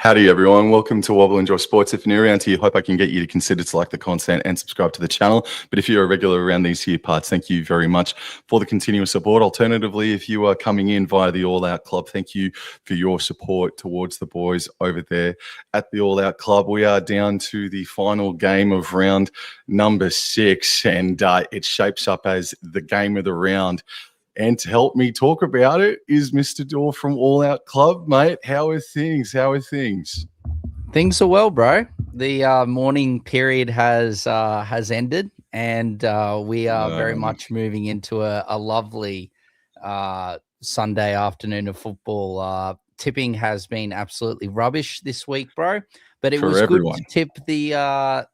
Howdy, everyone. Welcome to Wobble Enjoy Sports. If you're new around here, hope I can get you to consider to like the content and subscribe to the channel. But if you're a regular around these here parts, thank you very much for the continuous support. Alternatively, if you are coming in via the All Out Club, thank you for your support towards the boys over there at the All Out Club. We are down to the final game of round number 6, and it shapes up as the game of the round. And to help me talk about it is Mr. Dorr from All Out Club, mate. How are things? Things are well, bro. The morning period has ended, and we are very much moving into a lovely Sunday afternoon of football. Tipping has been absolutely rubbish this week, bro. But it was good to tip the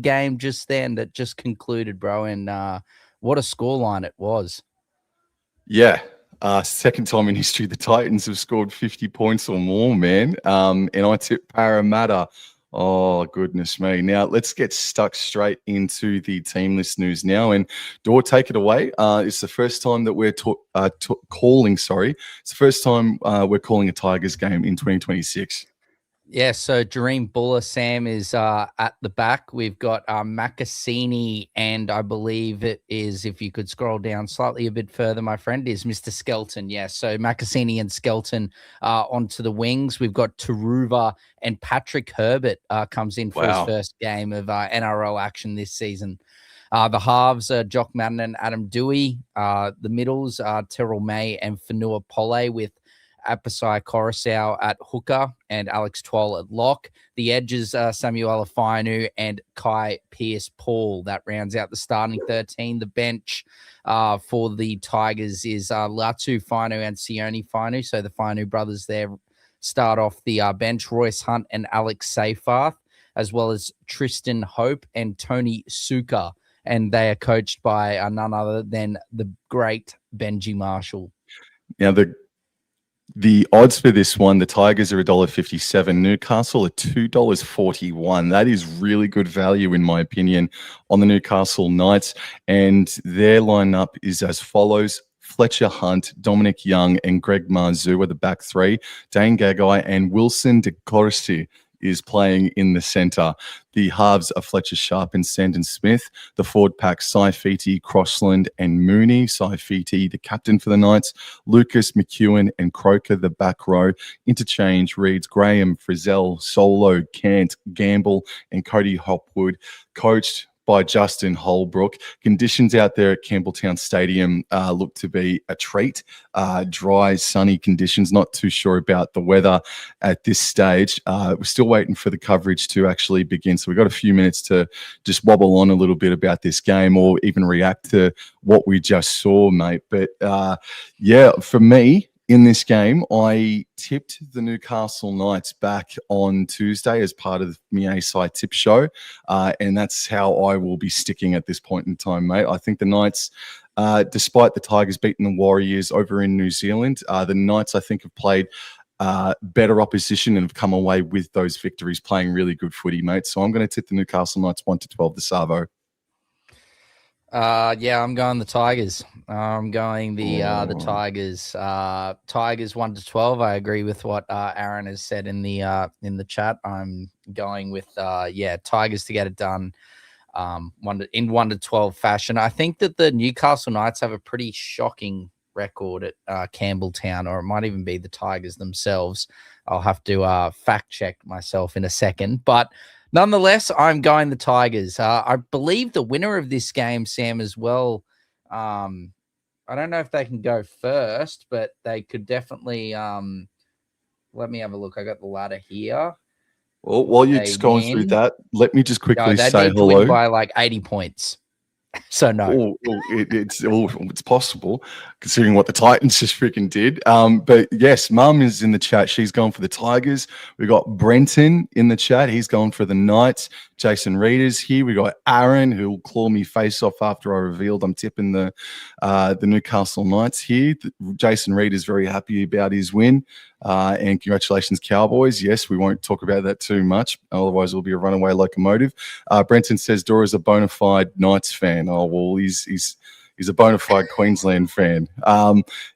game just then that just concluded, bro. And what a scoreline it was. Yeah. Second time in history the Titans have scored 50 points or more, man. And I tipped Parramatta. Oh, goodness me. Now, let's get stuck straight into the team list news now. And Dor, take it away. It's the first time that we're calling, It's the first time we're calling a Tigers game in 2026. Yeah, so Jareem Buller, Sam, is at the back. We've got Macassini, and I believe it is, if you could scroll down slightly a bit further, my friend, is Mr. Skelton. Yeah, so Macassini and Skelton onto the wings. We've got Taruva, and Patrick Herbert comes in for his first game of NRL action this season. The halves are Jock Madden and Adam Dewey. The middles are Terrell May and Fanua Pole, with Apasai Coruscant at hooker and Alex Twoll at lock. The edges are Samuel Afainu and Kai Pearce-Paul. That rounds out the starting 13. The bench for the Tigers is Latu Fainu and Sione Fainu. So the Fainu brothers there start off the bench. Royce Hunt and Alex Seyfarth, as well as Tristan Hope and Tony Suka. And they are coached by none other than the great Benji Marshall. Now, the odds for this one, the Tigers are $1.57. Newcastle are $2.41. That is really good value, in my opinion, on the Newcastle Knights. And their lineup is as follows: Fletcher Hunt, Dominic Young, and Greg Marzu are the back three. Dane Gagai and Wilson de Corsi is playing in the centre. The halves are Fletcher Sharp and Sandon Smith. The forward pack, Saifiti, Crossland, and Mooney. Saifiti, the captain for the Knights. Lucas, McEwen, and Croker, the back row. Interchange reads Graham, Frizzell, Solo, Cant, Gamble, and Cody Hopwood, coached by Justin Holbrook. Conditions out there at Campbelltown Stadium look to be a treat. Dry, sunny conditions. Not too sure about the weather at this stage. We're still waiting for the coverage to actually begin. So we've got a few minutes to just wobble on a little bit about this game, or even react to what we just saw, mate. But yeah, for me, in this game, I tipped the Newcastle Knights back on Tuesday as part of the A-Side Tip Show, and that's how I will be sticking at this point in time, mate. I think the Knights, despite the Tigers beating the Warriors over in New Zealand, the Knights, I think, have played better opposition and have come away with those victories, playing really good footy, mate. So I'm going to tip the Newcastle Knights 1-12 the Savo. Yeah, I'm going the Tigers. I'm going the Tigers. Tigers 1-12. I agree with what Aaron has said in the chat. I'm going with Tigers to get it done in 1-12 fashion. I think that the Newcastle Knights have a pretty shocking record at Campbelltown, or it might even be the Tigers themselves. I'll have to fact check myself in a second, but nonetheless, I'm going the Tigers. I believe the winner of this game, Sam, as well. I don't know if they can go first, but they could definitely. Let me have a look. I got the ladder here. Well, while you're just going through that, let me just quickly say hello. To win by like 80 points. So no, it's possible considering what the Titans just freaking did. But yes, Mum is in the chat. She's going for the Tigers. We got Brenton in the chat. He's going for the Knights. Jason Reed is here. We got Aaron, who will claw me face off after I revealed I'm tipping the Newcastle Knights here. Jason Reed is very happy about his win. And congratulations, Cowboys. Yes, we won't talk about that too much. Otherwise, it'll be a runaway locomotive. Brenton says Dora's a bona fide Knights fan. Oh, well, he's He's a bona fide Queensland fan.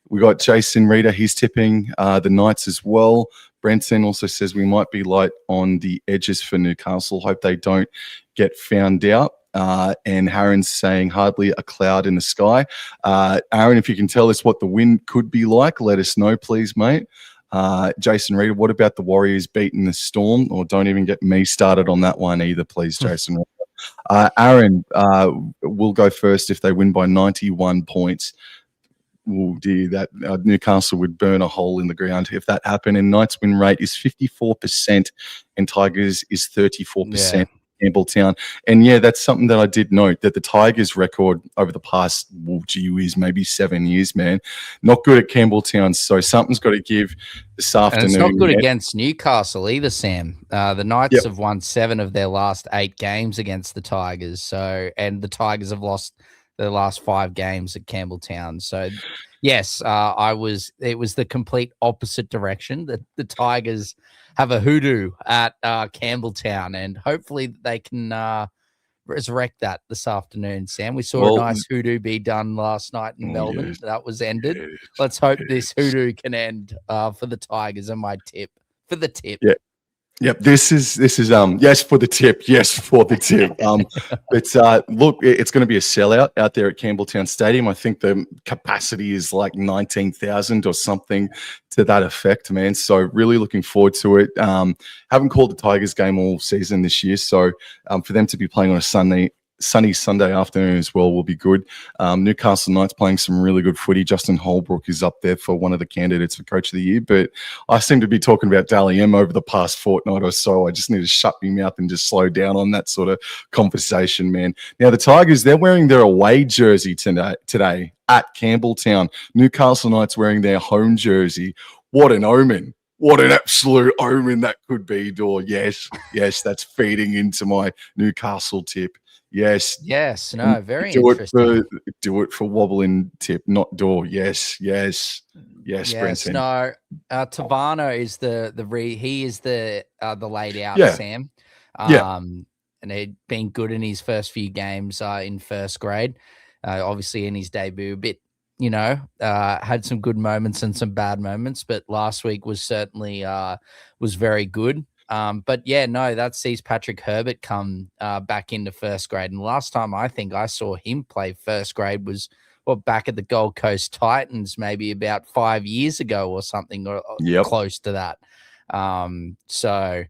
We got Jason Reader. He's tipping the Knights as well. Brenton also says we might be light on the edges for Newcastle. Hope they don't get found out. And Harron's saying hardly a cloud in the sky. Aaron, if you can tell us what the wind could be like, let us know, please, mate. Jason Reader, what about the Warriors beating the Storm? Or don't even get me started on that one either, please, Jason Reader. Aaron, will go first if they win by 91 points. Oh dear, that Newcastle would burn a hole in the ground if that happened. And Knights win rate is 54% and Tigers is 34%. Yeah. Campbelltown. And yeah, that's something that I did note, that the Tigers record over the past, gee whiz, maybe 7 years, man, not good at Campbelltown. So something's got to give this afternoon. And it's not good against Newcastle either, Sam. The Knights have won 7 of their last 8 games against the Tigers. So, and the Tigers have lost their last 5 games at Campbelltown. So yes, it was the complete opposite direction. The Tigers have a hoodoo at Campbelltown, and hopefully they can resurrect that this afternoon, Sam. We saw a nice hoodoo be done last night in Melbourne. Yes. That was ended. Let's hope this hoodoo can end for the Tigers, and my tip for the tip. Yeah. Yep, this is yes for the tip, yes for the tip. But look, it's going to be a sellout out there at Campbelltown Stadium. I think the capacity is like 19,000 or something to that effect, man. So really looking forward to it. Haven't called the Tigers game all season this year, so for them to be playing on a sunny Sunday afternoon as well will be good. Newcastle Knights playing some really good footy. Justin Holbrook is up there for one of the candidates for Coach of the Year, but I seem to be talking about Dally M over the past fortnight or so. I just need to shut my mouth and just slow down on that sort of conversation, man. Now, the Tigers, they're wearing their away jersey today at Campbelltown. Newcastle Knights wearing their home jersey. What an omen. What an absolute omen that could be, Dor. Yes, that's feeding into my Newcastle tip. Yes. No, very interesting. Do it for wobbling tip, not Dor. Yes, Brenton. No, Tavano is he is the laid out Sam. And he'd been good in his first few games in first grade. Obviously in his debut, a bit, had some good moments and some bad moments, but last week was certainly was very good. But yeah, no, that sees Patrick Herbert come back into first grade. And last time I think I saw him play first grade was back at the Gold Coast Titans, maybe about 5 years ago or something, or close to that. So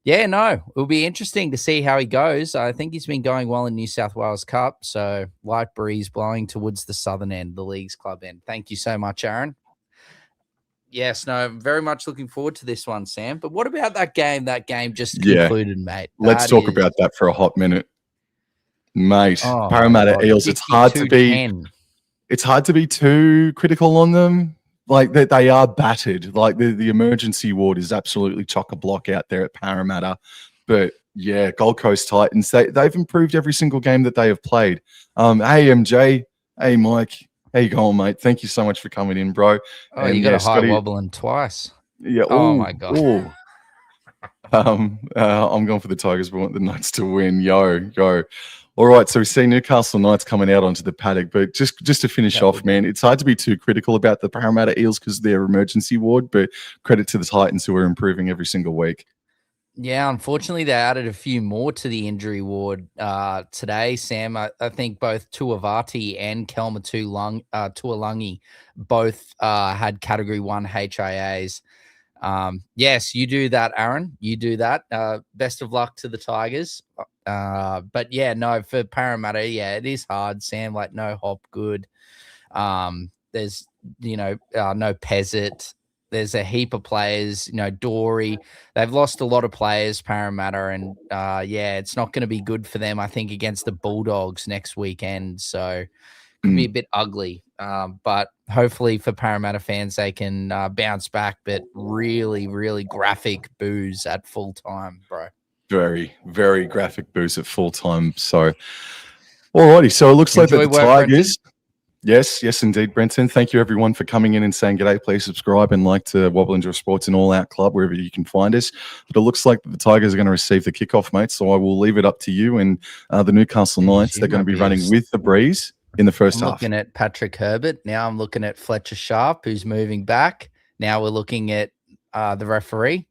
yeah, no, it'll be interesting to see how he goes. I think he's been going well in New South Wales Cup. So light breeze blowing towards the southern end, the league's club end. Thank you so much, Aaron. Yes, no, I'm very much looking forward to this one, Sam. But what about that game? That game just concluded, mate. Let's talk about that for a hot minute, mate. Parramatta Eels. It's hard to be too critical on them. Like they are battered. Like the emergency ward is absolutely chock-a-block out there at Parramatta. But yeah, Gold Coast Titans. They've improved every single game that they have played. Hey MJ, hey Mike. How you going, mate? Thank you so much for coming in, bro. Oh, and you got a high wobbling twice. Yeah. Oh my god. I'm going for the Tigers, but I want the Knights to win. Yo. All right, so we see Newcastle Knights coming out onto the paddock, but just to finish off, man, it's hard to be too critical about the Parramatta Eels because of their emergency ward, but credit to the Titans who are improving every single week. Yeah, unfortunately, they added a few more to the injury ward today, Sam. I think both Tuavati and Kelma Tuolangi both had Category 1 HIAs. Yes, you do that, Aaron. You do that. Best of luck to the Tigers. But yeah, no, for Parramatta, yeah, it is hard, Sam. Like no Hopgood. There's, no Pezzett. There's a heap of players, Dory. They've lost a lot of players, Parramatta, and it's not going to be good for them, I think, against the Bulldogs next weekend. So it could be a bit ugly. But hopefully for Parramatta fans, they can bounce back, but really, really graphic boos at full time, bro. Very, very graphic boos at full time. So, alrighty. So it looks like the Tigers. Yes, indeed, Brenton. Thank you, everyone, for coming in and saying g'day. Please subscribe and like to Wobble Enjoy Sports and All Out Club, wherever you can find us. But it looks like the Tigers are going to receive the kickoff, mate, so I will leave it up to you. And the Newcastle Knights, they're going to be running with the breeze. in the first I'm half. looking at Patrick Herbert. Now I'm looking at Fletcher Sharp, who's moving back. Now we're looking at the referee.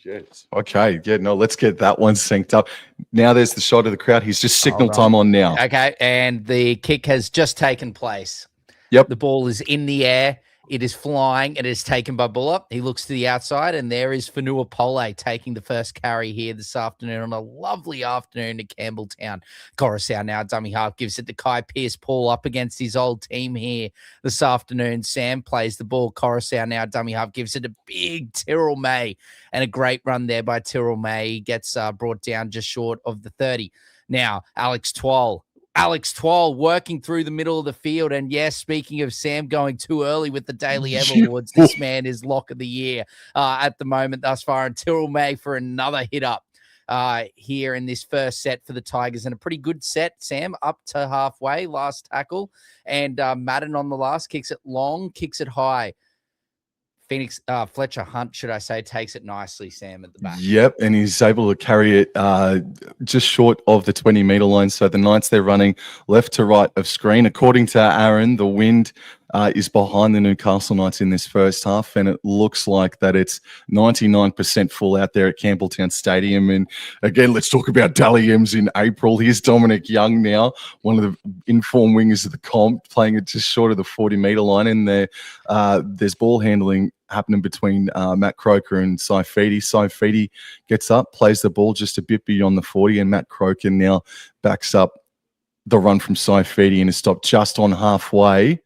Yes. Okay. Yeah. No. Let's get that one synced up. Now there's the shot of the crowd. He's just signal time on now. Okay, and the kick has just taken place. Yep. The ball is in the air. It is flying. It is taken by Buller. He looks to the outside, and there is Fanua Pole taking the first carry here this afternoon on a lovely afternoon at Campbelltown. Coruscant now, dummy half, gives it to Kai Pearce-Paul up against his old team here this afternoon. Sam plays the ball. Coruscant now, dummy half, gives it to big Tyrrell May, and a great run there by Tyrrell May. He gets brought down just short of the 30. Now, Alex Twal working through the middle of the field. And yes, speaking of Sam going too early with the Daily Ev Awards, this man is lock of the year at the moment thus far. And Tyrrell May for another hit up here in this first set for the Tigers. And a pretty good set, Sam, up to halfway, last tackle. And Madden on the last, kicks it long, kicks it high. Fletcher Hunt, should I say, takes it nicely, Sam, at the back. Yep, and he's able to carry it just short of the 20-meter line. So the Knights, they're running left to right of screen. According to Aaron, the wind is behind the Newcastle Knights in this first half, and it looks like that it's 99% full out there at Campbelltown Stadium. And again, let's talk about Dally M's in April. Here's Dominic Young now, one of the informed wingers of the comp, playing it just short of the 40-meter line. And there's ball handling happening between Matt Croker and Saifidi. Saifidi gets up, plays the ball just a bit beyond the 40, and Matt Croker now backs up the run from Saifidi and is stopped just on halfway.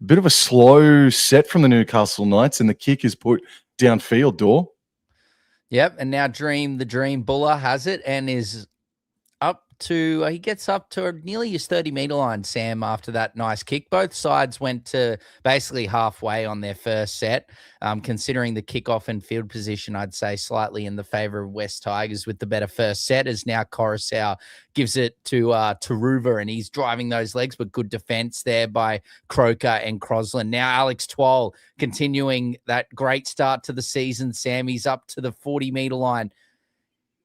Bit of a slow set from the Newcastle Knights, and the kick is put downfield, Door. Yep, and now the Dream Buller has it and is up to, he gets up to nearly his 30-meter line, Sam, after that nice kick. Both sides went to basically halfway on their first set. Considering the kickoff and field position, I'd say slightly in the favor of West Tigers with the better first set, as now Coruscant gives it to Taruva, and he's driving those legs, but good defense there by Croker and Crosland. Now Alex Twal continuing that great start to the season, Sam. He's up to the 40-meter line.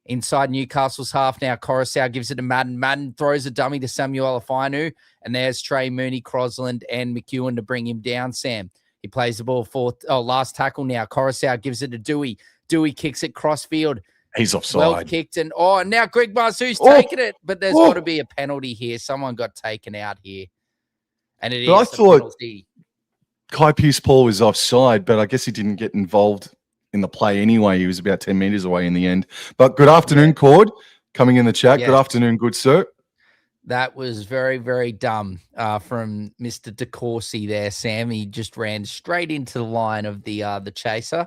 Inside Newcastle's half now, Coruscant gives it to Madden. Madden throws a dummy to Samuel Afinu, and there's Trey Mooney, Crosland, and McEwen to bring him down, Sam. He plays the ball last tackle now. Coruscant gives it to Dewey. Dewey kicks it crossfield. He's offside. Well kicked, and now Greg Marsu's taken it, but there's got to be a penalty here. Someone got taken out here, and it is I thought penalty. Kai Pearce-Paul was offside, but I guess he didn't get involved in the play anyway. He was about 10 meters away in the end. But good afternoon, Cord, coming in the chat. Yeah. Good afternoon, good sir. That was very, very dumb from Mr. DeCourcy there, Sam. He just ran straight into the line of the chaser.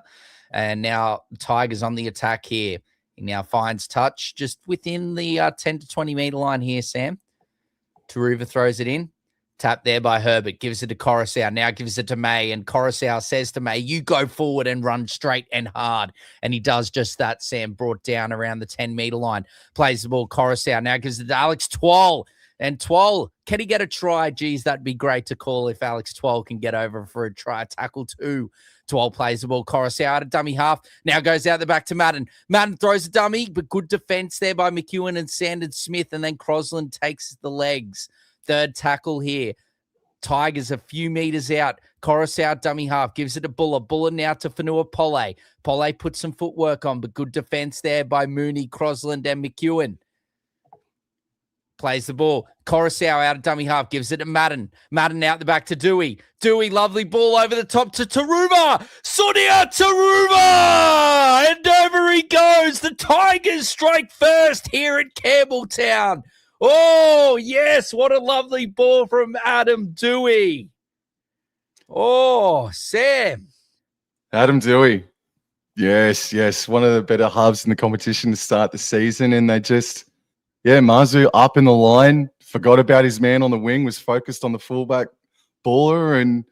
And now Tigers on the attack here. He now finds touch just within the 10 to 20 meter line here, Sam. Taruva throws it in. Tap there by Herbert, gives it to Coruscant, now gives it to May, and Coruscant says to May, you go forward and run straight and hard. And he does just that, Sam, brought down around the 10-meter line. Plays the ball, Coruscant, now gives it to Alex Twal. And Twal, can he get a try? Geez, that'd be great to call if Alex Twal can get over for a try. Tackle 2. Twal plays the ball, Coruscant out of dummy half. Now goes out the back to Madden. Madden throws a dummy, but good defense there by McEwen and Sandon Smith, and then Crosland takes the legs. Third tackle here. Tigers a few meters out. Coruscant dummy half. Gives it to Buller. Buller now to Fanua Pole. Pole puts some footwork on, but good defense there by Mooney, Crosland, and McEwen. Plays the ball. Coruscant out of dummy half. Gives it to Madden. Madden out the back to Dewey. Dewey, lovely ball over the top to Taruva. Sonia Taruva! And over he goes. The Tigers strike first here at Campbelltown. Oh, yes. What a lovely ball from Adam Dewey. Oh, Sam. Adam Dewey. Yes, yes. One of the better halves in the competition to start the season. And they just, Marzu up in the line, forgot about his man on the wing, was focused on the fullback baller, and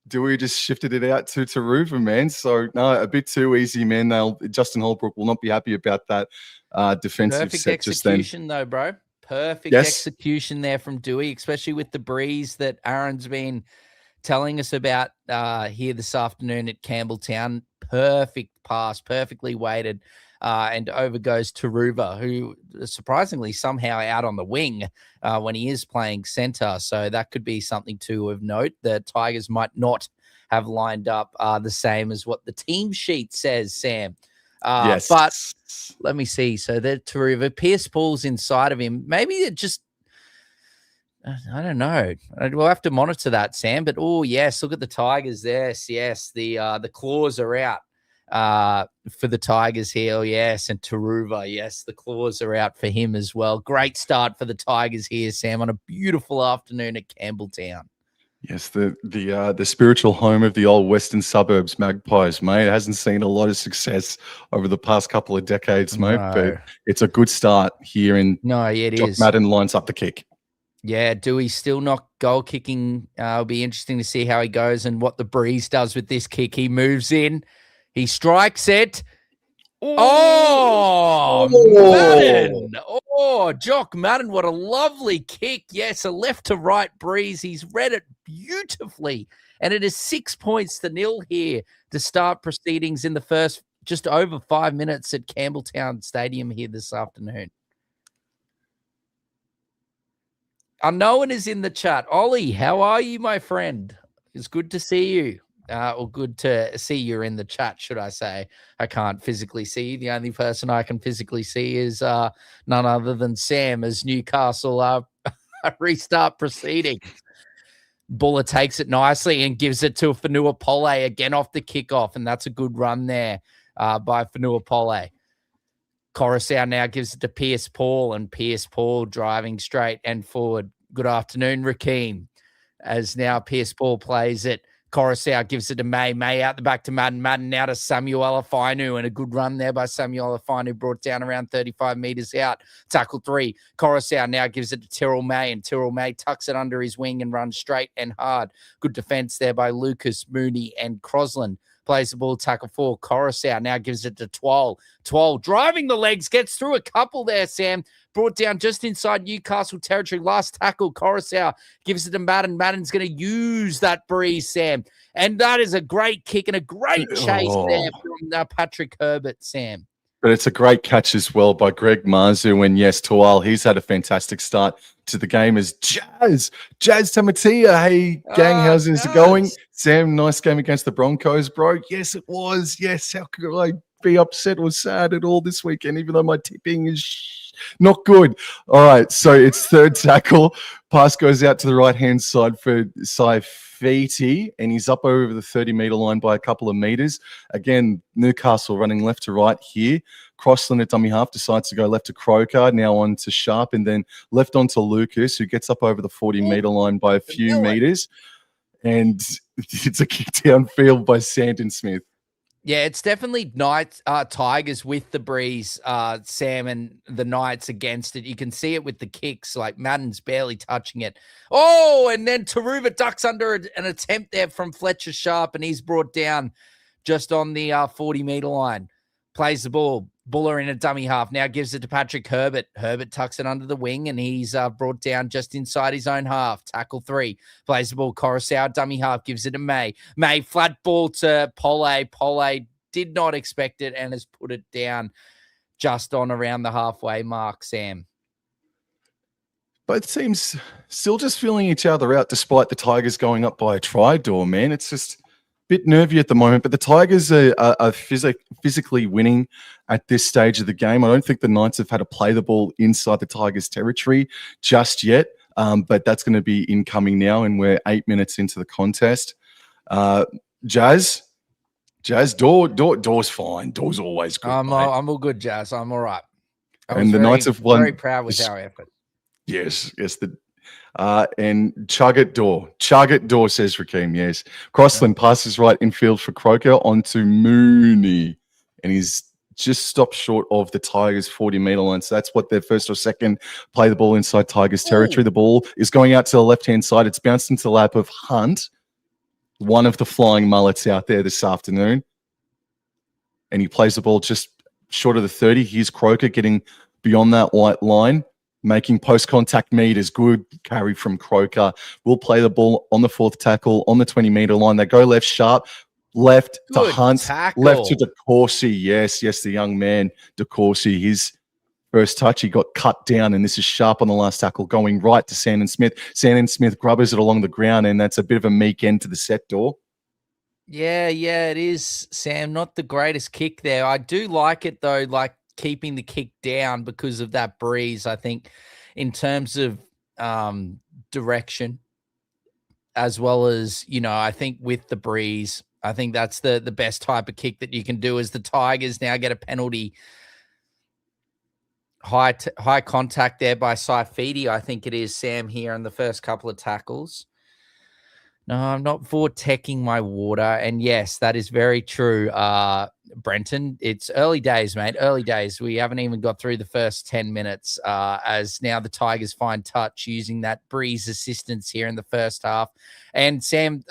Dewey just shifted it out to Taruva, man. So, no, a bit too easy, man. Justin Holbrook will not be happy about that defensive Perfect set just then. Perfect execution, though, bro. Perfect execution there from Dewey, especially with the breeze that Aaron's been telling us about here this afternoon at Campbelltown. Perfect pass, perfectly weighted and over goes Taruva, who surprisingly somehow out on the wing when he is playing center. So that could be something to of note. The Tigers might not have lined up the same as what the team sheet says, Sam. Yes. But let me see. So the Taruva, Pierce Paul's inside of him. Maybe it just, I don't know. We'll have to monitor that, Sam. But oh yes, look at the Tigers there. Yes, the claws are out for the Tigers here. Oh, yes, and Taruva, yes, the claws are out for him as well. Great start for the Tigers here, Sam, on a beautiful afternoon at Campbelltown. Yes, the spiritual home of the old western suburbs, Magpies, mate. It hasn't seen a lot of success over the past couple of decades, mate. No. But it's a good start here, and Jock Madden lines up the kick. Yeah, Dewey's still not goal kicking. It'll be interesting to see how he goes and what the Breeze does with this kick. He moves in, he strikes it. Oh, Madden. Oh, Jock Madden, what a lovely kick. Yes, a left to right Breeze. He's read it beautifully. And it is 6 points to 0 here to start proceedings in the first just over 5 minutes at Campbelltown Stadium here this afternoon. Unknown is in the chat. Ollie, how are you, my friend? It's good to see you. Or good to see you in the chat, should I say. I can't physically see you. The only person I can physically see is none other than Sam as Newcastle restart proceedings. Buller takes it nicely and gives it to Fanua Pole again off the kickoff, and that's a good run there by Fanua Pole. Coruscant now gives it to Pierce Paul, and Pierce Paul driving straight and forward. Good afternoon, Rakeem. As now Pierce Paul plays it. Coruscant gives it to May. May out the back to Madden. Madden now to Samuel Alafinu, and a good run there by Samuel Alafinu, brought down around 35 meters out. Tackle 3. Coruscant now gives it to Tyrrell May, and Tyrrell May tucks it under his wing and runs straight and hard. Good defense there by Lucas, Mooney, and Crosland. Plays the ball, tackle 4. Coruscant now gives it to Twal. Twal driving the legs, gets through a couple there, Sam. Brought down just inside Newcastle territory. Last tackle, Coruscant gives it to Madden. Madden's going to use that Breeze, Sam. And that is a great kick and a great chase there from Patrick Herbert, Sam. But it's a great catch as well by Greg Marzu. And yes, Tual, he's had a fantastic start to the game as Jazz Tamatia. Hey, gang, how's it going? Sam, nice game against the Broncos, bro. Yes, it was. Yes, how could I be upset or sad at all this weekend, even though my tipping is not good. All right, so it's third tackle. Pass goes out to the right-hand side for Saifiti, and he's up over the 30-meter line by a couple of meters. Again, Newcastle running left to right here. Crossland at dummy half decides to go left to Croker, now on to Sharp, and then left on to Lucas, who gets up over the 40-meter line by a few meters. And it's a kick downfield by Sandon Smith. Yeah, it's definitely Tigers with the Breeze, Sam, and the Knights against it. You can see it with the kicks, like Madden's barely touching it. Oh, and then Taruva ducks under an attempt there from Fletcher Sharp, and he's brought down just on the 40-meter line. Plays the ball. Buller in a dummy half. Now gives it to Patrick Herbert. Herbert tucks it under the wing, and he's brought down just inside his own half. Tackle 3. Plays the ball. Coruscant, dummy half. Gives it to May. May, flat ball to Pole. Pole did not expect it and has put it down just on around the halfway mark, Sam. Both teams still just feeling each other out despite the Tigers going up by a try, man. It's just bit nervy at the moment, but the Tigers are physically winning at this stage of the game. I don't think the Knights have had to play the ball inside the Tigers' territory just yet, but that's going to be incoming now, and we're 8 minutes into the contest. Jazz, Door's fine. Door's always good. I'm all good, Jazz. I'm all right. And the Knights have won. Very proud with our effort. Yes. And chug it door, says Rakeem. Yes. Crossland passes right infield for Croker onto Mooney, and he's just stopped short of the Tigers' 40-meter line. So that's what their first or second play the ball inside Tigers territory. The ball is going out to the left-hand side. It's bounced into the lap of Hunt, one of the flying mullets out there this afternoon. And he plays the ball just short of the 30. Here's Croker getting beyond that white line, making post-contact meters. Good carry from Croker. We'll play the ball on the fourth tackle on the 20-meter line. They go left Sharp. left to Good Hunt, tackle. left to DeCourcy. Yes, the young man, DeCourcy, his first touch, he got cut down, and this is sharp on the last tackle, going right to Sandon Smith. Sandon Smith grubbers it along the ground, and that's a bit of a meek end to the set door. Yeah, it is, Sam. Not the greatest kick there. I do like it, though, like keeping the kick down because of that breeze. I think in terms of direction, as well as, I think with the breeze, I think that's the best type of kick that you can do. As the Tigers now get a penalty. High contact there by Saifidi, I think it is, Sam, here in the first couple of tackles. No, I'm not vortexing my water. And yes, that is very true, Brenton. It's early days, mate. Early days. We haven't even got through the first 10 minutes as now the Tigers find touch using that breeze assistance here in the first half. And Sam,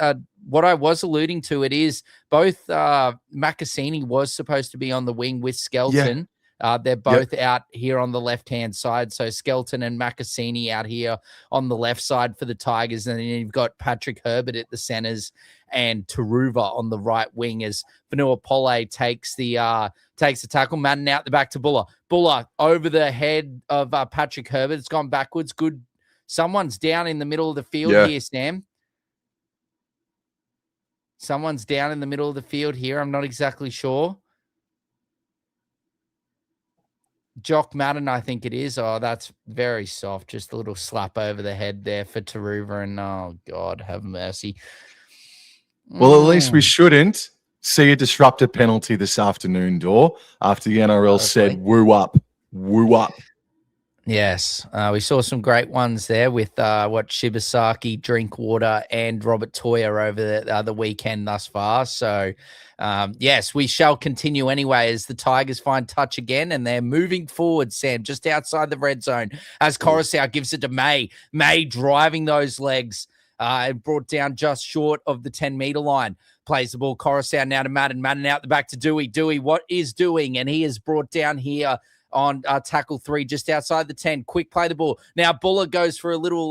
what I was alluding to, it is both Macassini was supposed to be on the wing with Skelton. Yeah. They're both out here on the left-hand side. So Skelton and Macassini out here on the left side for the Tigers. And then you've got Patrick Herbert at the centers and Taruva on the right wing as Vanua Pole takes the tackle. Madden out the back to Buller. Buller over the head of Patrick Herbert. It's gone backwards. Good. Someone's down in the middle of the field here, Sam. Someone's down in the middle of the field here. I'm not exactly sure. Jock Madden, I think it is. Oh, that's very soft. Just a little slap over the head there for Taruva. And oh, God, have mercy. Well, at least we shouldn't see a disrupted penalty this afternoon, Dor, after the NRL said, woo up, woo up. Yes, we saw some great ones there with Shibasaki, Drinkwater, and Robert Toya over the weekend thus far. So, yes, we shall continue anyway as the Tigers find touch again, and they're moving forward, Sam, just outside the red zone as Coruscant gives it to May. May driving those legs and brought down just short of the 10-meter line. Plays the ball, Coruscant now to Madden. Madden out the back to Dewey. Dewey, what is doing? And he is brought down here on tackle 3, just outside the 10. Quick play the ball. Now Buller goes for a little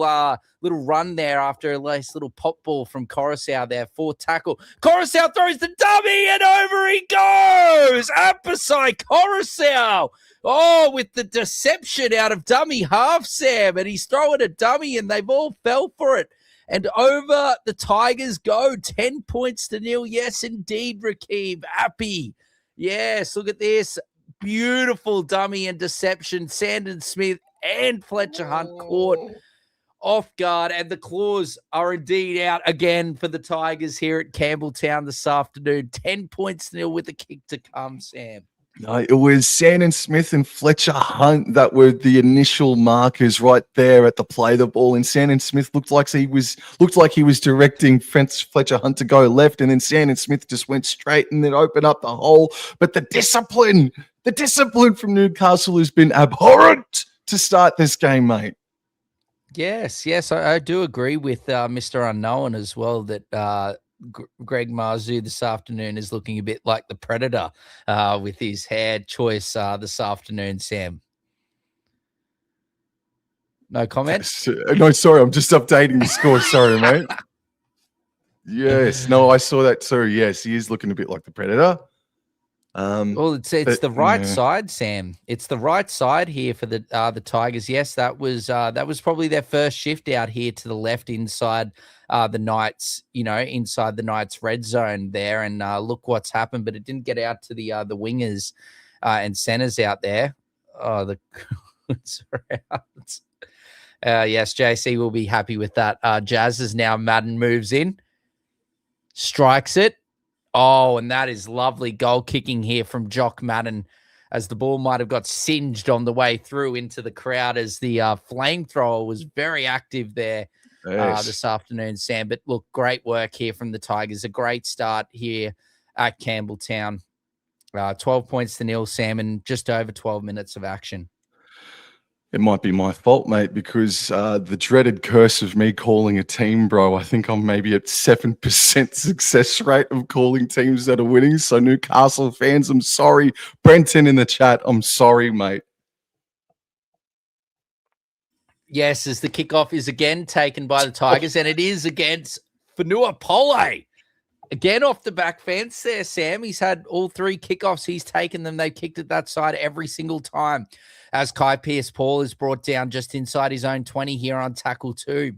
run there after a nice little pop ball from Coruscant there. 4th tackle. Coruscant throws the dummy and over he goes. Apasai Coruscant. Oh, with the deception out of dummy half, Sam. And he's throwing a dummy and they've all fell for it. And over the Tigers go. 10 points to 0. Yes, indeed, Rakeem. Happy. Yes, look at this. Beautiful dummy and deception. Sandon Smith and Fletcher Hunt caught off guard, and the claws are indeed out again for the Tigers here at Campbelltown this afternoon. 10 points to 0 with the kick to come, Sam. No, it was Sandon Smith and Fletcher Hunt that were the initial markers right there at the play the ball. And Sandon Smith looked like he was directing Fletcher Hunt to go left, and then Sandon Smith just went straight and then opened up the hole. But the discipline from Newcastle has been abhorrent to start this game, mate. Yes, I do agree with Mr. Unknown as well that Greg Marzu this afternoon is looking a bit like the Predator with his hair choice this afternoon, Sam. No comment? No, sorry, I'm just updating the score. Sorry, mate. Yes, no, I saw that too. Yes, he is looking a bit like the Predator. Well, it's the right side, Sam. It's the right side here for the Tigers. Yes, that was probably their first shift out here to the left inside the Knights, inside the Knights red zone there. And look what's happened, but it didn't get out to the wingers and centers out there. Oh, the out. Yes, JC will be happy with that. Jazz is now Madden moves in, strikes it. Oh, and that is lovely goal kicking here from Jock Madden as the ball might have got singed on the way through into the crowd as the flamethrower was very active there this afternoon, Sam. But look, great work here from the Tigers. A great start here at Campbelltown. 12 points to 0, Sam, and just over 12 minutes of action. It might be my fault, mate, because the dreaded curse of me calling a team, bro, I think I'm maybe at 7% success rate of calling teams that are winning. So Newcastle fans, I'm sorry. Brenton in the chat, I'm sorry, mate. Yes, as the kickoff is again taken by the Tigers, and it is against Vanua Pole. Again, off the back fence there, Sam. He's had all 3 kickoffs. He's taken them. They've kicked at that side every single time. As Kai Pearce-Paul is brought down just inside his own 20 here on tackle 2.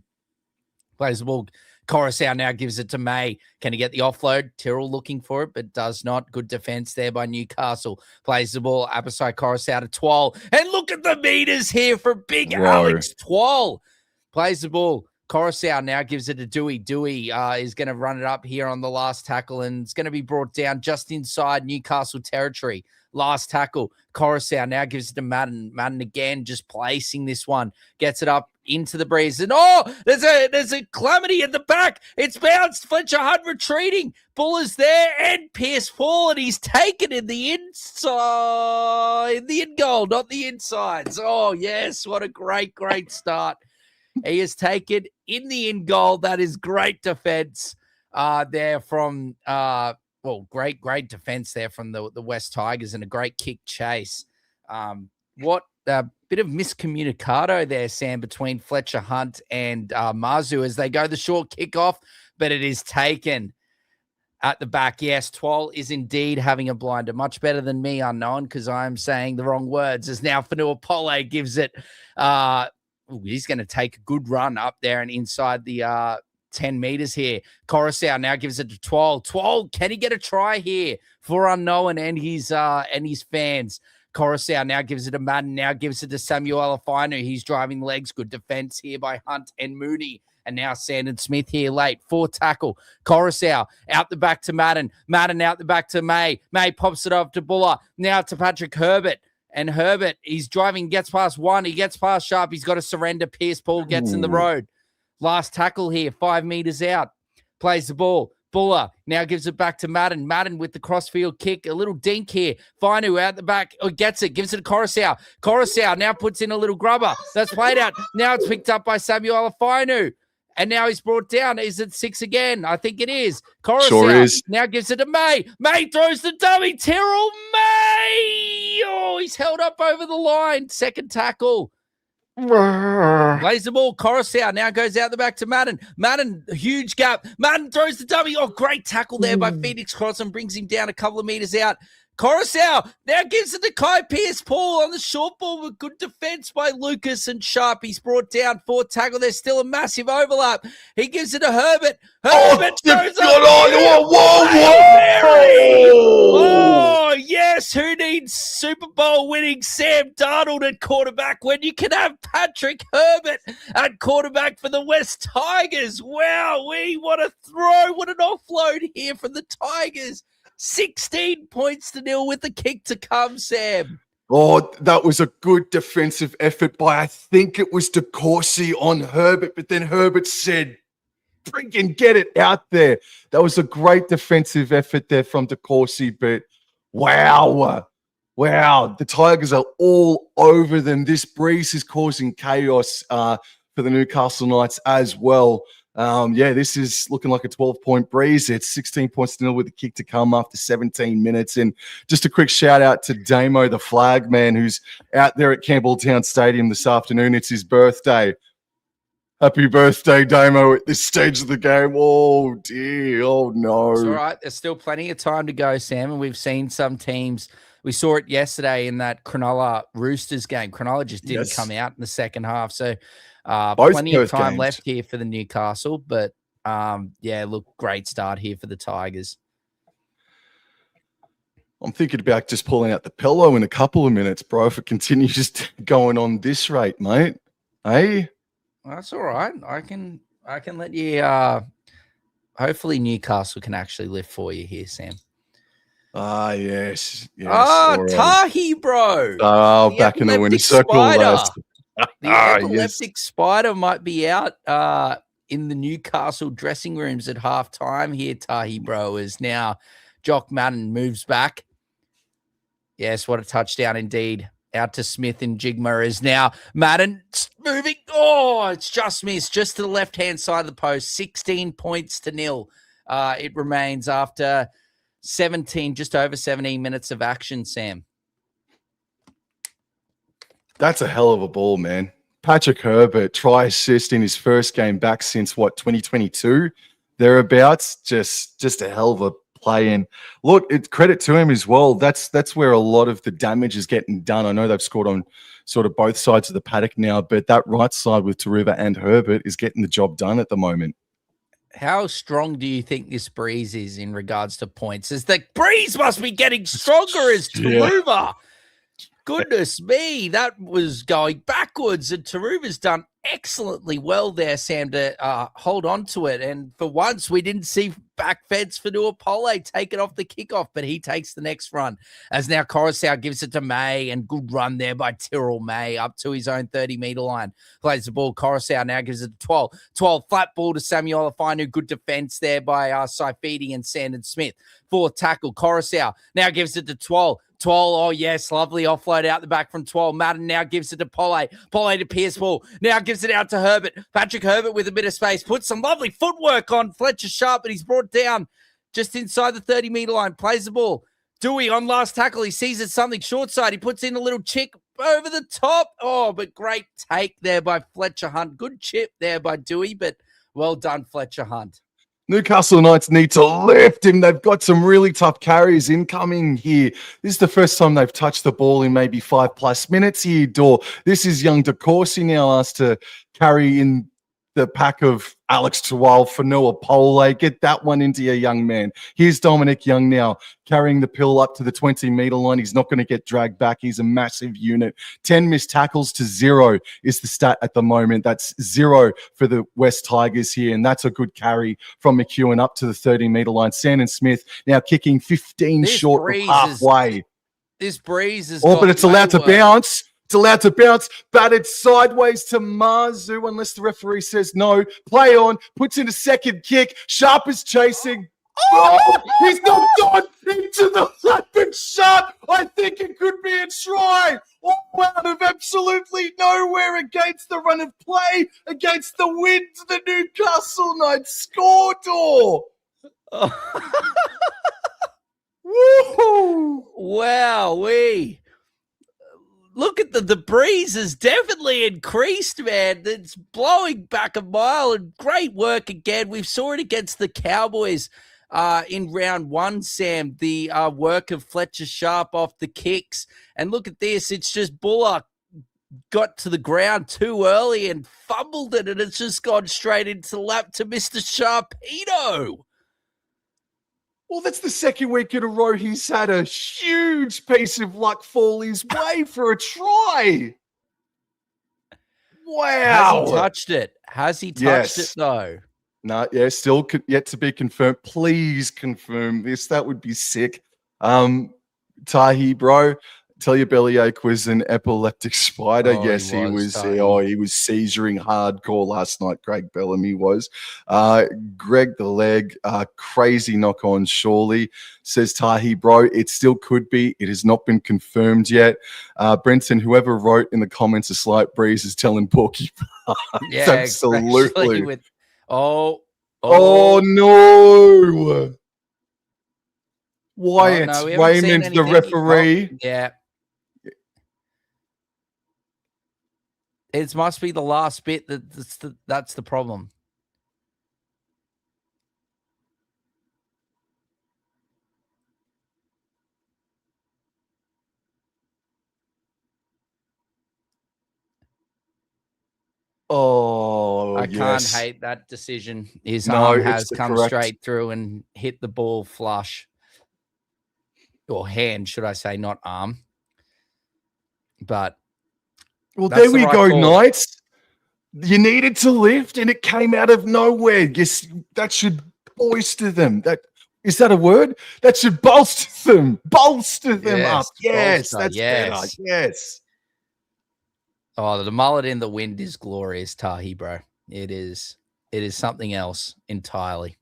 Plays the ball. Coruscant now gives it to May. Can he get the offload? Tyrrell looking for it, but does not. Good defense there by Newcastle. Plays the ball. Abasai Coruscant to Twal. And look at the meters here for big Alex Twal. Plays the ball. Coruscant now gives it to Dewey. Dewey is going to run it up here on the last tackle, and it's going to be brought down just inside Newcastle territory. Last tackle. Coruscant now gives it to Madden. Madden again just placing this one. Gets it up into the breeze. And there's a calamity at the back. It's bounced. Fletcher Hunt retreating. Buller's there and Pearce-Paul, and he's taken in the inside. The in goal, not the insides. Oh, yes. What a great start. He has taken in the in goal. That is great defense there from great defense there from the West Tigers, and a great kick chase. What a bit of miscommunicado there, Sam, between Fletcher Hunt and Mazu as they go the short kickoff, but it is taken at the back. Yes, Twal is indeed having a blinder. Much better than me, unknown, because I'm saying the wrong words. As now Fanua Pole gives it. He's going to take a good run up there and inside the 10 meters here. Coruscant now gives it to Twal. Twal, can he get a try here for unknown and his fans? Coruscant now gives it to Madden. Now gives it to Samuel Alafino. He's driving legs. Good defense here by Hunt and Mooney. And now Sandon Smith here late. 4 tackle. Coruscant out the back to Madden. Madden out the back to May. May pops it off to Buller. Now to Patrick Herbert. And Herbert, he's driving, gets past 1. He gets past Sharp. He's got to surrender. Pearce-Paul gets in the road. Last tackle here, 5 meters out. Plays the ball. Buller now gives it back to Madden. Madden with the crossfield kick. A little dink here. Finu out the back. Gets it. Gives it to Coruscant. Coruscant now puts in a little grubber. That's played out. Now it's picked up by Samuel Finu. And now he's brought down. Is it 6 again? I think it is. Coruscant sure is. now gives it to May. May throws the dummy. Tyrrell May. Oh, he's held up over the line. Second tackle. Plays the ball. Coruscant now goes out the back to Madden. Madden, huge gap. Madden throws the dummy. Oh, great tackle there by Phoenix Cross and brings him down a couple of meters out. Coruscant now gives it to Kai Pearce-Paul on the short ball with good defense by Lucas and Sharp. He's brought down 4 tackle. There's still a massive overlap. He gives it to Herbert. Herbert throws Oh, yes. Who needs Super Bowl winning Sam Darnold at quarterback when you can have Patrick Herbert at quarterback for the West Tigers? Wow, what a throw. What an offload here from the Tigers. 16 points to 0 with the kick to come, Sam. Oh, that was a good defensive effort by, I think it was DeCourcy on Herbert, but then Herbert said, freaking get it out there. That was a great defensive effort there from DeCourcy, but wow. The Tigers are all over them. This breeze is causing chaos for the Newcastle Knights as well. This is looking like a 12-point breeze. It's 16 points to 0 with the kick to come after 17 minutes. And just a quick shout out to Damo, the flag man, who's out there at Campbelltown Stadium this afternoon. It's his birthday. Happy birthday, Damo, at this stage of the game. Oh, dear. Oh, no. It's all right. There's still plenty of time to go, Sam, and we've seen some teams. We saw it yesterday in that Cronulla Roosters game. Cronulla just didn't come out in the second half. So plenty of time left here for the Newcastle. But, great start here for the Tigers. I'm thinking about just pulling out the pillow in a couple of minutes, bro, if it continues going on this rate, mate. Hey? That's all right. I can let you hopefully Newcastle can actually lift for you here, Sam. Yes. Right. Tahi, bro. Back in the winning circle. The epileptic spider might be out in the Newcastle dressing rooms at halftime here, Tahi, bro, as now Jock Madden moves back. Yes, what a touchdown indeed. Out to Smith and Jigma is now Madden moving. Oh, it's just missed, just to the left-hand side of the post. 16 points to 0. It remains after 17, just over 17 minutes of action, Sam. That's a hell of a ball, man. Patrick Herbert, try assist in his first game back since, 2022? thereabouts. Just a hell of a play. And look, it's credit to him as well. That's where a lot of the damage is getting done. I know they've scored on sort of both sides of the paddock now, but that right side with Taruva and Herbert is getting the job done at the moment. How strong do you think this breeze is in regards to points? As the breeze must be getting stronger as Taruva. Goodness me, that was going backwards, and Taruva's done excellently well there, Sam, to hold on to it. And for once, we didn't see back fence for Nuapole take it off the kickoff, but he takes the next run. As now Coruscant gives it to May, and good run there by Tyrrell May up to his own 30-meter line. Plays the ball. Coruscant now gives it to 12. 12, flat ball to Samuel Afinu. Good defense there by Saifidi and Sandon Smith. Fourth tackle, Coruscant now gives it to 12. 12, oh yes, lovely offload out the back from 12. Madden now gives it to Polle. Polle to Pierce Ball. Now gives it out to Herbert. Patrick Herbert with a bit of space. Puts some lovely footwork on Fletcher Sharp, but he's brought down just inside the 30-meter line. Plays the ball. Dewey on last tackle. He sees it something short side. He puts in a little chick over the top. Oh, but great take there by Fletcher Hunt. Good chip there by Dewey, but well done, Fletcher Hunt. Newcastle Knights need to lift him. They've got some really tough carries incoming here. This is the first time they've touched the ball in maybe 5+ minutes here, Dor. This is young DeCourcy now asked to carry in the pack of Alex Tuwal, Fanua Pole. Get that one into your young man. Here's Dominic Young now carrying the pill up to the 20-meter line. He's not going to get dragged back. He's a massive unit. 10 missed tackles to 0 is the stat at the moment. That's 0 for the West Tigers here, and that's a good carry from McEwen up to the 30-meter line. Sandon Smith now kicking 15 short of halfway. This breeze is but it's allowed to bounce. It's allowed to bounce, batted sideways to Marzu unless the referee says no. Play on, puts in a second kick. Sharp is chasing. Oh, he's not gone into the flatfoot Sharp. I think it could be a try. All out of absolutely nowhere against the run of play, against the wind. The Newcastle Knights score, Dor. Woohoo! Wow, look at the breeze has definitely increased, man. It's blowing back a mile, and great work again. We saw it against the Cowboys in round 1, Sam, the work of Fletcher Sharp off the kicks. And look at this. It's just Bullock got to the ground too early and fumbled it, and it's just gone straight into the lap to Mr. Sharpedo. Well, that's the second week in a row he's had a huge piece of luck fall his way for a try. Wow. Has he touched it? Has he touched it, though? No, still yet to be confirmed. Please confirm this. That would be sick. Tahi, bro, tell your bellyache was an epileptic spider. Yes, he was. He was seizuring hardcore last night. Greg Bellamy was. Greg the leg, crazy knock on. Surely says Tahi, bro. It still could be. It has not been confirmed yet. Brenton, whoever wrote in the comments a slight breeze is telling Porky. Yeah, absolutely. Oh no. Wyatt Raymond, the referee. Yeah. It must be the last bit that's the problem. Oh, I can't hate that decision. His arm has come straight through and hit the ball flush. Or hand, should I say, not arm. But well, there we go, Knights. You needed to lift, and it came out of nowhere. Yes, that should bolster them. Is that a word? That should bolster them. Bolster them up. Yes, that's better. Yes. Oh, the mullet in the wind is glorious, Tahi, bro. It is something else entirely.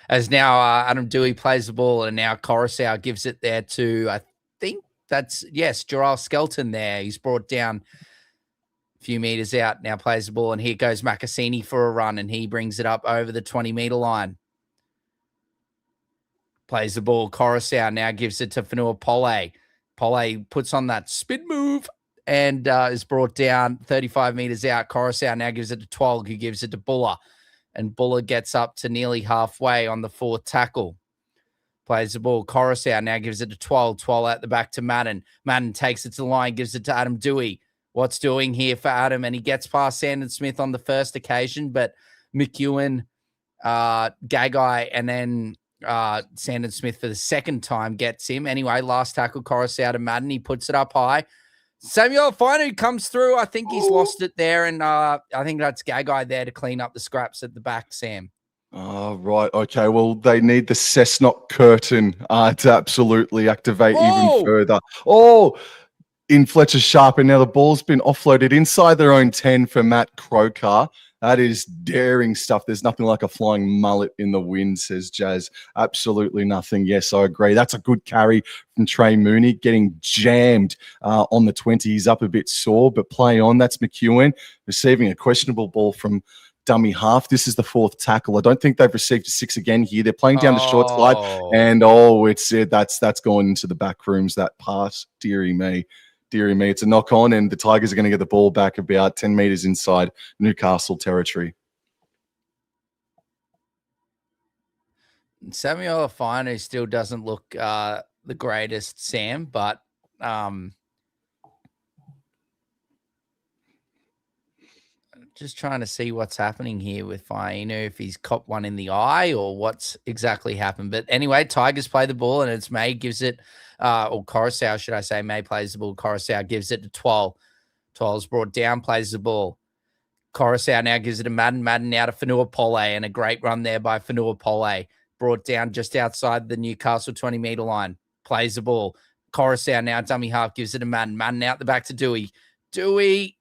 As now Adam Dewey plays the ball, and now Coruscant gives it there to, I think that's, Gerald Skelton there. He's brought down a few meters out, now plays the ball, and here goes Macassini for a run, and he brings it up over the 20-meter line. Plays the ball. Coruscant now gives it to Fanua Pole. Pole puts on that spin move and is brought down 35 meters out. Coruscant now gives it to Twalg, who gives it to Buller. and Buller gets up to nearly halfway on the 4th tackle. Plays the ball. Coruscant now gives it to Twal. Twal out the back to Madden. Madden takes it to the line, gives it to Adam Dewey. What's doing here for Adam? And he gets past Sandon Smith on the first occasion, but McEwen, Gagai, and then Sandon Smith for the second time gets him. Anyway, last tackle, Coruscant to Madden. He puts it up high. Samuel Finu comes through. I think he's lost it there, and I think that's Gagai there to clean up the scraps at the back, Sam. Oh, right. Okay. Well, they need the Cessnock curtain to absolutely activate even further. Oh, in Fletcher Sharp, and now the ball's been offloaded inside their own 10 for Matt Croker. That is daring stuff. There's nothing like a flying mullet in the wind, says Jazz. Absolutely nothing. Yes, I agree. That's a good carry from Trey Mooney, getting jammed on the 20. He's up a bit sore, but play on. That's McEwen receiving a questionable ball from dummy half. This is the 4th tackle. I don't think they've received a 6 again here. They're playing down the short side, and that's going into the back rooms. That pass, dearie me. It's a knock on, and the Tigers are going to get the ball back about 10 meters inside Newcastle territory. Samuel Afino still doesn't look the greatest, Sam, but just trying to see what's happening here with Fainu, if he's copped one in the eye or what's exactly happened. But anyway, Tigers play the ball, and it's May gives it, or Coruscant, should I say. May plays the ball. Coruscant gives it to Twal. Twal's brought down, plays the ball. Coruscant now gives it to Madden. Madden now to Fanua Pole, and a great run there by Fanua Pole. Brought down just outside the Newcastle 20-meter line. Plays the ball. Coruscant now, dummy half, gives it to Madden. Madden out the back to Dewey. Dewey,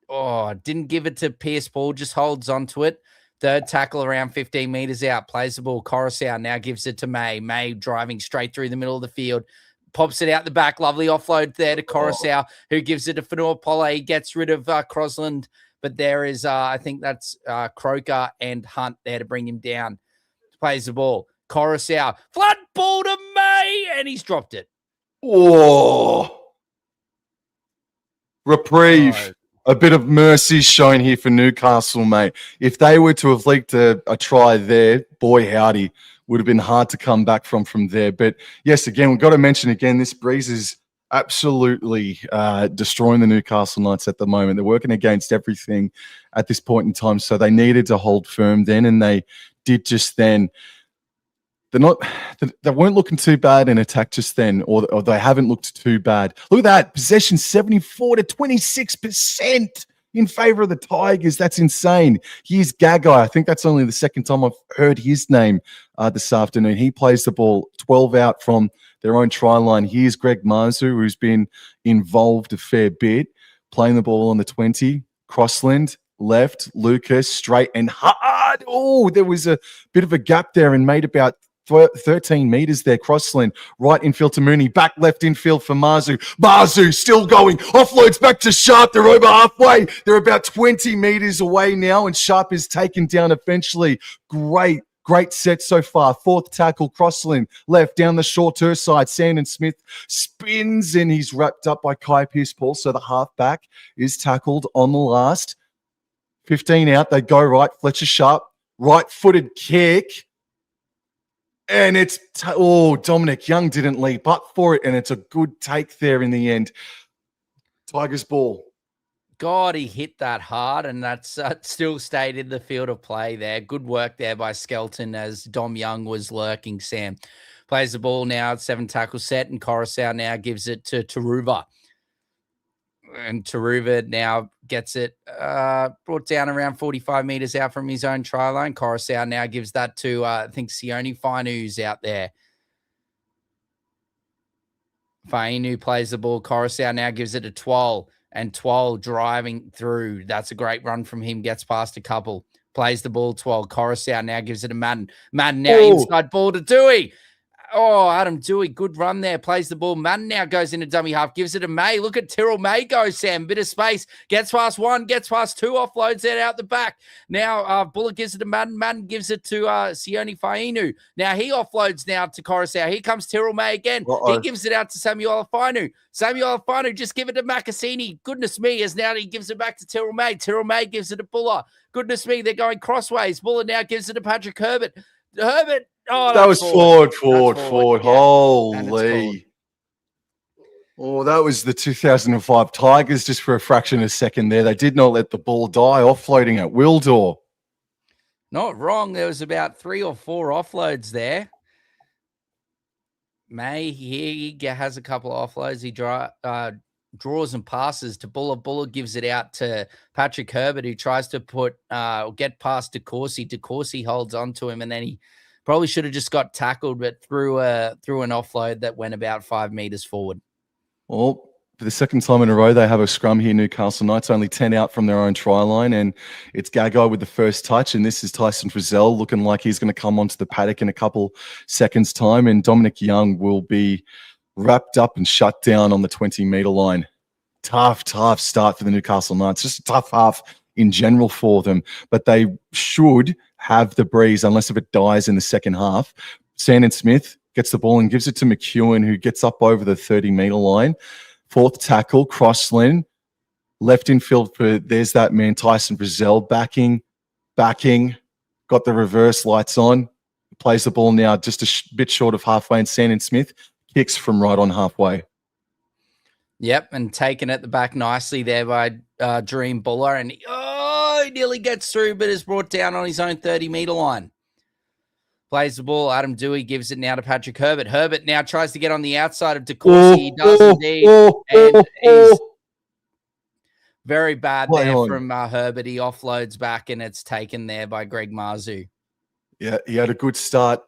didn't give it to Pierce Paul, just holds onto it. Third tackle around 15 meters out. Plays the ball. Coruscant now gives it to May. May driving straight through the middle of the field. Pops it out the back. Lovely offload there to Coruscant, who gives it to Fanua Pole. He gets rid of Crosland, but there is, I think that's Croker and Hunt there to bring him down. Plays the ball. Coruscant, flat ball to May, and he's dropped it. Reprieve. A bit of mercy shown here for Newcastle, mate. If they were to have leaked a try there, boy howdy, would have been hard to come back from there. But yes, again, we've got to mention again, this breeze is absolutely destroying the Newcastle Knights at the moment. They're working against everything at this point in time, so they needed to hold firm then, and they did just then. They weren't looking too bad in attack just then, or they haven't looked too bad. Look at that. Possession 74 to 26% in favor of the Tigers. That's insane. Here's Gagai. I think that's only the second time I've heard his name this afternoon. He plays the ball 12 out from their own try line. Here's Greg Marzu, who's been involved a fair bit, playing the ball on the 20. Crossland, left. Lucas, straight and hard. Oh, there was a bit of a gap there and made about 13 meters there. Crossland, right infield to Mooney, back left infield for Marzu. Marzu still going, offloads back to Sharp. They're over halfway. They're about 20 meters away now, and Sharp is taken down eventually. Great set so far. 4th tackle, Crossland, left down the shorter side. Sandon Smith spins, and he's wrapped up by Kai Pierce-Paul. So the halfback is tackled on the last. 15 out, they go right. Fletcher Sharp, right-footed kick. And it's, Dominic Young didn't leap up for it, and it's a good take there in the end. Tigers ball. God, he hit that hard, and that's still stayed in the field of play there. Good work there by Skelton as Dom Young was lurking, Sam. Plays the ball now, 7 tackle set, and Coruscant now gives it to Taruva. And Taruva now gets it brought down around 45 meters out from his own try line. Coruscant now gives that to, I think, Sione Fainu's out there. Fainu plays the ball. Coruscant now gives it to Twal, and Twal driving through. That's a great run from him. Gets past a couple. Plays the ball, Twal. Coruscant now gives it to Madden. Madden now inside ball to Dewey. Oh, Adam Dewey, good run there. Plays the ball. Madden now goes into dummy half, gives it to May. Look at Tyrrell May go, Sam. Bit of space. Gets past one, gets past two, offloads it out the back. Now Bullock gives it to Madden. Madden gives it to Sione Fainu. Now he offloads now to Coruscant. Here comes Tyrrell May again. He gives it out to Samuel Fainu. Samuel Fainu just give it to Macassini. Goodness me, as now he gives it back to Tyrrell May. Tyrrell May gives it to Buller. Goodness me, they're going crossways. Buller now gives it to Patrick Herbert. Herbert. Oh, that was forward. Yeah. Holy. Oh, that was the 2005 Tigers just for a fraction of a second there. They did not let the ball die, offloading at Wildor. Not wrong. There was about 3 or 4 offloads there. May, he has a couple of offloads. He draws and passes to Buller. Buller gives it out to Patrick Herbert, who tries to get past DeCourcy. DeCourcy holds on to him, and then he probably should have just got tackled, but threw an offload that went about 5 meters forward. Well, for the second time in a row, they have a scrum here, Newcastle Knights, only 10 out from their own try line, and it's Gagai with the first touch, and this is Tyson Frizzell looking like he's going to come onto the paddock in a couple seconds' time, and Dominic Young will be wrapped up and shut down on the 20-meter line. Tough start for the Newcastle Knights. Just a tough half in general for them, but they should have the breeze unless if it dies in the second half. Sandon Smith gets the ball and gives it to McEwen, who gets up over the 30-meter line. Fourth tackle, Crossland. Left in field for, there's that man, Tyson Frizzell, backing. Got the reverse lights on. Plays the ball now just a bit short of halfway, and Sandon Smith kicks from right on halfway. Yep, and taken at the back nicely there by Dream Buller, and he nearly gets through, but is brought down on his own 30-meter line. Plays the ball. Adam Dewey gives it now to Patrick Herbert. Herbert now tries to get on the outside of DeCourcy. He does indeed, and he's very bad there from Herbert. He offloads back, and it's taken there by Greg Marzu. Yeah, he had a good start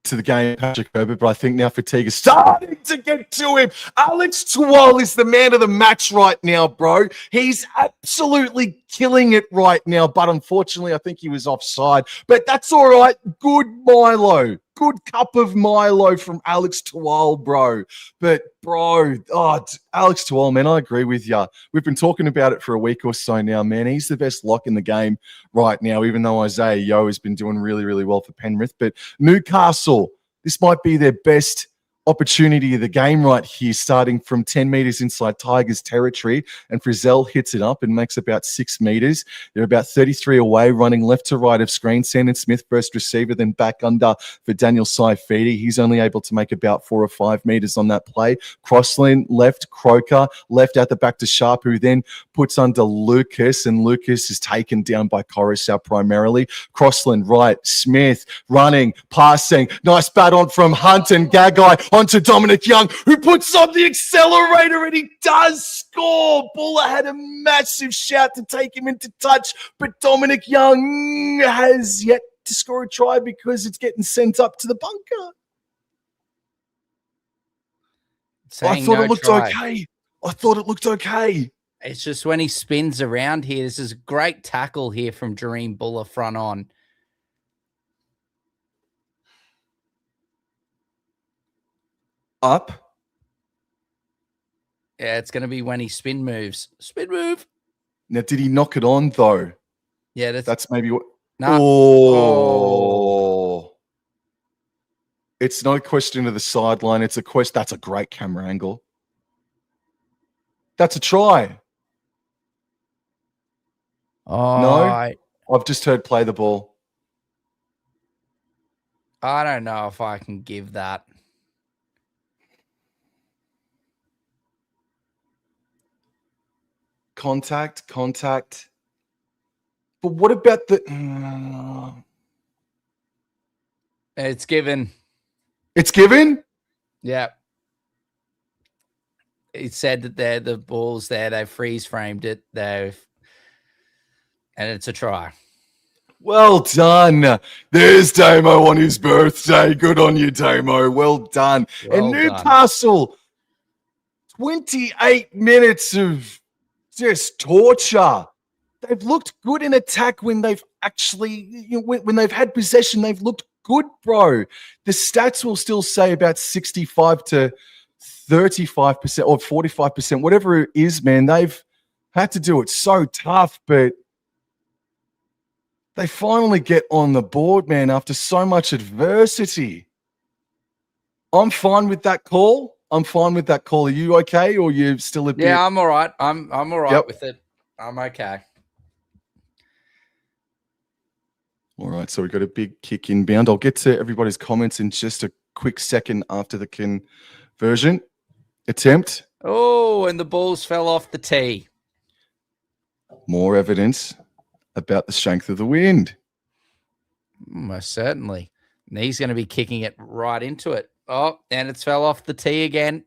to the game, Patrick Herbert, but I think now fatigue is starting to get to him. Alex Tuwal is the man of the match right now, bro. He's absolutely killing it right now, but unfortunately, I think he was offside. But that's all right. Good Milo. Good cup of Milo from Alex Tuwal, bro. But, bro, Alex Tuwal, man, I agree with you. We've been talking about it for a week or so now, man. He's the best lock in the game right now, even though Isaiah Yeo has been doing really, really well for Penrith. But Newcastle, this might be their best opportunity of the game right here, starting from 10 meters inside Tigers territory, and Frizzell hits it up and makes about 6 meters. They're about 33 away, running left to right of screen. Sandon Smith, first receiver, then back under for Daniel Saifidi. He's only able to make about 4 or 5 meters on that play. Crossland left, Croker left out the back to Sharp, who then puts under Lucas, and Lucas is taken down by Coruscant primarily. Crossland right, Smith running, passing, nice bat on from Hunt and Gagai onto Dominic Young, who puts on the accelerator, and he does score. Buller had a massive shout to take him into touch, but Dominic Young has yet to score a try because it's getting sent up to the bunker. I thought it looked okay. It's just when he spins around here, this is a great tackle here from Dream Buller front on. Up. Yeah, it's going to be when he spin moves. Spin move. Now, did he knock it on, though? Yeah, that's maybe what. No. Oh. It's not a question of the sideline. It's a question. That's a great camera angle. That's a try. Oh, no, I've just heard play the ball. I don't know if I can give that. Contact. But what about the... It's given. It's given? Yeah. It said that the ball's there. They freeze framed it. And it's a try. Well done. There's Damo on his birthday. Good on you, Damo. Well done. And Newcastle, 28 minutes of just torture. They've looked good in attack when they've actually, when they've had possession, they've looked good, bro. The stats will still say about 65 to 35% or 45%, whatever it is, man. They've had to do it so tough, but they finally get on the board, man, after so much adversity. I'm fine with that call. Are you okay, or you still a bit? Yeah, I'm all right. I'm all right with it. I'm okay. All right, so we've got a big kick inbound. I'll get to everybody's comments in just a quick second after the conversion attempt. Oh, and the balls fell off the tee. More evidence about the strength of the wind. Most certainly. And he's going to be kicking it right into it. Oh, and it's fell off the tee again.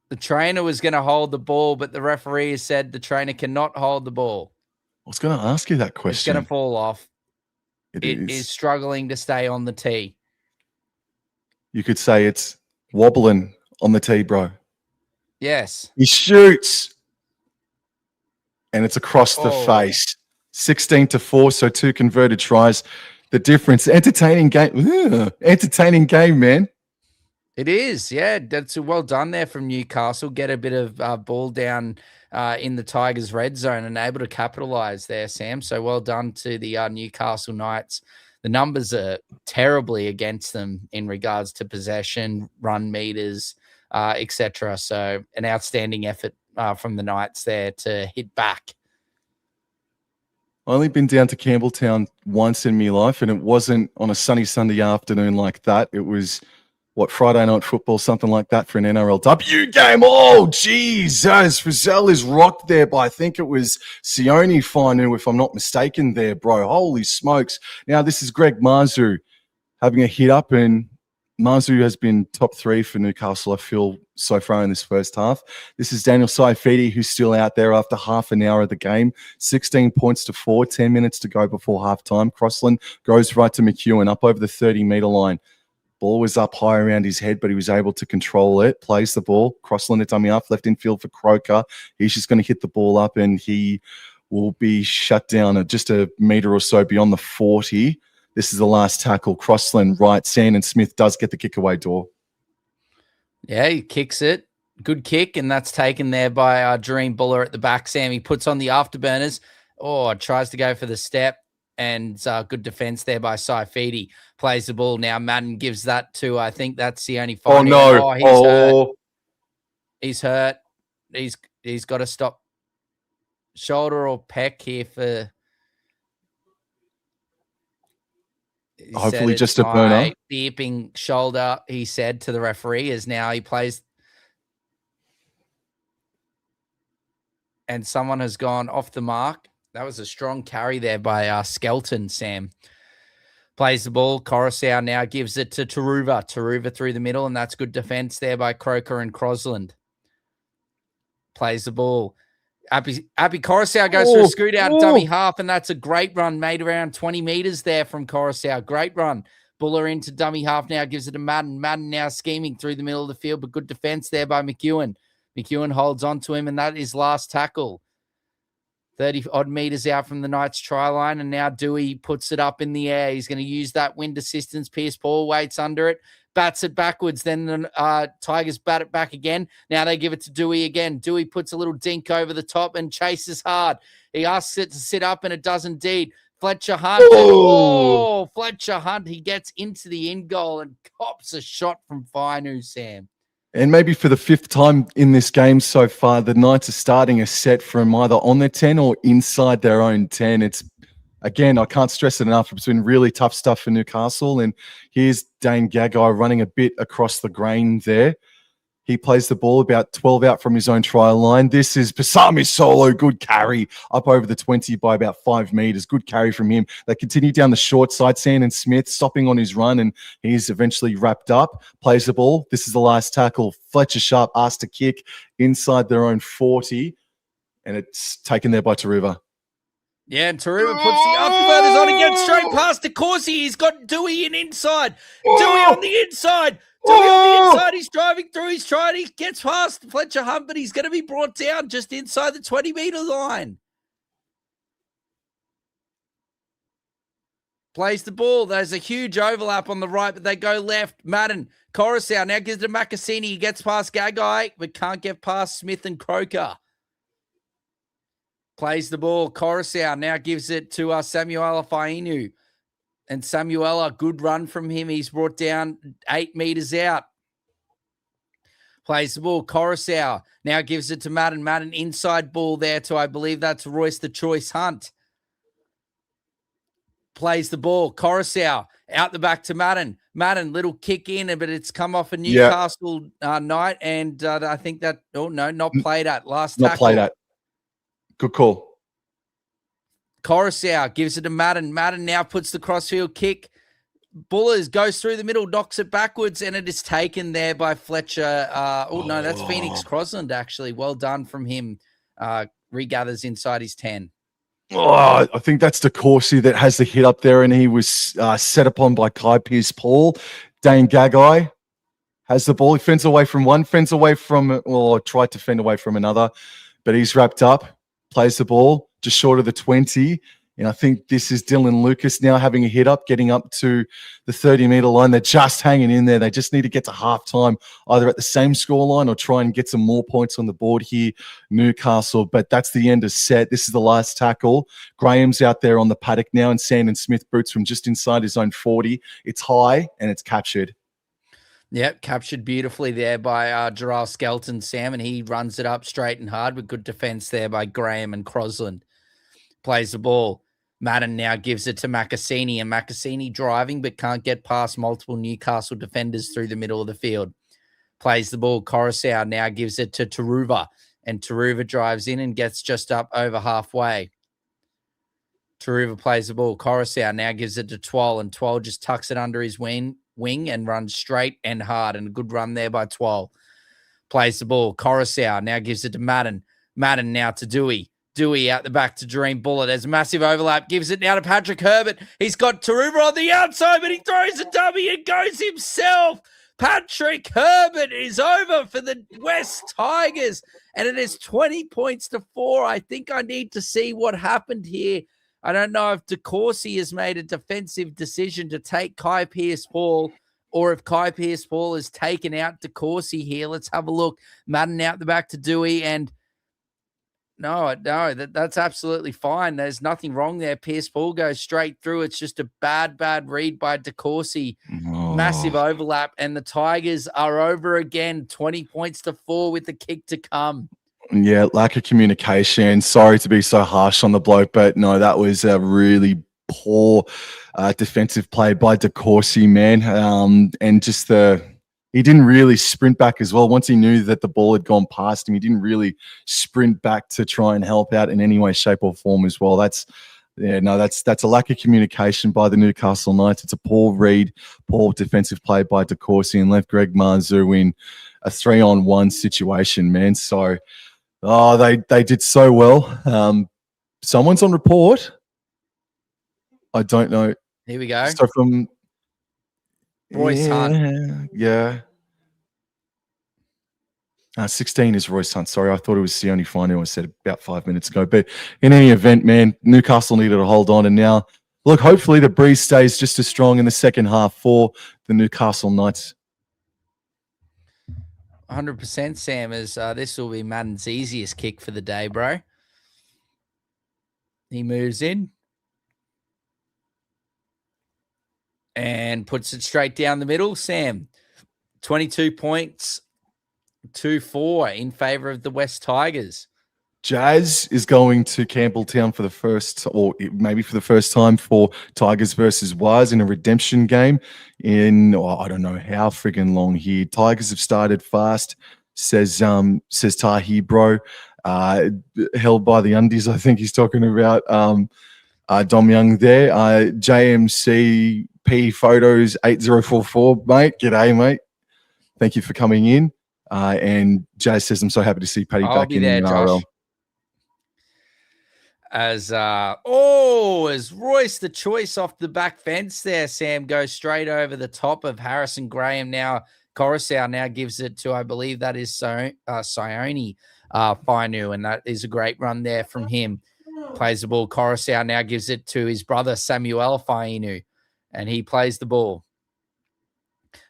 The trainer was going to hold the ball, but the referee has said the trainer cannot hold the ball. I was going to ask you that question. It's going to fall off. It is struggling to stay on the tee. You could say it's wobbling on the tee, bro. Yes. He shoots. And it's across the face. 16-4, so 2 converted tries. The difference. Entertaining game. Entertaining game, man. It is, yeah. That's well done there from Newcastle. Get a bit of ball down in the Tigers' red zone and able to capitalize there, Sam. So well done to the Newcastle Knights. The numbers are terribly against them in regards to possession, run meters, etc. So an outstanding effort from the Knights there to hit back. I've only been down to Campbelltown once in my life, and it wasn't on a sunny Sunday afternoon like that. It was, Friday night football, something like that for an NRLW game. Oh, Jesus. Frizzell is rocked there by, I think it was Sione Finu, if I'm not mistaken there, bro. Holy smokes. Now, this is Greg Marzu having a hit up, and Marzu has been top 3 for Newcastle, I feel, so far in this first half. This is Daniel Saifidi, who's still out there after half an hour of the game. 16 points to 4, 10 minutes to go before halftime. Crossland goes right to McEwen, up over the 30-meter line. Ball was up high around his head, but he was able to control it. Plays the ball. Crossland at dummy half, left infield for Croker. He's just going to hit the ball up, and he will be shut down at just a meter or so beyond the 40. This is the last tackle. Crossland right. Sandon Smith does get the kick away door. Yeah, he kicks it. Good kick, and that's taken there by Dream Buller at the back. Sam, he puts on the afterburners. Oh, tries to go for the step, and good defense there by Saifidi. Plays the ball. Now Madden gives that to, I think that's the only final. Oh, no. Oh, he's hurt. He's got to stop shoulder or pec here for... Hopefully just a burner. Beeping shoulder, he said to the referee, as now he plays. And someone has gone off the mark. That was a strong carry there by Skelton, Sam. Plays the ball. Coruscant now gives it to Taruva. Taruva through the middle, and that's good defense there by Croker and Crosland. Plays the ball. Happy Coruscant goes for a scoot out dummy half, and that's a great run made around 20 meters there from Coruscant. Great run. Buller into dummy half now, gives it to Madden. Madden now scheming through the middle of the field, but good defense there by McEwen. McEwen holds on to him, and that is last tackle. 30-odd meters out from the Knights try line, and now Dewey puts it up in the air. He's going to use that wind assistance. Pierce Paul waits under it, bats it backwards. Then the Tigers bat it back again. Now they give it to Dewey again. Dewey puts a little dink over the top and chases hard. He asks it to sit up, and it does indeed. Fletcher Hunt. Fletcher Hunt. He gets into the end goal and cops a shot from Finu, Sam. And maybe for the 5th time in this game so far, the Knights are starting a set from either on their 10 or inside their own 10. It's, again, I can't stress it enough. It's been really tough stuff for Newcastle. And here's Dane Gagai running a bit across the grain there. He plays the ball about 12 out from his own try line. This is Pasami Solo. Good carry up over the 20 by about 5 meters. Good carry from him. They continue down the short side. Sandon Smith stopping on his run, and he's eventually wrapped up. Plays the ball. This is the last tackle. Fletcher Sharp asked to kick inside their own 40, and it's taken there by Taruva. Yeah, and Taruba puts the afterburners on again, straight past DeCourcy. He's got Dewey in inside. Dewey on the inside. Dewey on the inside. He's driving through. He's trying. He gets past Fletcher Hunt, but he's going to be brought down just inside the 20-meter line. Plays the ball. There's a huge overlap on the right, but they go left. Madden, Coruscant now gives it to Macassini. He gets past Gagai, but can't get past Smith and Croker. Plays the ball. Coruscant now gives it to Samuela Fainu. And Samuela, good run from him. He's brought down 8 meters out. Plays the ball. Coruscant now gives it to Madden. Madden inside ball there to, I believe that's Royce the Choice Hunt. Plays the ball. Coruscant out the back to Madden. Madden, little kick in, but it's come off a Newcastle night. And I think that, not played at. Last tackle. Not played at. Good call. Coruscant gives it to Madden. Madden now puts the crossfield kick. Bullers goes through the middle, knocks it backwards, and it is taken there by Fletcher. That's Phoenix Crosland, actually. Well done from him. Regathers inside his 10. Oh, I think that's DeCourcy that has the hit up there, and he was set upon by Kai Pearce-Paul. Dane Gagai has the ball. He fends away from one, fends away from, tried to fend away from another, but he's wrapped up. Plays the ball just short of the 20. And I think this is Dylan Lucas now having a hit up, getting up to the 30-meter line. They're just hanging in there. They just need to get to halftime, either at the same scoreline or try and get some more points on the board here, Newcastle. But that's the end of set. This is the last tackle. Graham's out there on the paddock now, and Sandon Smith boots from just inside his own 40. It's high, and it's captured. Yep, captured beautifully there by Gerald Skelton, Sam, and he runs it up straight and hard with good defense there by Graham and Crosland. Plays the ball. Madden now gives it to Macassini, and Macassini driving but can't get past multiple Newcastle defenders through the middle of the field. Plays the ball. Coruscant now gives it to Taruva, and Taruva drives in and gets just up over halfway. Taruva plays the ball. Coruscant now gives it to Twal, and Twal just tucks it under his wing and runs straight and hard, and a good run there by Twal. Plays the ball. Coruscant now gives it to Madden. Madden now to Dewey. Dewey out the back to Dream Bullet. There's a massive overlap. Gives it now to Patrick Herbert. He's got Taruva on the outside, but he throws a dummy and goes himself. Patrick Herbert is over for the West Tigers, and it is 20 points to 4. I think I need to see what happened here. I don't know if DeCourcy has made a defensive decision to take Kai Pearce-Paul, or if Kai Pearce-Paul has taken out DeCourcy here. Let's have a look. Madden out the back to Dewey, and no, that's absolutely fine. There's nothing wrong there. Pearce-Paul goes straight through. It's just a bad read by DeCourcy. Massive overlap, and the Tigers are over again, 20 points to 4 with the kick to come. Yeah, lack of communication. Sorry to be so harsh on the bloke, but no, that was a really poor defensive play by DeCourcy, man. And just he didn't really sprint back as well. Once he knew that the ball had gone past him, he didn't really sprint back to try and help out in any way, shape, or form as well. That's a lack of communication by the Newcastle Knights. It's a poor read, poor defensive play by DeCourcy, and left Greg Marzu in a 3-on-1 situation, man. So they did so well. Someone's on report. I don't know. Here we go. So from Royce Hunt. Yeah. 16 is Royce Hunt. Sorry, I thought it was Sione Finu. I said about 5 minutes ago. But in any event, man, Newcastle needed to hold on. And now, look, hopefully the breeze stays just as strong in the second half for the Newcastle Knights. 100%, Sam, as this will be Madden's easiest kick for the day, bro. He moves in and puts it straight down the middle. Sam, 22 points, 2-4 in favor of the West Tigers. Jazz is going to Campbelltown for the first, or maybe for the first time, for Tigers versus Waz in a redemption game in, I don't know how friggin' long here. Tigers have started fast, says Tahi Bro, held by the undies. I think he's talking about Dom Young there. JMCP Photos 8044, mate. G'day, mate. Thank you for coming in. And Jazz says, I'm so happy to see Paddy back in the NRL. as Royce the choice off the back fence there, Sam, goes straight over the top of Harrison Graham. Now Coruscant now gives it to, I believe that is Sione Fainu, and that is a great run there from him. Plays the ball. Coruscant now gives it to his brother Samuel Fainu, and he plays the ball.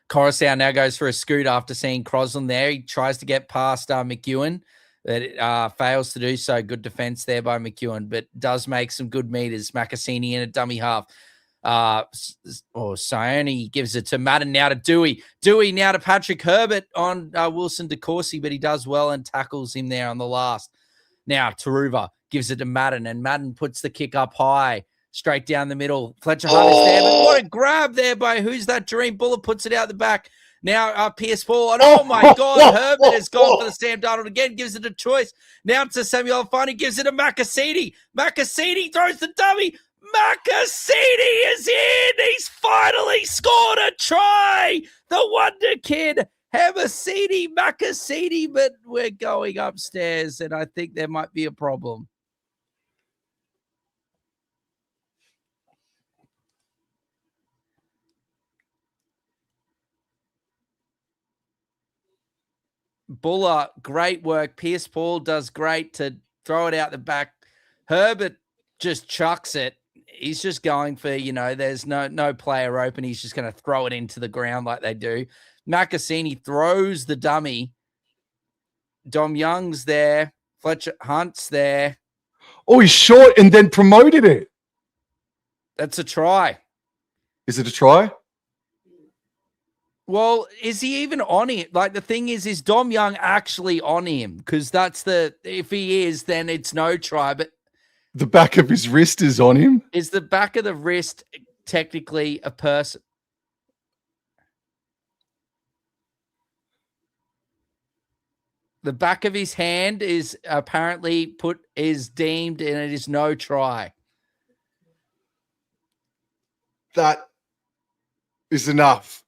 Coruscant now goes for a scoot after seeing Crosland there. He tries to get past McEwen, but fails to do so. Good defense there by McEwen, but does make some good meters. Macassini in a dummy half. Sione gives it to Madden, now to Dewey. Dewey now to Patrick Herbert on Wilson DeCourcy, but he does well and tackles him there on the last. Now Taruva gives it to Madden, and Madden puts the kick up high, straight down the middle. Fletcher Hunt is there, but what a grab there by who's that? Dream Buller puts it out the back. Now Pierce Paul, and oh my God, Herbert has gone for the Sam Darnold again, gives it a choice. Now to Samuel Fani, gives it to Macassini. Macassini throws the dummy. Macassini is in. He's finally scored a try. The wonder kid, Macassini, but we're going upstairs, and I think there might be a problem. Buller, great work. Pierce Paul does great to throw it out the back. Herbert just chucks it. He's just going for, there's no player open. He's just going to throw it into the ground like they do. Macassini throws the dummy. Dom Young's there. Fletcher Hunt's there. Oh, he's short and then promoted it. That's a try. Is it a try? Well, is he even on him? Like, the thing is Dom Young actually on him? Because if he is, then it's no try. But the back of his wrist is on him. Is the back of the wrist technically a person? The back of his hand is apparently deemed, and it is no try. That is enough.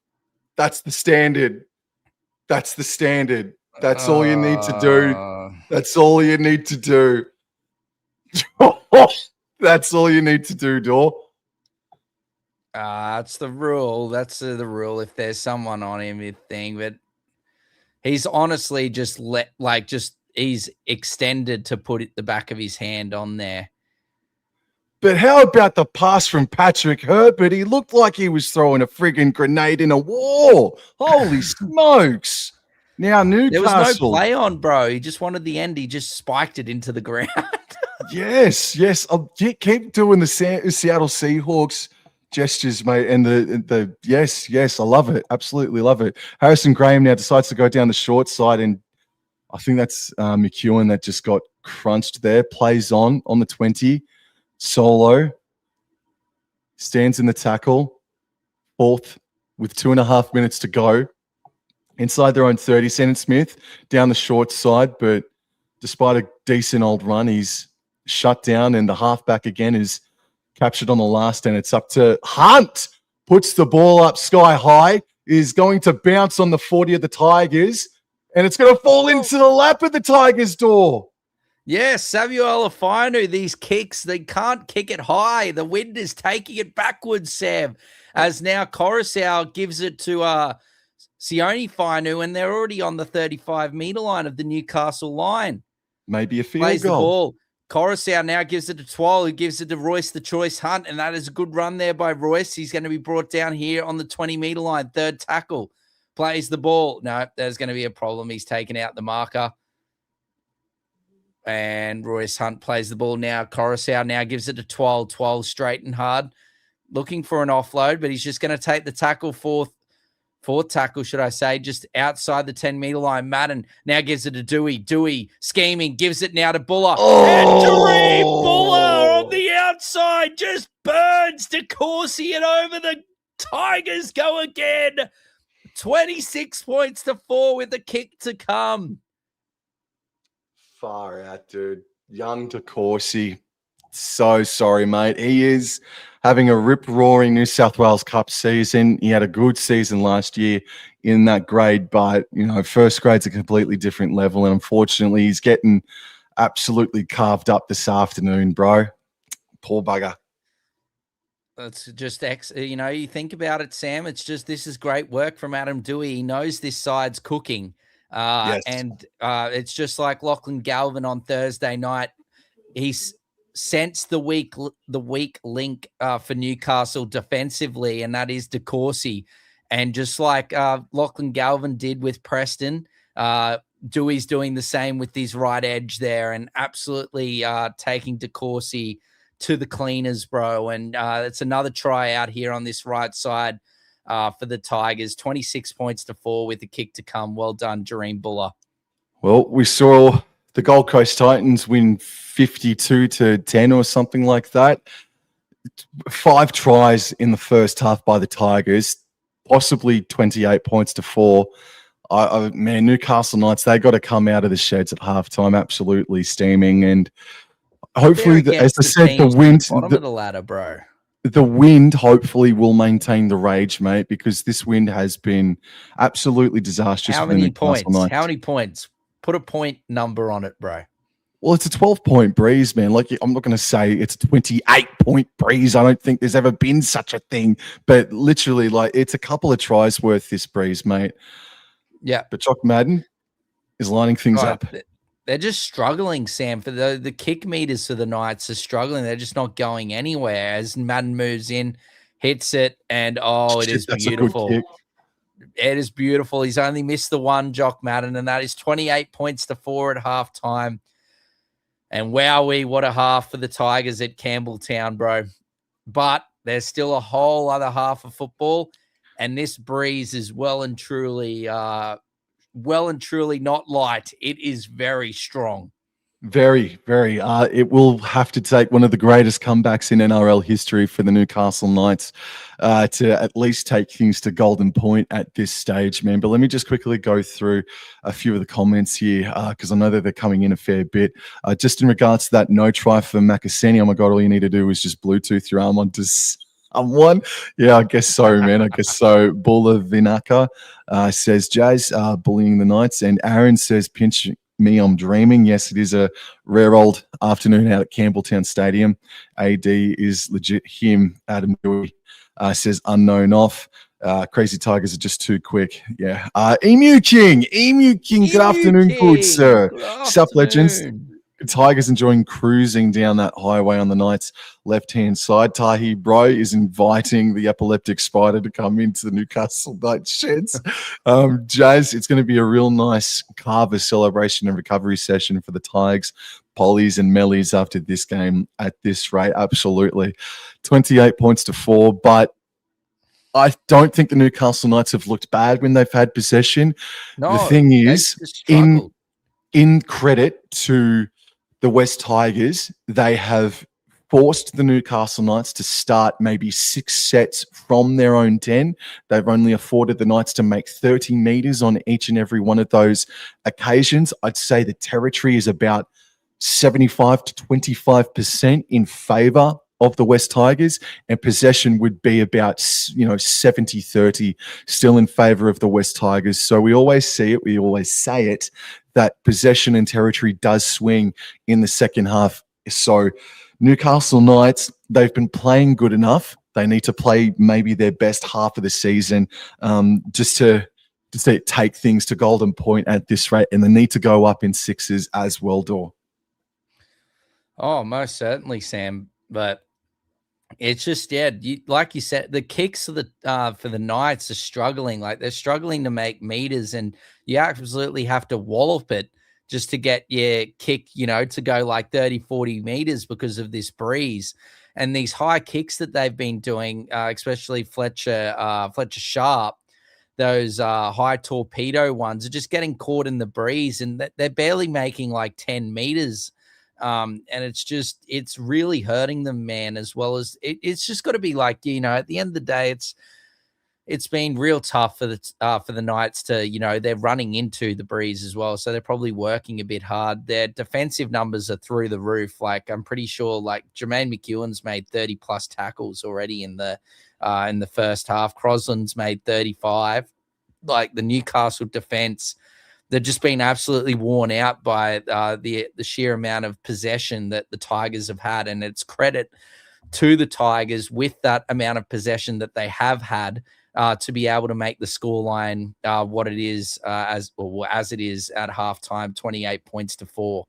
That's the standard. That's the standard. That's all you need to do. That's all you need to do. That's all you need to do, Dor. That's the rule. That's the rule. If there's someone on him, but he's honestly he's extended to put the back of his hand on there. But how about the pass from Patrick Herbert? He looked like he was throwing a friggin' grenade in a wall. Holy smokes. Now Newcastle. There was no play on, bro. He just wanted the end. He just spiked it into the ground. Yes. I'll keep doing the Seattle Seahawks gestures, mate. And the yes, I love it. Absolutely love it. Harrison Graham now decides to go down the short side, and I think that's McEwen that just got crunched there. Plays on the 20. Solo stands in the tackle, fourth with 2.5 minutes to go. Inside their own 30, Sennett Smith down the short side, but despite a decent old run, he's shut down, and the halfback again is captured on the last, and it's up to Hunt. Puts the ball up sky high, is going to bounce on the 40 of the Tigers, and it's going to fall into the lap of the Tigers' door. Yes, Samuel Afinu, these kicks, they can't kick it high. The wind is taking it backwards, Sam, as now Coruscant gives it to Sione Fainu, and they're already on the 35-meter line of the Newcastle line. Maybe a field Plays goal. The ball. Coruscant now gives it to Twal, who gives it to Royce the Choice Hunt, and that is a good run there by Royce. He's going to be brought down here on the 20-meter line, third tackle. Plays the ball. No, there's going to be a problem. He's taken out the marker. And Royce Hunt plays the ball now. Coruscant now gives it to Twal. Twal straight and hard, looking for an offload, but he's just going to take the tackle, fourth tackle, should I say, just outside the 10-meter line. Madden now gives it to Dewey. Dewey scheming, gives it now to Buller. And Dream Buller on the outside just burns DeCourcy, and over the Tigers go again. 26 points to 4 with the kick to come. Far out, dude. Young DeCourcy. So sorry, mate. He is having a rip-roaring New South Wales Cup season. He had a good season last year in that grade, but, first grade's a completely different level, and unfortunately he's getting absolutely carved up this afternoon, bro. Poor bugger. It's just you think about it, Sam. It's just this is great work from Adam Dewey. He knows this side's cooking, Yes. and it's just like Lachlan Galvin on Thursday night. He's sensed the weak link for Newcastle defensively, and that is DeCourcy. And just like Lachlan Galvin did with Preston, Dewey's doing the same with his right edge there, and absolutely taking DeCourcy to the cleaners, bro. And it's another try out here on this right side for the Tigers. 26 points to 4 with the kick to come. Well done, Jareem Buller. Well, we saw the Gold Coast Titans win 52-10 or something like that. 5 tries in the first half by the Tigers, possibly 28 points to 4. Man, Newcastle Knights, they got to come out of the sheds at halftime absolutely steaming. And hopefully, as I said, the wind, bottom of the ladder, bro. The wind hopefully will maintain the rage, mate, because this wind has been absolutely disastrous. How many points? How many points? Put a point number on it, bro. Well, it's a 12-point breeze, man. Like, I'm not going to say it's a 28-point breeze. I don't think there's ever been such a thing. But literally, like, it's a couple of tries worth this breeze, mate. Yeah. But Jock Madden is lining things up. They're just struggling, Sam. For the kick meters for the Knights are struggling. They're just not going anywhere as Madden moves in, hits it, and it is beautiful. It is beautiful. He's only missed the one, Jock Madden, and that is 28 points to 4 at halftime. And wowee, what a half for the Tigers at Campbelltown, bro. But there's still a whole other half of football, and this breeze is well and truly not light. It is very strong. Very, very. It will have to take one of the greatest comebacks in NRL history for the Newcastle Knights to at least take things to golden point at this stage, man. But let me just quickly go through a few of the comments here because I know that they're coming in a fair bit. Just in regards to that no try for Makaseni, oh my God, all you need to do is just Bluetooth your arm onto someone. Yeah, I guess so, man. I guess so. Bulla Vinaka says, Jazz bullying the Knights. And Aaron says, pinch me, I'm dreaming. Yes, it is a rare old afternoon out at Campbelltown Stadium. AD is legit him. Adam Dewey says unknown off. Crazy Tigers are just too quick. Yeah. Emu King, good afternoon, good sir. Sup, legends. Tigers enjoying cruising down that highway on the Knights' left-hand side. Tahi Bro is inviting the epileptic spider to come into the Newcastle Knights sheds. Jazz, it's going to be a real nice Carver celebration and recovery session for the Tigers, Pollies and Mellies after this game at this rate. Absolutely. 28 points to 4, but I don't think the Newcastle Knights have looked bad when they've had possession. No, the thing is, in credit to the West Tigers, they have forced the Newcastle Knights to start maybe 6 sets from their own 10. They've only afforded the Knights to make 30 meters on each and every one of those occasions. I'd say the territory is about 75 to 25% in favor of the West Tigers, and possession would be about 70-30 still in favor of the West Tigers. So we always see it, we always say it, that possession and territory does swing in the second half. So Newcastle Knights, they've been playing good enough. They need to play maybe their best half of the season just to take things to golden point at this rate, and they need to go up in 6s as well, Dor. Oh, most certainly, Sam. But it's just, like you said, the kicks for the Knights are struggling. Like, they're struggling to make meters, and you absolutely have to wallop it just to get your kick, to go like 30, 40 meters because of this breeze. And these high kicks that they've been doing, especially Fletcher Sharp, those high torpedo ones are just getting caught in the breeze, and they're barely making like 10 meters. And it's really hurting them, man, as well as it's just got to be like, at the end of the day, it's been real tough for the Knights to, they're running into the breeze as well. So they're probably working a bit hard. Their defensive numbers are through the roof. Like, I'm pretty sure like Jermaine McEwen's made 30 plus tackles already in the first half. Crosland's made 35. Like, the Newcastle defense, they've just been absolutely worn out by the sheer amount of possession that the Tigers have had, and it's credit to the Tigers with that amount of possession that they have had to be able to make the scoreline what it is as it is at halftime, 28 points to 4.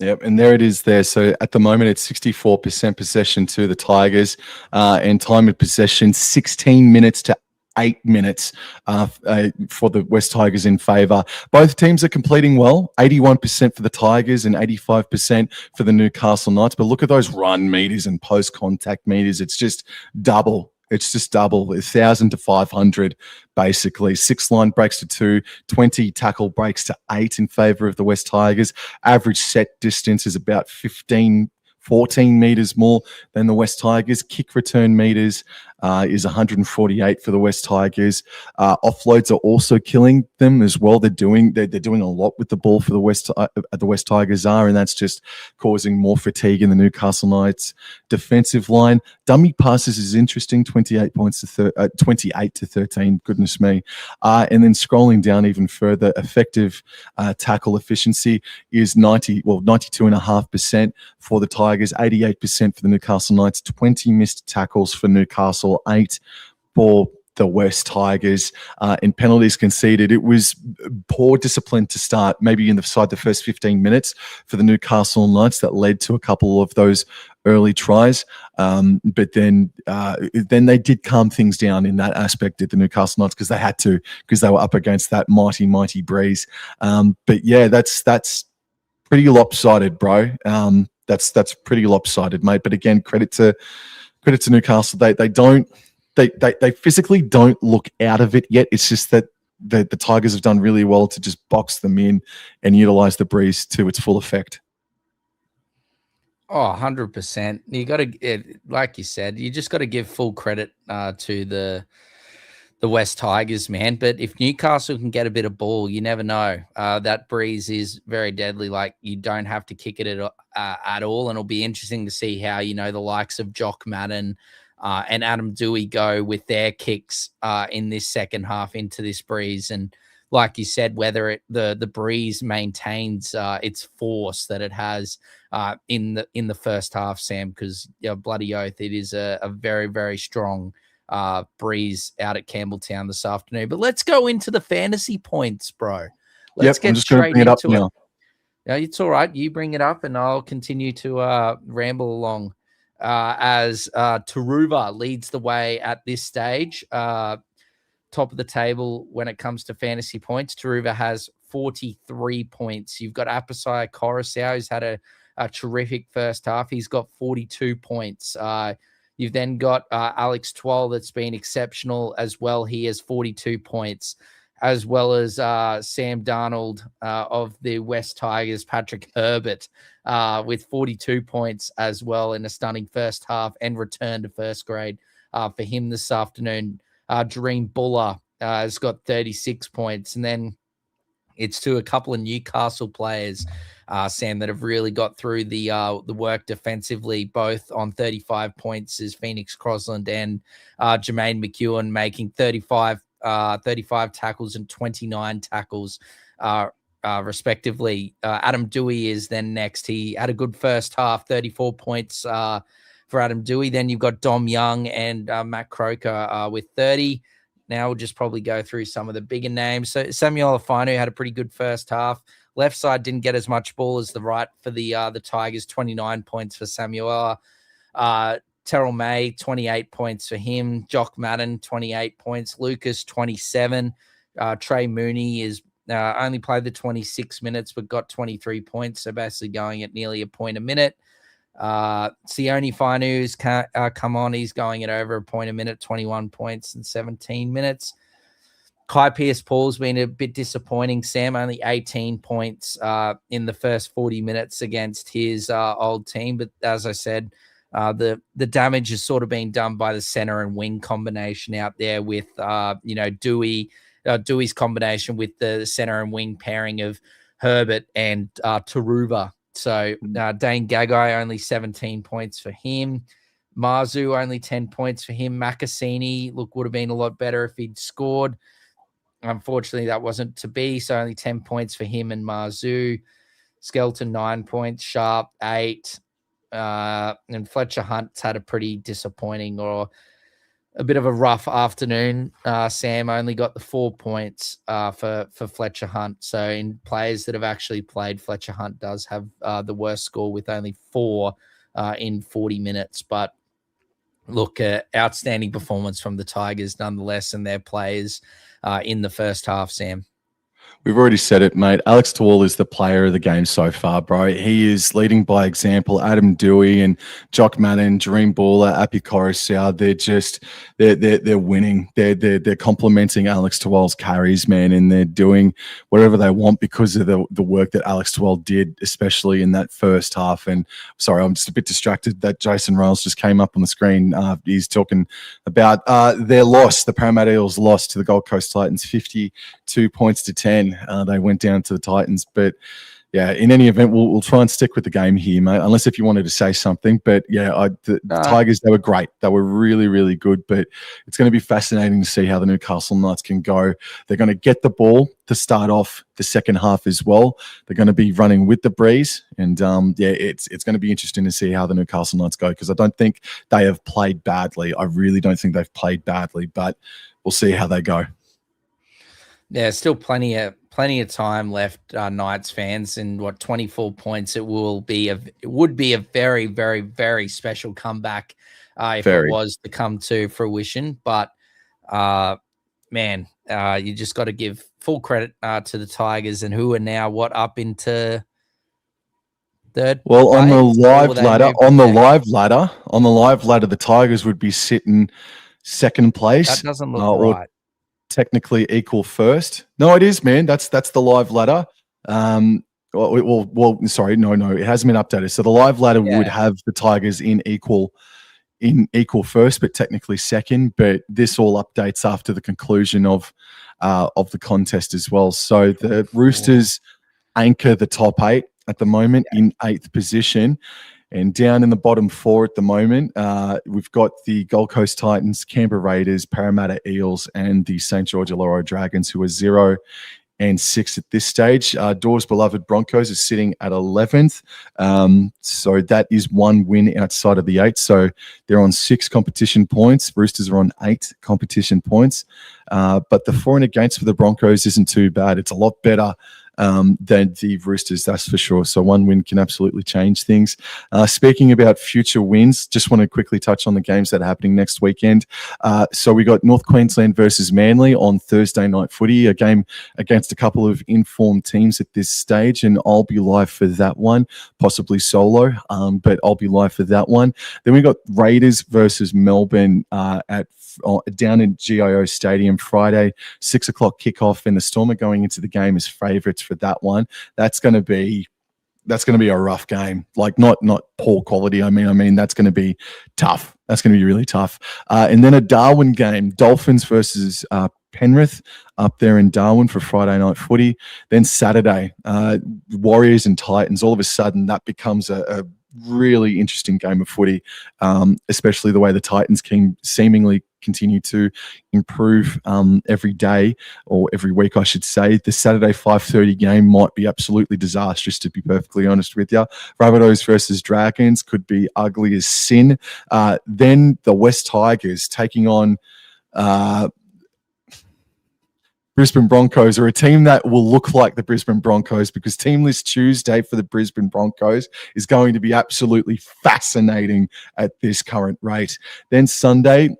Yep, and there it is there. So at the moment, it's 64% possession to the Tigers, and time of possession 16 minutes to 8 minutes for the West Tigers in favour. Both teams are completing well, 81% for the Tigers and 85% for the Newcastle Knights. But look at those run meters and post-contact meters. It's just double. It's just double, 1,000 to 500, basically. 6 line breaks to 2, 20 tackle breaks to 8 in favour of the West Tigers. Average set distance is about 14 meters more than the West Tigers. Kick return meters is 148 for the West Tigers. Offloads are also killing them as well. They're doing a lot with the ball for the West Tigers are, and that's just causing more fatigue in the Newcastle Knights defensive line. Dummy passes is interesting, 28 to 13. Goodness me. And then scrolling down even further, effective tackle efficiency is 92.5% for the Tigers, 88% for the Newcastle Knights, 20 missed tackles for Newcastle, 8 for the West Tigers, in penalties conceded. It was poor discipline to start, maybe inside the first 15 minutes for the Newcastle Knights that led to a couple of those early tries. But then they did calm things down in that aspect at the Newcastle Knights because they had to, because they were up against that mighty Breeze. But yeah, that's pretty lopsided, bro. That's pretty lopsided, mate. But again, credit to Newcastle. They physically don't look out of it yet. It's just that the Tigers have done really well to just box them in and utilize the Breeze to its full effect. Oh, 100%. You got to, like you said, you just got to give full credit to the West Tigers, man. But if Newcastle can get a bit of ball, you never know. That Breeze is very deadly. Like, you don't have to kick it at all. And it'll be interesting to see how, the likes of Jock Madden and Adam Dewey go with their kicks in this second half into this Breeze. And like you said, whether the Breeze maintains its force that it has in the first half, Sam, because bloody oath, it is a very, very strong Breeze out at Campbelltown this afternoon. But let's go into the fantasy points, bro. Let's get straight into it. Now. Yeah, it's all right. You bring it up and I'll continue to ramble along as Taruva leads the way at this stage. Top of the table when it comes to fantasy points. Taruva has 43 points. You've got Apisai Coruscant, who's had a terrific first half. He's got 42 points. You've then got Alex Twal that's been exceptional as well. He has 42 points, as well as Sam Darnold of the West Tigers, Patrick Herbert, with 42 points as well in a stunning first half and return to first grade for him this afternoon. Dream Buller has got 36 points. And then it's to a couple of Newcastle players, Sam, that have really got through the work defensively, both on 35 points is Phoenix Crosland and Jermaine McEwen making 35 tackles and 29 tackles, respectively. Adam Dewey is then next. He had a good first half, 34 points for Adam Dewey. Then you've got Dom Young and Matt Croker with 30. Now we'll just probably go through some of the bigger names. So Samuel Afanu had a pretty good first half. Left side didn't get as much ball as the right for the Tigers, 29 points for Samuel. Terrell May, 28 points for him. Jock Madden, 28 points. Lucas, 27. Trey Mooney is only played the 26 minutes, but got 23 points. So basically going at nearly a point a minute. Sione Fainu's come on. He's going at over a point a minute, 21 points in 17 minutes. Kai Pearce-Paul's been a bit disappointing, Sam, only 18 points in the first 40 minutes against his old team. But as I said, the damage has sort of been done by the center and wing combination out there with, Dewey's combination with the center and wing pairing of Herbert and Taruva. So Dane Gagai, only 17 points for him. Marzu, only 10 points for him. Makasini, would have been a lot better if he'd scored. unfortunately, that wasn't to be. So only 10 points for him and Marzu. Skelton 9 points, Sharp 8. And Fletcher Hunt's had a pretty disappointing or a bit of a rough afternoon. Sam only got the 4 points for Fletcher Hunt. So in players that have actually played, Fletcher Hunt does have the worst score with only 4 in 40 minutes. But look, outstanding performance from the Tigers nonetheless and their players in the first half, Sam. We've already said it, mate. Alex Tawal is the player of the game so far, bro. He is leading by example. Adam Dewey and Jock Madden, Dream Baller, Api Coruscant, they're winning. They're complimenting Alex Tawal's carries, man, and they're doing whatever they want because of the work that Alex Tawal did, especially in that first half. And sorry, I'm just a bit distracted that Jason Riles just came up on the screen. He's talking about their loss. The Parramatta Eels lost to the Gold Coast Titans 52 points to 10. They went down to the Titans, but yeah, in any event, we'll try and stick with the game here, mate, unless if you wanted to say something. But yeah, the Tigers, they were great. They were really, really good, but it's going to be fascinating to see how the Newcastle Knights can go. They're going to get the ball to start off the second half as well. They're going to be running with the breeze, and yeah, it's going to be interesting to see how the Newcastle Knights go, because I don't think they have played badly. I really don't think they've played badly, but we'll see how they go. Yeah, still plenty of time left, Knights fans, and 24 points. It would be a very, very, very special comeback if it was to come to fruition. But man, you just got to give full credit to the Tigers, and who are now up into third. Well, on the live ladder, the Tigers would be sitting second place. That doesn't look right. Technically equal first. No, it is, man. That's the live ladder. Well, sorry, no, it hasn't been updated. So the live ladder would have the Tigers in equal first, but technically second. But this all updates after the conclusion of the contest as well. So the Roosters anchor the top 8 at the moment in 8th position. And down in the bottom 4 at the moment, we've got the Gold Coast Titans, Canberra Raiders, Parramatta Eels, and the St. George Illawarra Dragons, who are 0 and 6 at this stage. Dawes' beloved Broncos is sitting at 11th. So that is 1 win outside of the 8. So they're on 6 competition points. Roosters are on 8 competition points. But the for and against for the Broncos isn't too bad. It's a lot better than the Roosters, that's for sure. So 1 win can absolutely change things. Speaking about future wins, just want to quickly touch on the games that are happening next weekend. So we got North Queensland versus Manly on Thursday night footy, a game against a couple of informed teams at this stage, and I'll be live for that one, possibly solo, but I'll be live for that one. Then we got Raiders versus Melbourne down in GIO Stadium Friday, 6 o'clock kickoff, and the Storm are going into the game as favourites for that one. That's going to be a rough game. Like not poor quality. I mean that's going to be tough. That's going to be really tough. And then a Darwin game, Dolphins versus Penrith up there in Darwin for Friday night footy. Then Saturday, Warriors and Titans. All of a sudden, that becomes a really interesting game of footy, especially the way the Titans seemingly continue to improve every day, or every week, I should say. The Saturday 5:30 game might be absolutely disastrous, to be perfectly honest with you. Rabbitohs versus Dragons could be ugly as sin. Then the West Tigers taking on Brisbane Broncos, are a team that will look like the Brisbane Broncos, because Team List Tuesday for the Brisbane Broncos is going to be absolutely fascinating at this current rate. Then Sunday,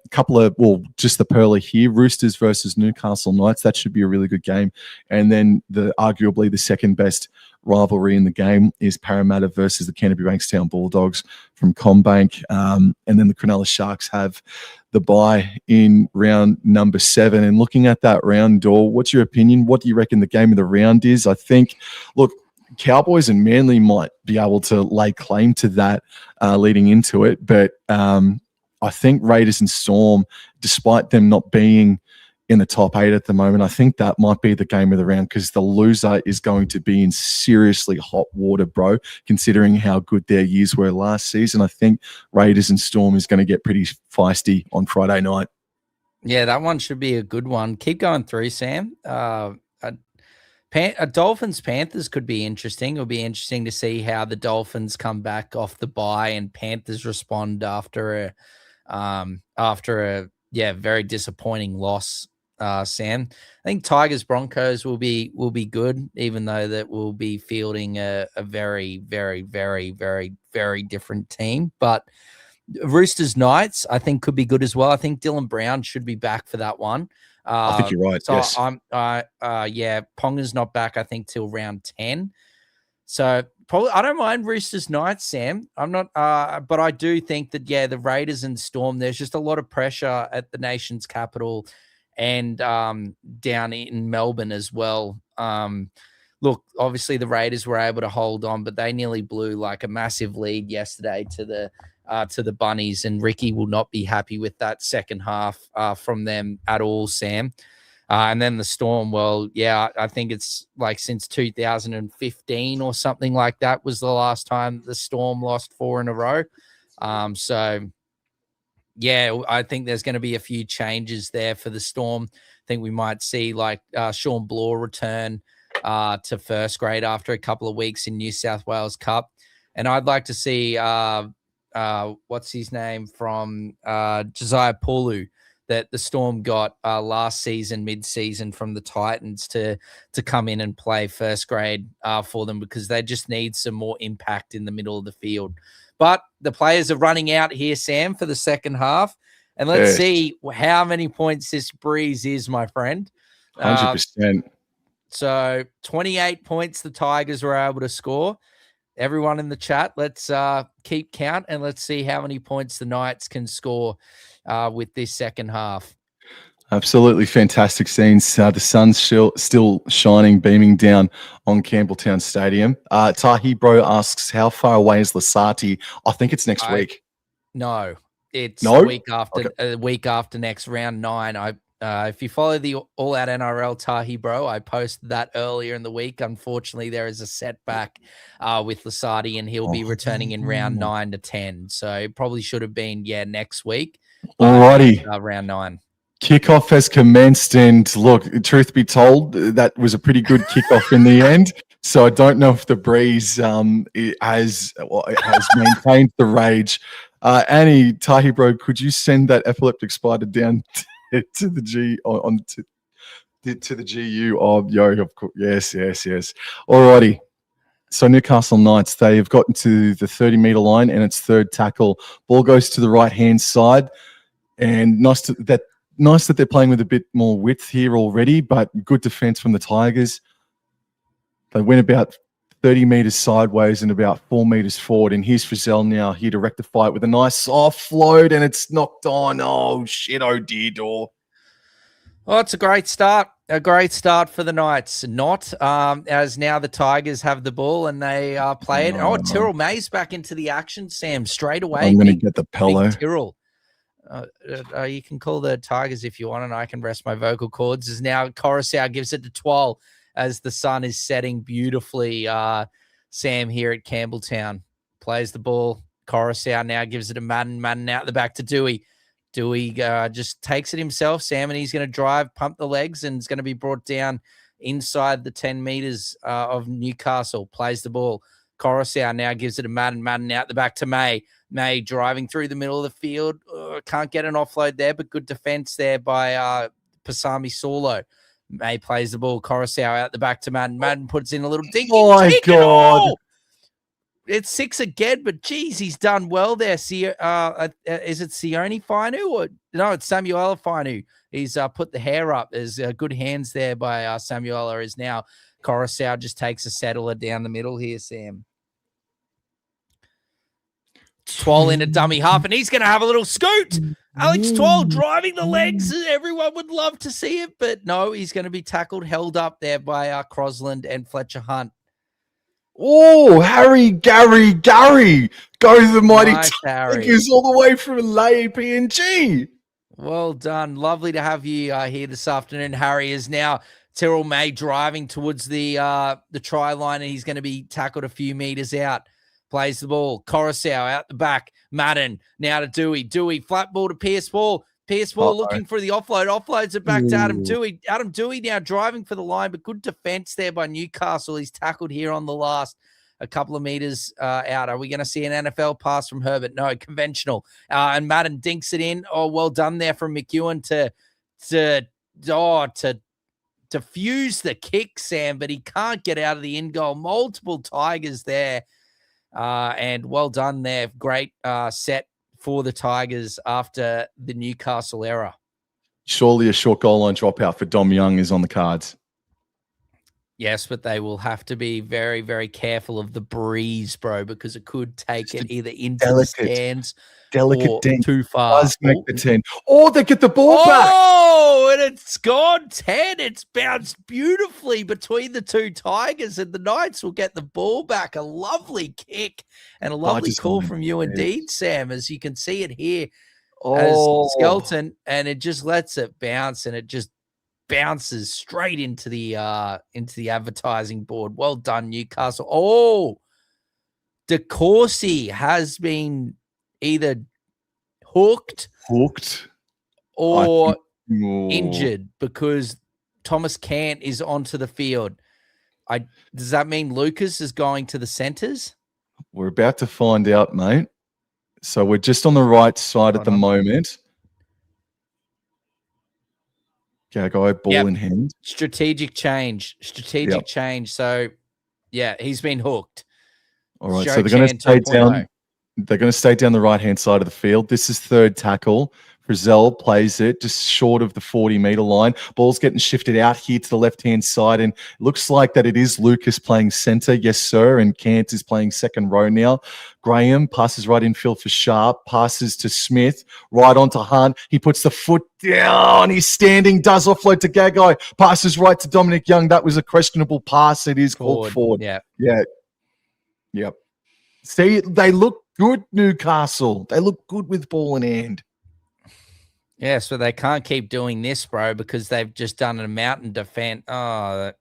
just the Pearler here, Roosters versus Newcastle Knights. That should be a really good game. And then arguably the second best rivalry in the game is Parramatta versus the Canterbury Bankstown Bulldogs from CommBank. And then the Cronulla Sharks have the bye in round number 7. And looking at that round, Dor, what's your opinion? What do you reckon the game of the round is? I think, look, Cowboys and Manly might be able to lay claim to that leading into it. But I think Raiders and Storm, despite them not being in the top 8 at the moment, I think that might be the game of the round, because the loser is going to be in seriously hot water, bro, considering how good their years were last season. I think Raiders and Storm is going to get pretty feisty on Friday night. Yeah, that one should be a good one. Keep going through, Sam. Dolphins Panthers could be interesting. It'll be interesting to see how the Dolphins come back off the bye and Panthers respond after a very disappointing loss. Sam, I think Tigers Broncos will be good, even though that will be fielding a very, very, very, very, very different team. But Roosters Knights, I think, could be good as well. I think Dylan Brown should be back for that one. I think you're right. So Yes. Ponga's not back, I think, till round 10. So probably I don't mind Roosters Knights, Sam. I'm not, but I do think that the Raiders and Storm. There's just a lot of pressure at the nation's capital, and down in Melbourne as well. Look, obviously the Raiders were able to hold on, but they nearly blew like a massive lead yesterday to the Bunnies, and Ricky will not be happy with that second half from them at all, Sam. And then the Storm, well, yeah, I think it's like since 2015 or something like that was the last time the Storm lost 4 in a row. So, yeah, I think there's going to be a few changes there for the Storm. I think we might see like Sean Bloor return to first grade after a couple of weeks in New South Wales Cup. And I'd like to see, what's his name from Josiah Paulu, that the Storm got last season, mid-season from the Titans to come in and play first grade for them, because they just need some more impact in the middle of the field. But the players are running out here, Sam, for the second half. And let's see how many points this breeze is, my friend. 100%. So 28 points the Tigers were able to score. Everyone in the chat, let's keep count and let's see how many points the Knights can score with this second half. Absolutely fantastic scenes. The sun's still shining, beaming down on Campbelltown Stadium. Tahi Bro asks, how far away is Lasati? I think it's next week. No, it's the week after next, round 9. If you follow the All Out NRL Tahi Bro, I posted that earlier in the week. Unfortunately, there is a setback with Lasati, and he'll be returning in round 9 to 10. So it probably should have been next week. Alrighty, round 9. Kickoff has commenced, and look, truth be told, that was a pretty good kickoff in the end. So I don't know if the breeze has maintained the rage. Annie, Tahi Bro, could you send that epileptic spider down to the G to the GU? Oh, yo, of course. Yes. Alrighty. So Newcastle Knights, they have gotten to the 30-meter line, and it's third tackle. Ball goes to the right-hand side, and nice that they're playing with a bit more width here already, but good defense from the Tigers. They went about 30 meters sideways and about 4 meters forward, and here's Frizzell now here to rectify it with a nice offload, and it's knocked on. Oh, shit, oh dear door. Well, it's a great start. A great start for the Knights. Not as now the Tigers have the ball and they play it. Oh, Tyrrell May's back into the action, Sam, straight away. I'm going to get the pillow. Tyrrell. You can call the Tigers if you want, and I can rest my vocal cords. As now Coruscant gives it to Twal as the sun is setting beautifully. Sam here at Campbelltown plays the ball. Coruscant now gives it to Madden. Madden out the back to Dewey. Dewey just takes it himself, Sam, and he's going to drive, pump the legs, and it's going to be brought down inside the 10 meters of Newcastle. Plays the ball. Coruscant now gives it to Madden. Madden out the back to May. May driving through the middle of the field. Can't get an offload there, but good defense there by Pasami Saulo. May plays the ball. Coruscant out the back to Madden. Madden puts in a little dinky. Oh, my God. It's 6 again, but geez, he's done well there. Is it Sione Fainu? Or no, it's Samuela Fainu. He's put the hair up. There's good hands there by Samuela. Is now Coruscant just takes a settler down the middle here, Sam. Twal in a dummy half, and he's going to have a little scoot. Alex Twal driving the legs. Everyone would love to see it, but no, he's going to be tackled, held up there by Crosland and Fletcher Hunt. Oh, Gary. Go the mighty Tigers all the way from Lae PNG. Well done. Lovely to have you here this afternoon. Harry is now Tyrrell May driving towards the try line, and he's going to be tackled a few meters out. Plays the ball. Coruscant out the back. Madden now to Dewey. Dewey, flat ball to Pierce Ball. Pierce Ball looking for the offload. Offloads it back to Adam Dewey. Adam Dewey now driving for the line, but good defense there by Newcastle. He's tackled here on the last a couple of meters out. Are we going to see an NFL pass from Herbert? No, conventional. And Madden dinks it in. Oh, well done there from McEwen to fuse the kick, Sam, but he can't get out of the in goal. Multiple Tigers there. And well done there. Great set for the Tigers after the Newcastle error. Surely a short goal line dropout for Dom Young is on the cards. Yes, but they will have to be very, very careful of the breeze, bro, because it could take it either into the stands or too far. Does make the 10. Oh, they get the ball back. Oh, and it's gone 10. It's bounced beautifully between the two Tigers, and the Knights will get the ball back. A lovely kick and a lovely call from you indeed, Sam, as you can see it here as Skelton, and it just lets it bounce, and it just bounces straight into the advertising board. Well done, Newcastle. Oh, DeCourcy has been either hooked or injured because Thomas Cant is onto the field. Does that mean Lucas is going to the centers? We're about to find out, mate. So we're just on the right side at the moment. Gagai, ball in hand. Strategic change. So, yeah, he's been hooked. All right, so they're going to stay down. They're going to stay down the right-hand side of the field. This is third tackle. Frizzell plays it just short of the 40-meter line. Ball's getting shifted out here to the left-hand side, and it looks like that it is Lucas playing centre. Yes, sir, and Cant is playing second row now. Graham passes right infield for Sharp, passes to Smith, right onto Hunt. He puts the foot down. He's standing, does offload to Gagai, passes right to Dominic Young. That was a questionable pass. It is called forward. Yep. See, they look good, Newcastle. They look good with ball in hand. Yeah, so they can't keep doing this, bro, because they've just done a mountain defense. That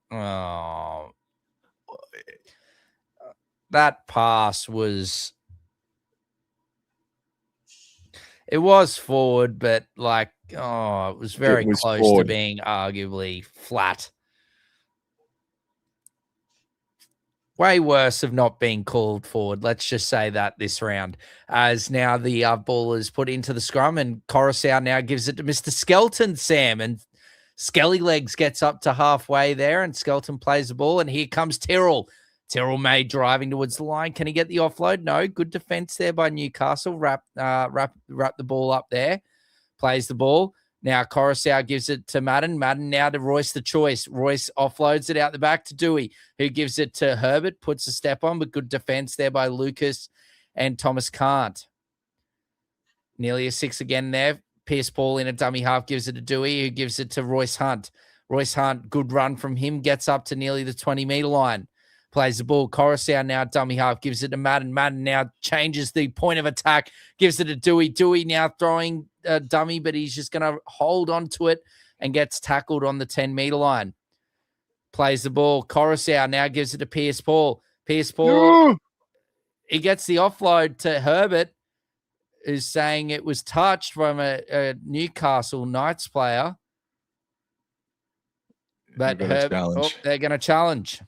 pass was... It was forward, but it was very close to being arguably flat. Way worse of not being called forward. Let's just say that this round. As now the ball is put into the scrum, and Coruscant now gives it to Mr. Skelton, Sam. And Skelly Legs gets up to halfway there, and Skelton plays the ball. And here comes Tyrrell. Tyrrell May driving towards the line. Can he get the offload? No. Good defense there by Newcastle. Wrap the ball up there. Plays the ball. Now Coruscant gives it to Madden. Madden now to Royce the choice. Royce offloads it out the back to Dewey, who gives it to Herbert, puts a step on, but good defense there by Lucas and Thomas Cant. Nearly a 6 again there. Pierce Paul in a dummy half gives it to Dewey, who gives it to Royce Hunt. Royce Hunt, good run from him, gets up to nearly the 20-meter line. Plays the ball. Coruscant now dummy half, gives it to Madden. Madden now changes the point of attack, gives it to Dewey. Dewey now throwing a dummy, but he's just going to hold on to it and gets tackled on the 10-meter line. Plays the ball. Coruscant now gives it to Pierce Paul. Pierce Paul, he gets the offload to Herbert, who's saying it was touched from a Newcastle Knights player. But Herbert, they're going to challenge.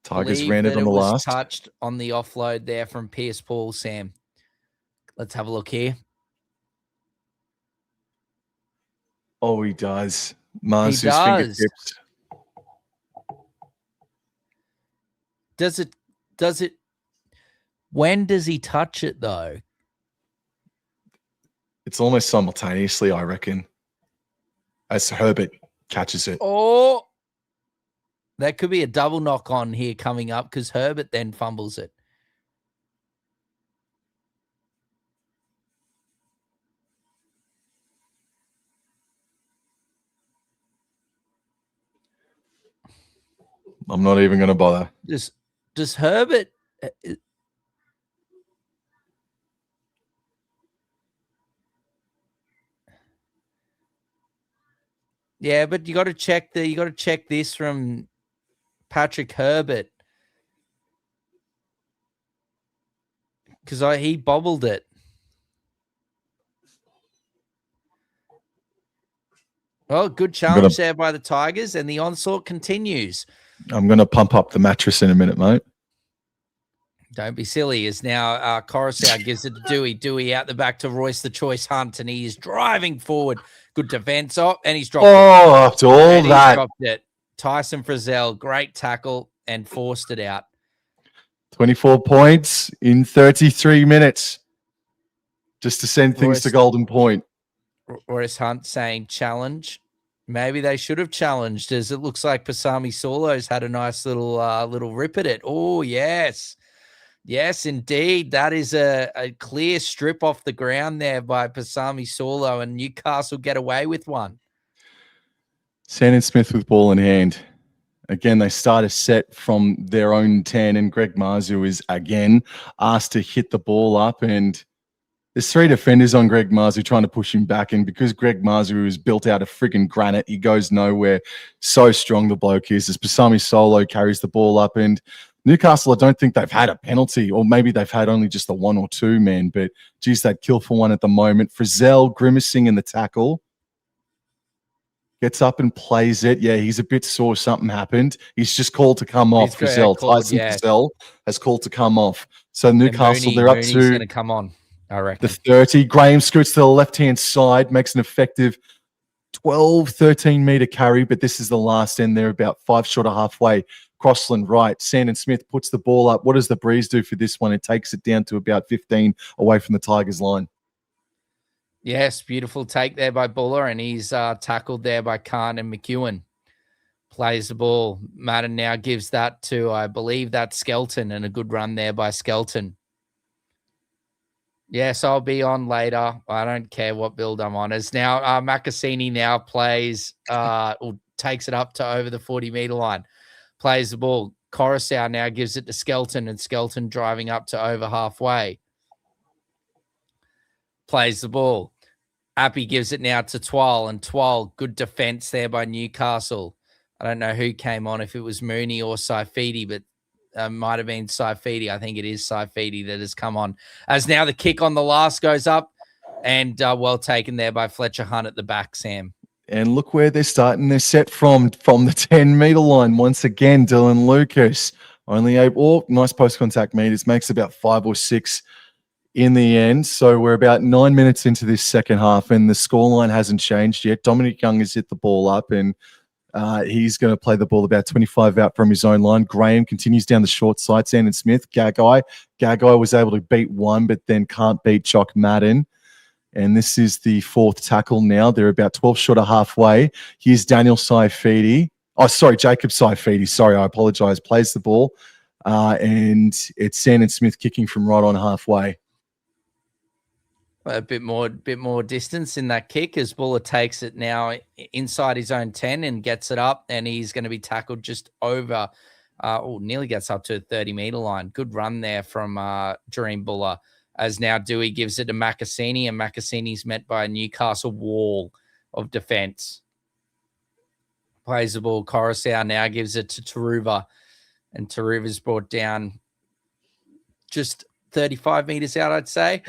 Tigers ran it on the last. Touched on the offload there from Pierce Paul, Sam. Let's have a look here. Oh, he does. Marzu's fingertips. Does it? When does he touch it, though? It's almost simultaneously, I reckon, as Herbert catches it. Oh, that could be a double knock on here coming up because Herbert then fumbles it. I'm not even going to bother. Does Herbert... Yeah, but you got to check this from Patrick Herbert. Because he bobbled it. Well, good challenge there by the Tigers, and the onslaught continues. I'm going to pump up the mattress in a minute, mate. Don't be silly. As now Coruscant gives it to Dewey. Dewey out the back to Royce the Choice Hunt, and he is driving forward. Good defense. Oh, and he's dropped it. After all that. He's dropped it. Tyson Frizzell, great tackle, and forced it out. 24 points in 33 minutes. Just to send things to Golden Point. Royce Hunt saying challenge. Maybe they should have challenged, as it looks like Pasami Saulo's had a nice little rip at it. Oh, yes. Yes, indeed. That is a clear strip off the ground there by Pasami Saulo, and Newcastle get away with one. Sandon Smith with ball in hand. Again, they start a set from their own 10, and Greg Marzu is again asked to hit the ball up, and there's 3 defenders on Greg Marzu trying to push him back, and because Greg Marzu is built out of friggin' granite, he goes nowhere. So strong the bloke is. As Pasami Solo carries the ball up, and Newcastle, I don't think they've had a penalty, or maybe they've had only just a 1 or 2, man. But geez, that kill for 1 at the moment. Frizzell grimacing in the tackle. Gets up and plays it. Yeah, he's a bit sore. Something happened. He's just called to come off. Frizzell, Tyson Frizzell has called to come off. So Newcastle, they're up to going to come on, I reckon. The 30. Graham scoots to the left-hand side, makes an effective 12, 13-meter carry, but this is the last end. They're about 5 short of halfway. Crossland right. Sandon Smith puts the ball up. What does the Breeze do for this one? It takes it down to about 15 away from the Tigers line. Yes, beautiful take there by Buller, and he's tackled there by Khan and McEwen. Plays the ball. Madden now gives that to, I believe that's Skelton, and a good run there by Skelton. Yes, I'll be on later. I don't care what build I'm on. As now Macassini now plays or takes it up to over the 40-meter line. Plays the ball. Coruscant now gives it to Skelton, and Skelton driving up to over halfway. Plays the ball. Appy gives it now to Twal, and Twal, good defense there by Newcastle. I don't know who came on, if it was Mooney or Saifidi, but might have been Saifidi. I think it is Saifidi that has come on. As now the kick on the last goes up, and well taken there by Fletcher Hunt at the back, Sam. And look where they're starting their set from the 10-meter line. Once again, Dylan Lucas only able, nice post-contact meters, makes about 5 or 6 in the end. So we're about 9 minutes into this second half, and the scoreline hasn't changed yet. Dominic Young has hit the ball up, and he's going to play the ball about 25 out from his own line. Graham continues down the short side. Sandon Smith, Gagai. Gagai was able to beat one, but then can't beat Jock Madden. And this is the 4th tackle now. They're about 12 short of halfway. Here's Daniel Saifidi. Oh, sorry, Jacob Saifidi. Sorry, I apologize. Plays the ball. And it's Sandon Smith kicking from right on halfway. A bit more distance in that kick as Buller takes it now inside his own 10 and gets it up, and he's going to be tackled just over, nearly gets up to the 30-meter line. Good run there from Dream Buller, as now Dewey gives it to Macassini, and Macassini's met by a Newcastle wall of defense. Plays the ball. Coruscant now gives it to Taruva, and Taruva's brought down just 35 meters out, I'd say.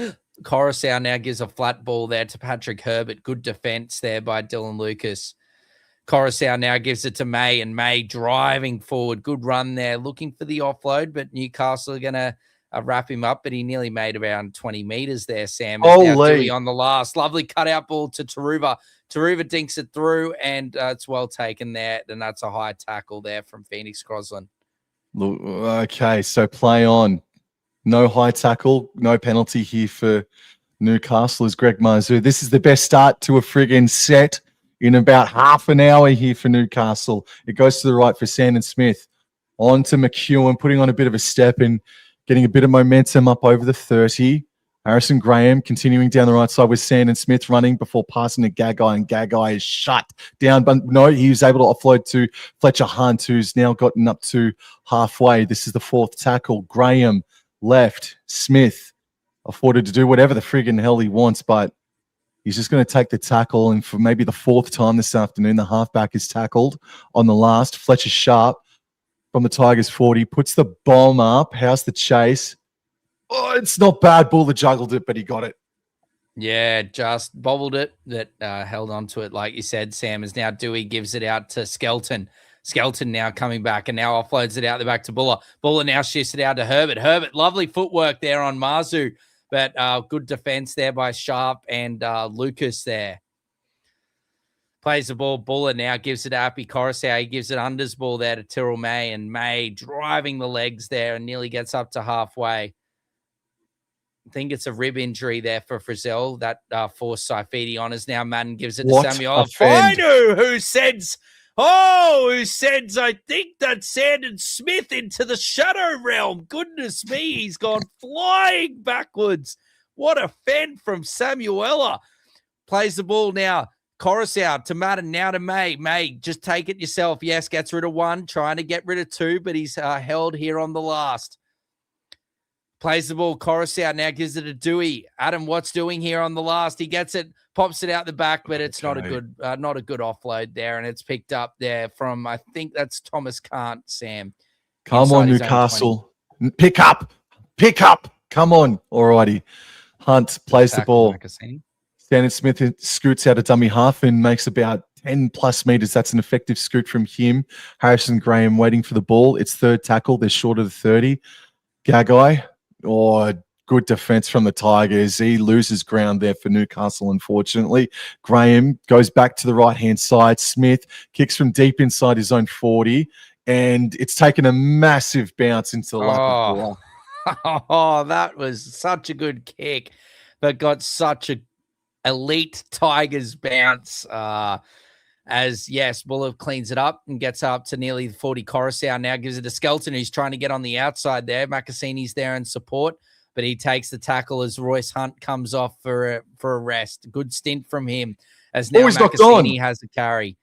Coruscant now gives a flat ball there to Patrick Herbert. Good defense there by Dylan Lucas. Coruscant now gives it to May, and May driving forward. Good run there, looking for the offload, but Newcastle are going to wrap him up, but he nearly made around 20 meters there, Sam. Now Dewey on the last. Lovely cutout ball to Taruva. Taruva dinks it through, and it's well taken there, and that's a high tackle there from Phoenix Crosland. Okay, so play on. No high tackle, no penalty here for Newcastle as Greg Marzu. This is the best start to a friggin' set in about half an hour here for Newcastle. It goes to the right for Sandon Smith. On to McEwen, putting on a bit of a step and getting a bit of momentum up over the 30. Harrison Graham continuing down the right side with Sandon Smith running before passing to Gagai, and Gagai is shut down. But no, he was able to offload to Fletcher Hunt, who's now gotten up to halfway. This is the 4th tackle. Graham left. Smith afforded to do whatever the friggin' hell he wants, but he's just going to take the tackle, and for maybe the 4th time this afternoon, the halfback is tackled on the last. Fletcher Sharp from the Tigers 40, puts the bomb up. How's the chase? Oh, it's not bad. Buller juggled it, but he got it. Yeah, just bobbled it. That held on to it, like you said, Sam. Is now Dewey gives it out to Skelton. Skelton now coming back and now offloads it out the back to Buller. Buller now shifts it out to Herbert. Herbert, lovely footwork there on Marzu, but good defense there by Sharp and Lucas there. Plays the ball. Buller now gives it to Appy Coruscant. He gives it unders ball there to Tyrrell May, and May driving the legs there and nearly gets up to halfway. I think it's a rib injury there for Frizzell that forced Saifidi on. As now Madden gives it to Samuel Finu, who sends, I think that's Sandon Smith into the shadow realm. Goodness me, he's gone flying backwards. What a fend from Samuela. Plays the ball now. Coruscant to Madden, now to May. May, just take it yourself. Yes, gets rid of one, trying to get rid of two, but he's held here on the last. Plays the ball. Coruscant now gives it to Dewey. Adam, what's doing here on the last? He gets it, pops it out the back, but it's not a good offload there, and it's picked up there from, I think that's Thomas Kant, Sam. Come on, Newcastle. Pick up. Come on. Alrighty. Hunt plays the ball. Sandon Smith scoots out a dummy half and makes about 10 plus meters. That's an effective scoot from him. Harrison Graham waiting for the ball. It's third tackle. They're short of the 30. Gagai. Oh, good defense from the Tigers. He loses ground there for Newcastle, unfortunately. Graham goes back to the right-hand side. Smith kicks from deep inside his own 40, and it's taken a massive bounce into the lap of Buller. Oh, that was such a good kick, but got such a elite Tigers bounce. As yes, Buller cleans it up and gets up to nearly 40. Coruscant now gives it to Skelton, who's trying to get on the outside there. Macassini's there in support, but he takes the tackle as Royce Hunt comes off for a rest. Good stint from him as now Macassini has the carry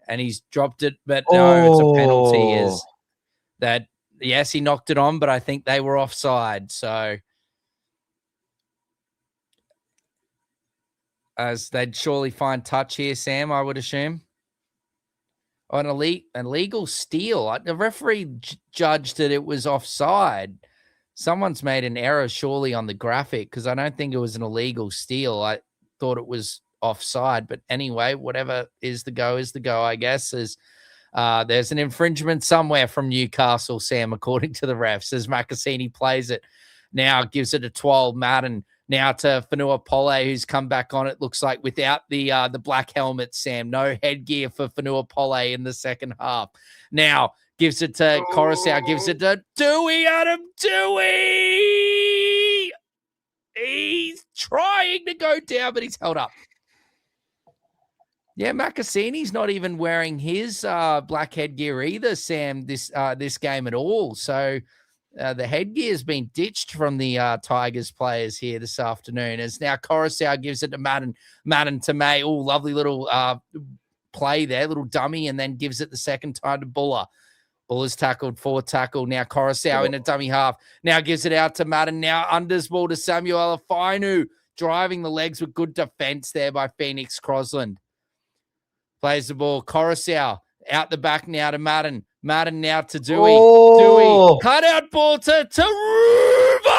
and he's dropped it, but no, it's a penalty. Is that yes, he knocked it on, but I think they were offside. So as they'd surely find touch here, Sam, I would assume. On an illegal steal. The referee judged that it was offside. Someone's made an error surely on the graphic because I don't think it was an illegal steal. I thought it was offside. But anyway, whatever is the go, I guess. There's an infringement somewhere from Newcastle, Sam, according to the refs, as Macassini plays it. Now gives it to 12, Madden. Now to Fanua Pole, who's come back on, it looks like, without the black helmet, Sam. No headgear for Fanua Pole in the second half. Now gives it to Coruscant, gives it to Dewey, Adam Dewey! He's trying to go down, but he's held up. Yeah, Macassini's not even wearing his black headgear either, Sam, this game at all. So the headgear has been ditched from the Tigers players here this afternoon. As now Coruscant gives it to Madden. Madden to May. Oh, lovely little play there, little dummy, and then gives it the second time to Buller. Buller's tackled, forward tackle. Now Coruscant in a dummy half. Now gives it out to Madden. Now unders ball to Samuel Afinu. Driving the legs with good defense there by Phoenix Crosland. Plays the ball. Coruscant out the back now to Madden. Madden now to Dewey. Dewey. Cut out ball to Taruva.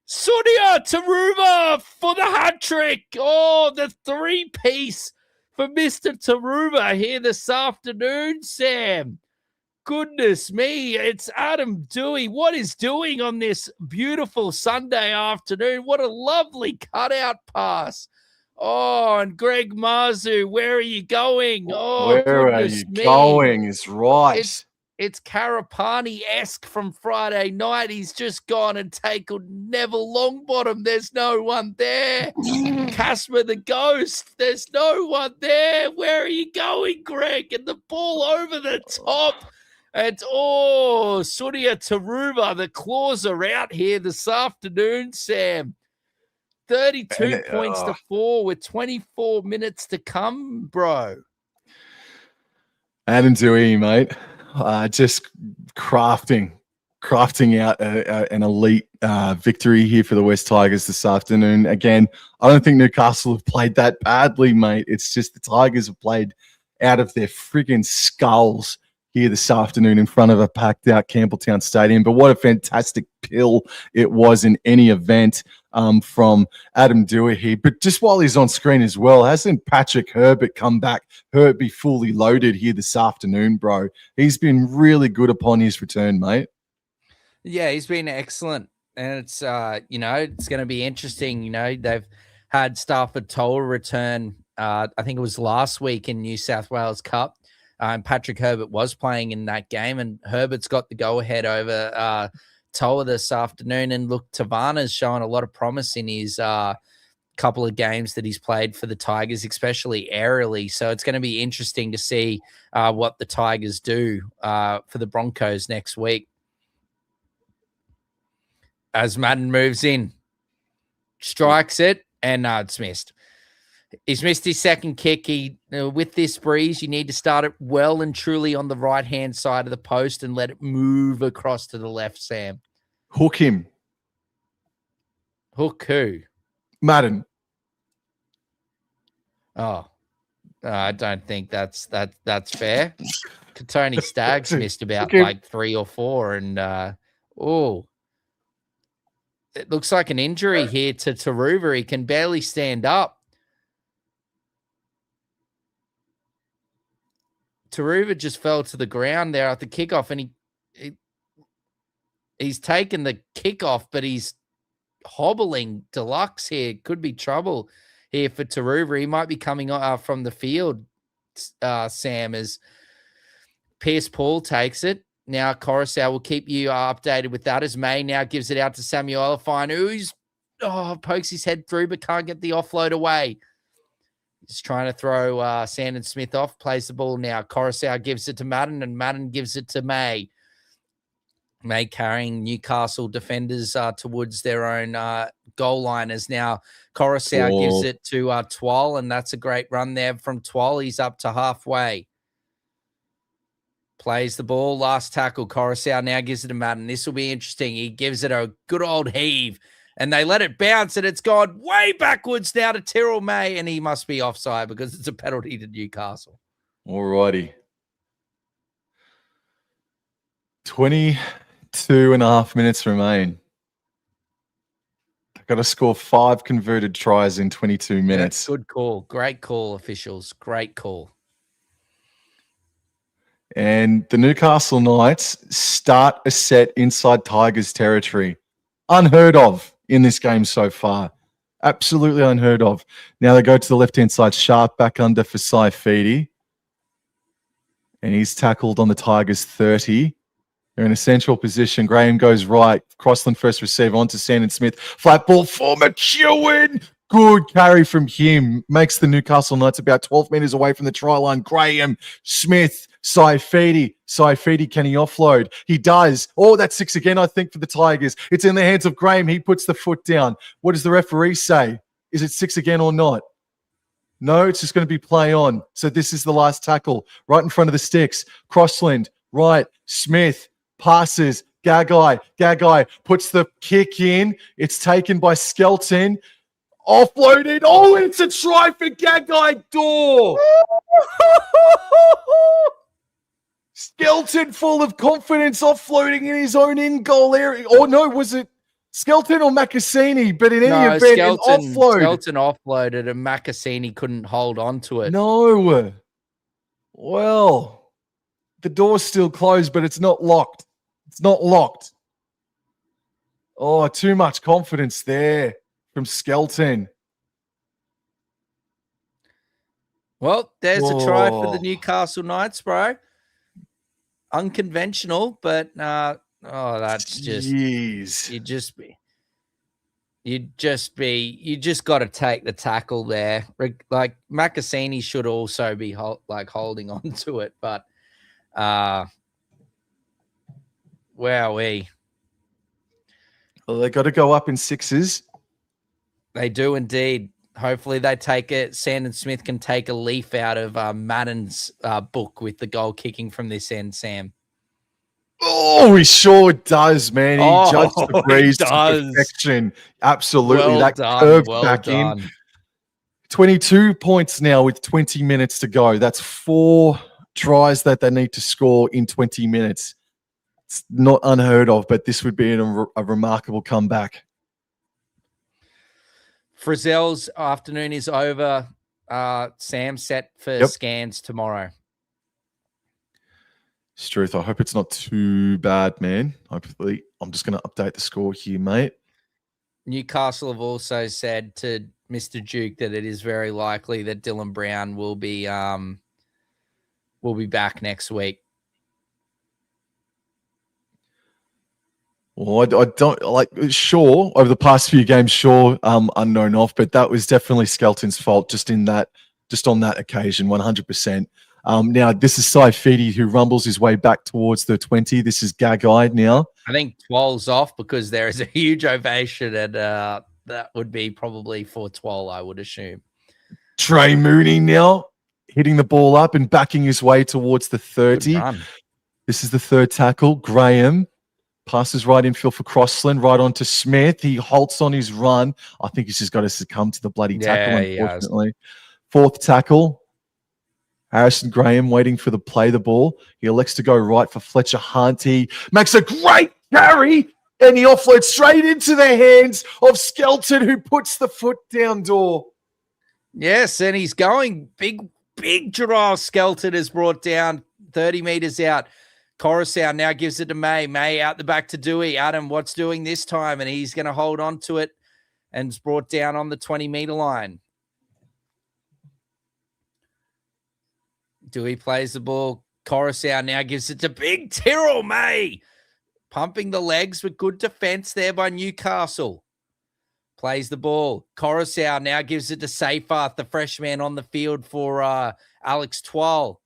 Sunia Taruva for the hat trick. Oh, the three-piece for Mr. Taruva here this afternoon, Sam. Goodness me, it's Adam Dewey. What is doing on this beautiful Sunday afternoon? What a lovely cutout pass. Oh, and Greg Marzu, where are you going? Oh, where are you going is right. It's Carapani-esque from Friday night. He's just gone and taken Neville Longbottom. There's no one there. Casper the Ghost. There's no one there. Where are you going, Greg? And the ball over the top. And Sunia Taruva. The claws are out here this afternoon, Sam. 32 points to 4 with 24 minutes to come, bro. Adam Dewey, mate. Just crafting out an elite victory here for the West Tigers this afternoon. Again, I don't think Newcastle have played that badly, mate. It's just the Tigers have played out of their friggin' skulls here this afternoon in front of a packed out Campbelltown Stadium. But what a fantastic pill it was in any event from Adam Dewey. But just while he's on screen as well, hasn't Patrick Herbert come back? Herbert be fully loaded here this afternoon, bro. He's been really good upon his return, mate. Yeah, he's been excellent. And it's, it's going to be interesting. They've had Stafford Toll return, I think it was last week in New South Wales Cup. Patrick Herbert was playing in that game, and Herbert's got the go-ahead over Toa this afternoon. And look, Tavana's showing a lot of promise in his couple of games that he's played for the Tigers, especially aerially. So it's going to be interesting to see what the Tigers do for the Broncos next week. As Madden moves in, strikes it, and it's missed. He's missed his second kick. With this breeze, you need to start it well and truly on the right-hand side of the post and let it move across to the left, Sam. Hook him. Hook who? Madden. Oh, I don't think that's fair. Tony Staggs missed about like 3 or 4, and it looks like an injury here to Taruva. He can barely stand up. Taruva just fell to the ground there at the kickoff, and he's taken the kickoff, but he's hobbling deluxe here. Could be trouble here for Taruva. He might be coming from the field, Sam, as Pierce Paul takes it. Now Coruscant will keep you updated with that, as May now gives it out to Samuel Fine, who's pokes his head through but can't get the offload away. He's trying to throw Sandon Smith off, plays the ball now. Coruscant gives it to Madden, and Madden gives it to May. May carrying Newcastle defenders towards their own goal line, as now Coruscant gives it to Twal, and that's a great run there from Twal. He's up to halfway. Plays the ball, last tackle. Coruscant now gives it to Madden. This will be interesting. He gives it a good old heave, and they let it bounce, and it's gone way backwards now to Tyrrell May, and he must be offside because it's a penalty to Newcastle. All righty. 22.5 minutes remain. They've got to score 5 converted tries in 22 minutes. That's good call. Great call, officials. Great call. And the Newcastle Knights start a set inside Tigers territory. Unheard of in this game so far. Absolutely unheard of. Now they go to the left-hand side. Sharp back under for Saifidi. And he's tackled on the Tigers 30. They're in a central position. Graham goes right. Crossland first receive onto Sandon Smith. Flat ball for McEwen. Good carry from him. Makes the Newcastle Knights about 12 metres away from the try line. Graham, Smith, Saifidi. Saifidi, can he offload? He does. Oh, that's 6 again, I think, for the Tigers. It's in the hands of Graham. He puts the foot down. What does the referee say? Is it 6 again or not? No, it's just going to be play on. So this is the last tackle. Right in front of the sticks. Crossland, right. Smith, passes. Gagai puts the kick in. It's taken by Skelton. Offloaded. Oh, it's a try for Gagai Door. Skelton full of confidence, offloading in his own in-goal area. Oh, no, was it Skelton or Macassini? But in any event, an offload. Skelton offloaded and Macassini couldn't hold on to it. No. Well, the door's still closed, but it's not locked. It's not locked. Oh, too much confidence there from Skelton. Well, there's a try for the Newcastle Knights, bro. Unconventional, but that's just you just got to take the tackle there. Like Macassini should also be holding on to it, but wowee. Well, they got to go up in 6s. They do indeed. Hopefully they take it. Sandon Smith can take a leaf out of Madden's book with the goal kicking from this end, Sam. Oh, he sure does, man. He judged the breeze to perfection. Absolutely. Well that done, curved well back done. in. 22 points now with 20 minutes to go. That's 4 tries that they need to score in 20 minutes. It's not unheard of, but this would be a remarkable comeback. Frizzell's afternoon is over. Sam set for scans tomorrow. Struth, I hope it's not too bad, man. Hopefully, I'm just going to update the score here, mate. Newcastle have also said to Mr. Duke that it is very likely that Dylan Brown will be back next week. Well, I don't like Shaw over the past few games. Shaw unknown off, but that was definitely Skelton's fault just on that occasion, 100%. Now this is Saifidi who rumbles his way back towards the 20. This is Gagai now. I think 12's off because there is a huge ovation, and that would be probably for 12, I would assume. Trey Mooney now hitting the ball up and backing his way towards the 30. This is the third tackle. Graham passes right infield for Crossland, right on to Smith. He halts on his run. I think he's just got to succumb to the bloody tackle, unfortunately. Fourth tackle. Harrison Graham waiting for play the ball. He elects to go right for Fletcher Hunt. He makes a great carry, and he offloads straight into the hands of Skelton, who puts the foot down door. Yes, and he's going big Gerard Skelton is brought down 30 meters out. Coruscant now gives it to May. May out the back to Dewey. Adam, what's doing this time? And he's going to hold on to it, and it's brought down on the 20-meter line. Dewey plays the ball. Coruscant now gives it to Big Tyrrell. May pumping the legs with good defense there by Newcastle. Plays the ball. Coruscant now gives it to Seyfarth, the freshman on the field for Alex Twal.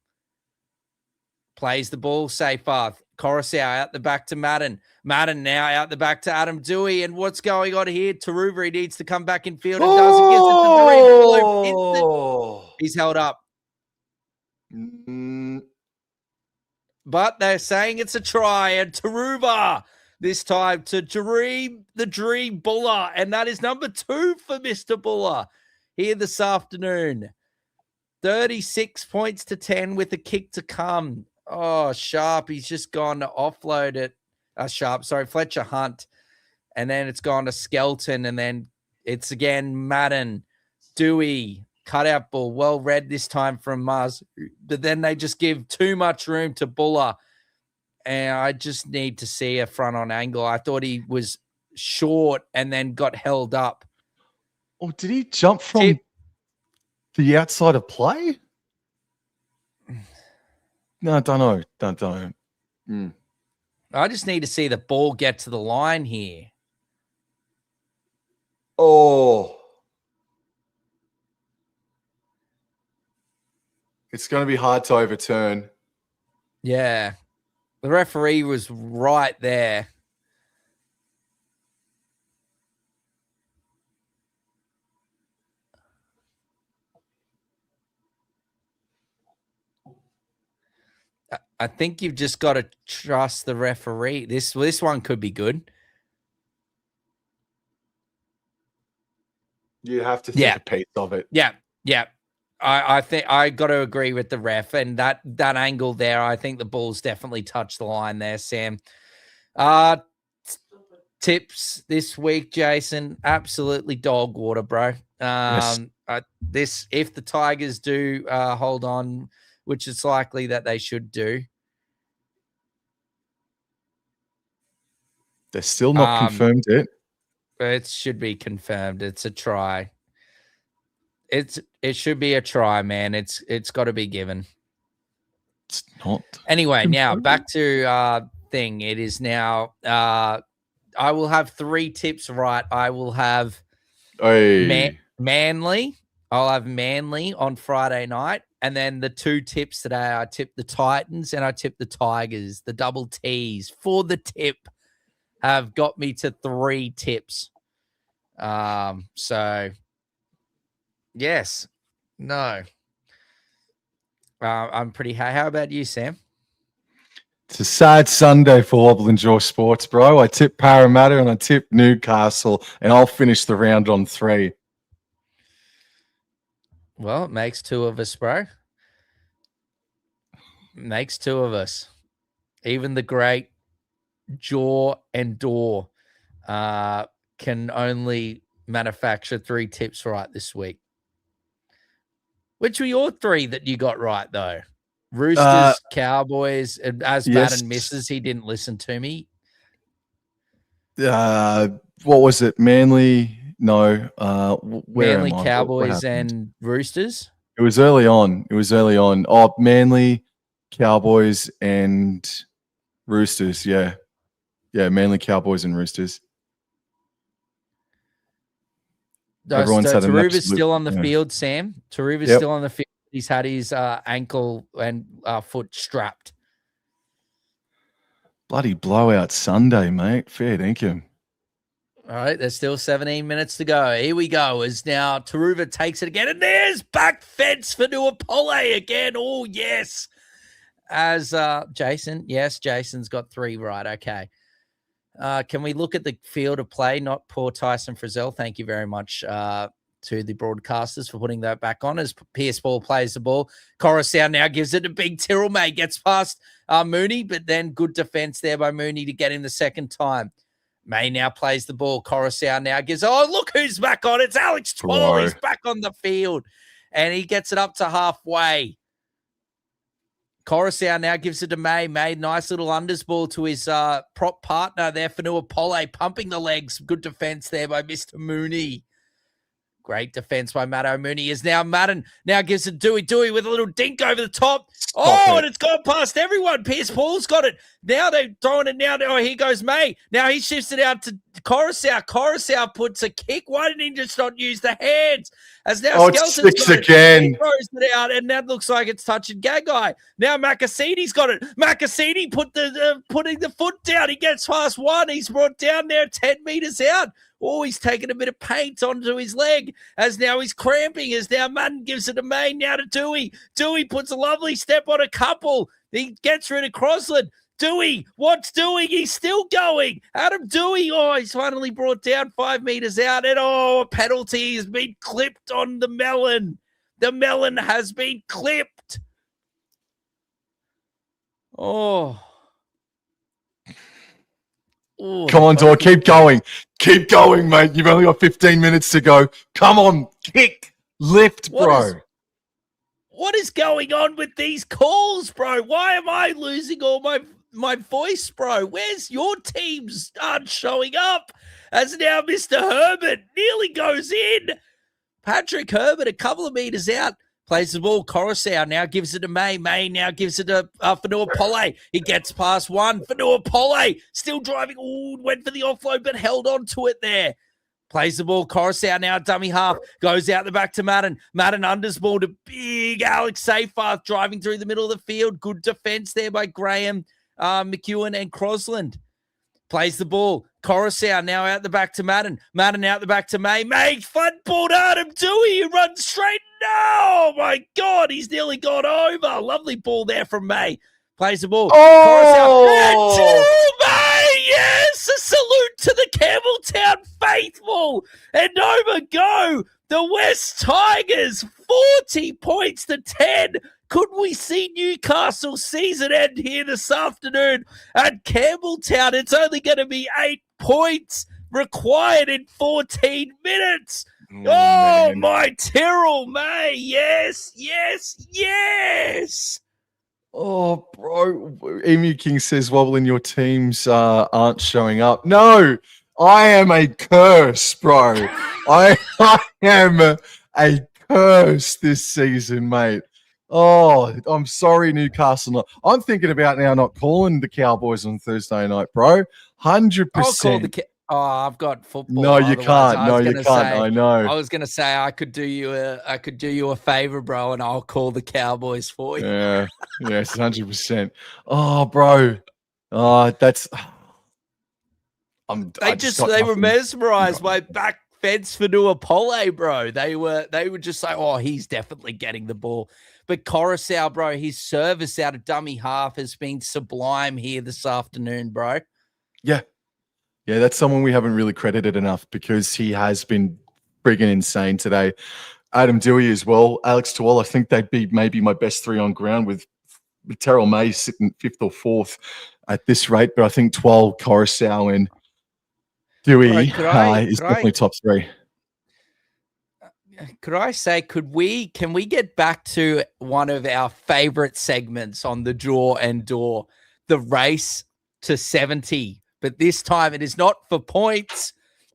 Plays the ball, Seyfarth. Coruscant out the back to Madden. Madden now out the back to Adam Dewey. And what's going on here? Taruva, he needs to come back in field and doesn't get it to Dewey. He's held up. But they're saying it's a try, and Taruva this time to Dream Buller, and that is number 2 for Mr. Buller here this afternoon. 36 points to 10 with a kick to come. Oh, Sharp, he's just gone to offload it. Fletcher Hunt, and then it's gone to Skelton, and then it's again Madden, Dewey, cutout ball, well read this time from Muzz, but then they just give too much room to Buller, and I just need to see a front on angle. I thought he was short and then got held up. Oh, did he jump from the outside of play? No, I don't know. I just need to see the ball get to the line here. Oh. It's going to be hard to overturn. Yeah. The referee was right there. I think you've just got to trust the referee. This one could be good. You have to think a piece of it. Yeah. I think I got to agree with the ref, and that angle there, I think the ball's definitely touched the line there, Sam. Tips this week, Jason, absolutely dog water, bro. Yes. If the Tigers do hold on, which it's likely that they should do. They're still not confirmed it. It should be confirmed. It's a try. It should be a try, man. It's got to be given. It's not. Anyway, now back to thing. It is now. I will have 3 tips right. I will have Manly. I'll have Manly on Friday night, and then the 2 tips today. I tipped the Titans and I tipped the Tigers. The double T's for the tip have got me to 3 tips. So. Yes. No. I'm pretty happy. How about you, Sam? It's a sad Sunday for Wobble and Jaw Sports, bro. I tip Parramatta and I tip Newcastle, and I'll finish the round on 3. Well, it makes 2 of us, bro. Makes two of us. Even the great Jaw and Door can only manufacture 3 tips right this week. Which were your 3 that you got right, though? Roosters, Cowboys, and as Madden misses, he didn't listen to me. What was it? Manly? No. Where Manly, am I? Cowboys, and Roosters? It was early on. Oh, Manly, Cowboys, and Roosters. Yeah. Yeah, Manly, Cowboys, and Roosters. Everyone's had an Taruva's absolute, still on the field, Sam. Taruva's still on the field. He's had his ankle and foot strapped. Bloody blowout Sunday, mate. Fair dinkum. All right, there's still 17 minutes to go. Here we go. As now Taruva takes it again, and there's back fence for Nuapole again. Oh, yes. As Jason, yes, Jason's got 3 right. Okay. Can we look at the field of play? Not poor Tyson Frizzell. Thank you very much to the broadcasters for putting that back on as Pierce Ball plays the ball. Coruscant now gives it to Big Tyrrell. May gets past Mooney, but then good defense there by Mooney to get him the second time. May now plays the ball. Coruscant now gives, look who's back on. It's Alex Twal. He's back on the field, and he gets it up to halfway. Coruscant now gives it to May. May, nice little unders ball to his prop partner there for Nuapole, pumping the legs. Good defense there by Mr. Mooney. Great defense by Matt O'Mooney. Is now Madden now gives it Dewey with a little dink over the top. And it's gone past everyone. Pierce Paul's got it. Now they're throwing it now. Oh, here goes May. Now he shifts it out to Coruscant. Coruscant puts a kick. Why didn't he just not use the hands? As now Skelton's got it. Again. He throws it out, and that looks like it's touching Gagai. Now Macassini's got it. Macassini putting the foot down. He gets past one. He's brought down there 10 meters out. Oh, he's taken a bit of paint onto his leg as now he's cramping. As now Madden gives it to May, now to Dewey. Dewey puts a lovely step on a couple. He gets rid of Crossland. Dewey, what's doing? He's still going. Adam Dewey, he's finally brought down 5 meters out. And a penalty has been clipped on the melon. The melon has been clipped. Oh. Ooh, come on, Dor. Keep going. Keep going, mate. You've only got 15 minutes to go. Come on. Kick. Lift, bro. What is going on with these calls, bro? Why am I losing all my voice, bro? Where's your teams aren't showing up? As now Mr. Herbert nearly goes in. Patrick Herbert, a couple of meters out. Plays the ball. Coruscant now gives it to May. May now gives it to Nuapole. He gets past one. Nuapole still driving. Went for the offload, but held on to it there. Plays the ball. Coruscant now dummy half. Goes out the back to Madden. Madden unders ball to big Alex Seyfarth driving through the middle of the field. Good defense there by Graham, McEwen, and Crossland. Plays the ball. Coruscant now out the back to Madden. Madden out the back to May. May front ball to Adam Dewey, who runs straight. No, my God, he's nearly gone over. Lovely ball there from May. Plays the ball. Coruscant. May, yes, a salute to the Campbelltown faithful. And over go the West Tigers, 40 points to 10. Could we see Newcastle season end here this afternoon at Campbelltown? It's only going to be 8 points required in 14 minutes. Oh my Tyrrell, May. Yes, yes, yes. Oh, bro. Emu King says, wobbling your teams aren't showing up. No, I am a curse, bro. I am a curse this season, mate. Oh, I'm sorry, Newcastle. I'm thinking about now not calling the Cowboys on Thursday night, bro. 100%. I'll call the I've got football. No, you can't. No, you can't. I know. I was gonna say I could do you a favor, bro, and I'll call the Cowboys for you. Yeah, yes, 100%. Oh, bro. That's. They were mesmerized by back fence for Nuapole, bro. They were just like, oh, he's definitely getting the ball. But Coruscant, bro, his service out of dummy half has been sublime here this afternoon, bro. Yeah. Yeah, that's someone we haven't really credited enough because he has been friggin' insane today. Adam Dewey as well. Alex Twal, I think they'd be maybe my best 3 on ground with Terrell May sitting 5th or 4th at this rate, but I think 12, Coruscant, and Dewey is definitely top 3. Could I say, can we get back to one of our favorite segments on the Draw and Door, the race to 70? But this time it is not for points.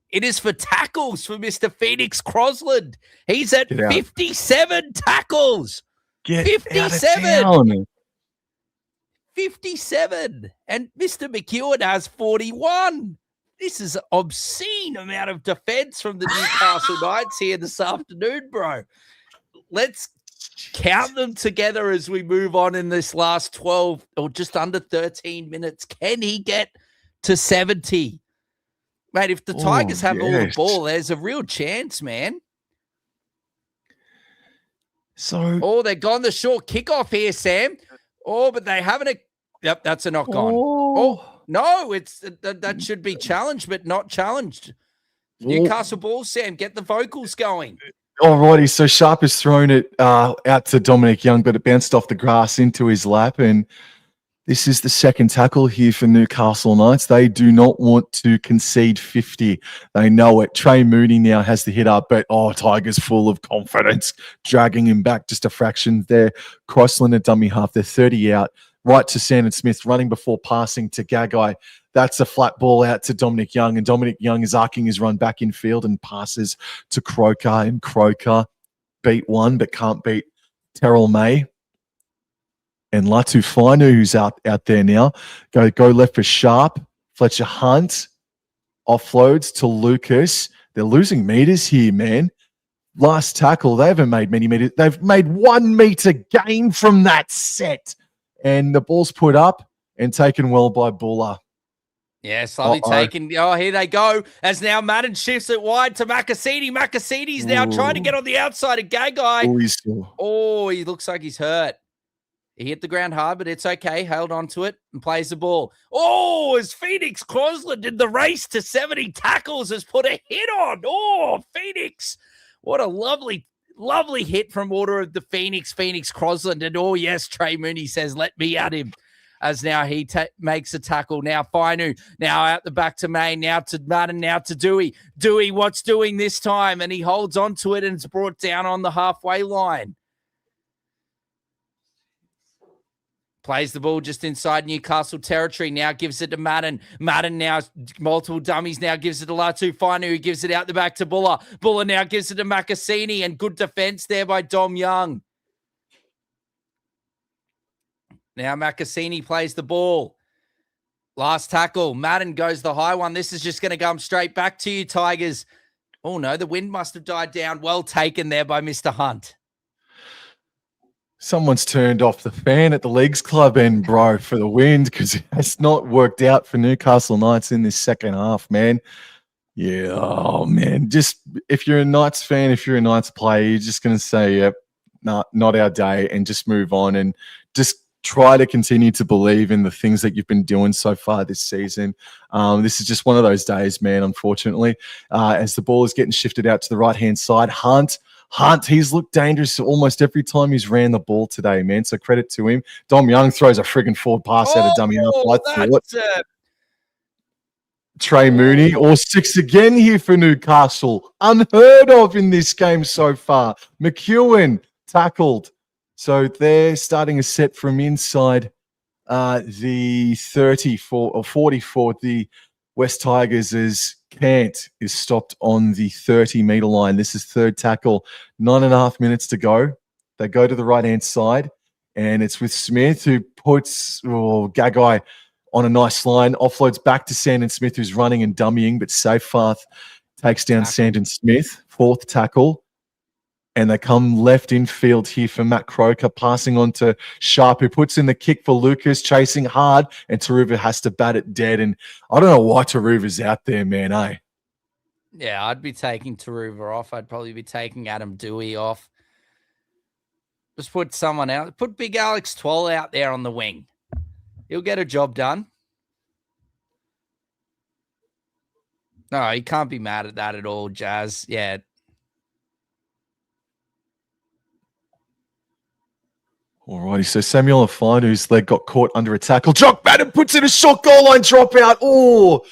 It is for tackles for Mr. Phoenix Crosland. He's at 57 tackles. Get 57. Out of town. 57. And Mr. McEwen has 41. This is an obscene amount of defense from the Newcastle Knights here this afternoon, bro. Let's count them together as we move on in this last 12 or just under 13 minutes. Can he get to 70? Mate, if the Tigers have all the ball, there's a real chance, man. So, they're gone the short kickoff here, Sam. But they haven't. Yep, that's a knock on. No, it's that should be challenged, but not challenged. Newcastle ball, Sam. Get the vocals going. Alrighty, so Sharp has thrown it out to Dominic Young, but it bounced off the grass into his lap, and this is the second tackle here for Newcastle Knights. They do not want to concede 50. They know it. Trey Mooney now has the hit up, but Tigers full of confidence, dragging him back just a fraction there. Crossland at dummy half. They're 30 out. Right to Sandon Smith, running before passing to Gagai. That's a flat ball out to Dominic Young, and Dominic Young is arcing his run back in field and passes to Croker, and Croker beat one but can't beat Terrell May. And Latu Fainu, who's out there now, go left for Sharp. Fletcher Hunt offloads to Lucas. They're losing meters here, man. Last tackle, they haven't made many meters. They've made 1 meter gain from that set. And the ball's put up and taken well by Buller. Yeah, slowly taken. Here they go. As now Madden shifts it wide to Makasini. Makasini's now trying to get on the outside of Gagai. He looks like he's hurt. He hit the ground hard, but it's okay. Held on to it and plays the ball. As Phoenix Crosland in the race to 70 tackles has put a hit on. Phoenix. What a lovely hit from Order of the Phoenix Crosland. And yes, Trey Mooney says, let me at him. As now he makes a tackle. Now Fainu, now out the back to May, now to Madden, now to Dewey. Dewey, what's doing this time? And he holds on to it and it's brought down on the halfway line. Plays the ball just inside Newcastle territory. Now gives it to Madden. Madden now, multiple dummies, now gives it to Latu Fainu, who gives it out the back to Buller. Buller now gives it to Makasini, and good defense there by Dom Young. Now Makasini plays the ball. Last tackle. Madden goes the high one. This is just going to come straight back to you, Tigers. Oh, no, the wind must have died down. Well taken there by Mr. Hunt. Someone's turned off the fan at the Leagues Club end, bro, for the wind, because it's not worked out for Newcastle Knights in this second half, man. Yeah, man. Just if you're a Knights fan, if you're a Knights player, you're just going to say, yep, not our day, and just move on and just try to continue to believe in the things that you've been doing so far this season. This is just one of those days, man, unfortunately. As the ball is getting shifted out to the right-hand side, Hunt, he's looked dangerous almost every time he's ran the ball today, man. So credit to him. Dom Young throws a friggin' forward pass out of dummy half. Trey Mooney, or 6 again here for Newcastle. Unheard of in this game so far. McEwen tackled. So they're starting a set from inside the 40 for the West Tigers as Cant is stopped on the 30-meter line. This is third tackle. 9.5 minutes to go. They go to the right-hand side, and it's with Smith, who puts Gagai on a nice line, offloads back to Sandon Smith, who's running and dummying, but Seyfarth takes down Sandon Smith. Fourth tackle. And they come left in field here for Matt Croker, passing on to Sharp, who puts in the kick for Lucas, chasing hard, and Taruva has to bat it dead. And I don't know why Taruva's out there, man, eh? Yeah, I'd be taking Taruva off. I'd probably be taking Adam Dewey off. Just put someone out. Put big Alex Twoll out there on the wing. He'll get a job done. No, he can't be mad at that at all, Jazz. Yeah. Alrighty, so Samuel Afanu's leg got caught under a tackle. Jock Madden puts in a short goal line dropout. Oh,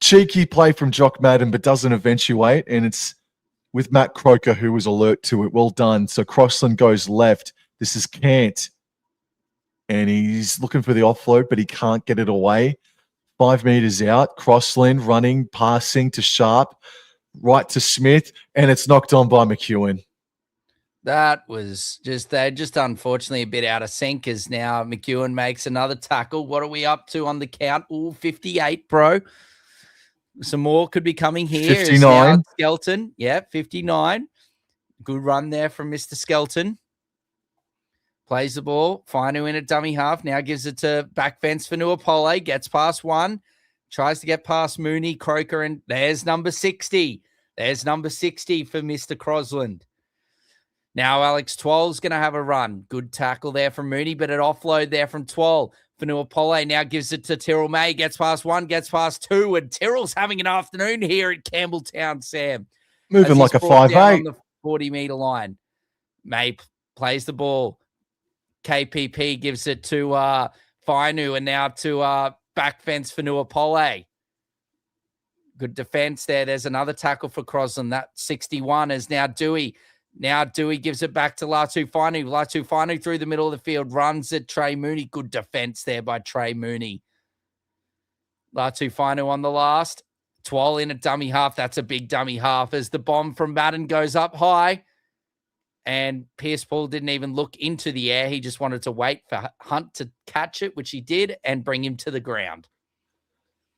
cheeky play from Jock Madden, but doesn't eventuate. And it's with Matt Croker, who was alert to it. Well done. So Crossland goes left. This is Cant. And he's looking for the offload, but he can't get it away. 5 meters out. Crossland running, passing to Sharp, right to Smith, and it's knocked on by McEwen. That was they're just unfortunately a bit out of sync as now McEwen makes another tackle. What are we up to on the count? 58, bro. Some more could be coming here. 59. Skelton. Yeah, 59. Good run there from Mr. Skelton. Plays the ball. Finu in a dummy half. Now gives it to back fence for Nuapole. Gets past one. Tries to get past Mooney, Croker, and there's number 60. There's number 60 for Mr. Crossland. Now Alex Twoll's going to have a run. Good tackle there from Mooney, but an offload there from Twoll. Nuapole now gives it to Tyrrell May. Gets past one, gets past two, and Tyrrell's having an afternoon here at Campbelltown, Sam. Moving like a 5'8". On the 40-meter line. May plays the ball. KPP gives it to Finu and now to back fence for Nuapole. Good defense there. There's another tackle for Crossland. That 61 is now Dewey. Now Dewey gives it back to Latu Finu. Latu Finu through the middle of the field, runs at Trey Mooney. Good defense there by Trey Mooney. Latu Finu on the last. Twoll in a dummy half. That's a big dummy half as the bomb from Madden goes up high. And Pierce Paul didn't even look into the air. He just wanted to wait for Hunt to catch it, which he did, and bring him to the ground.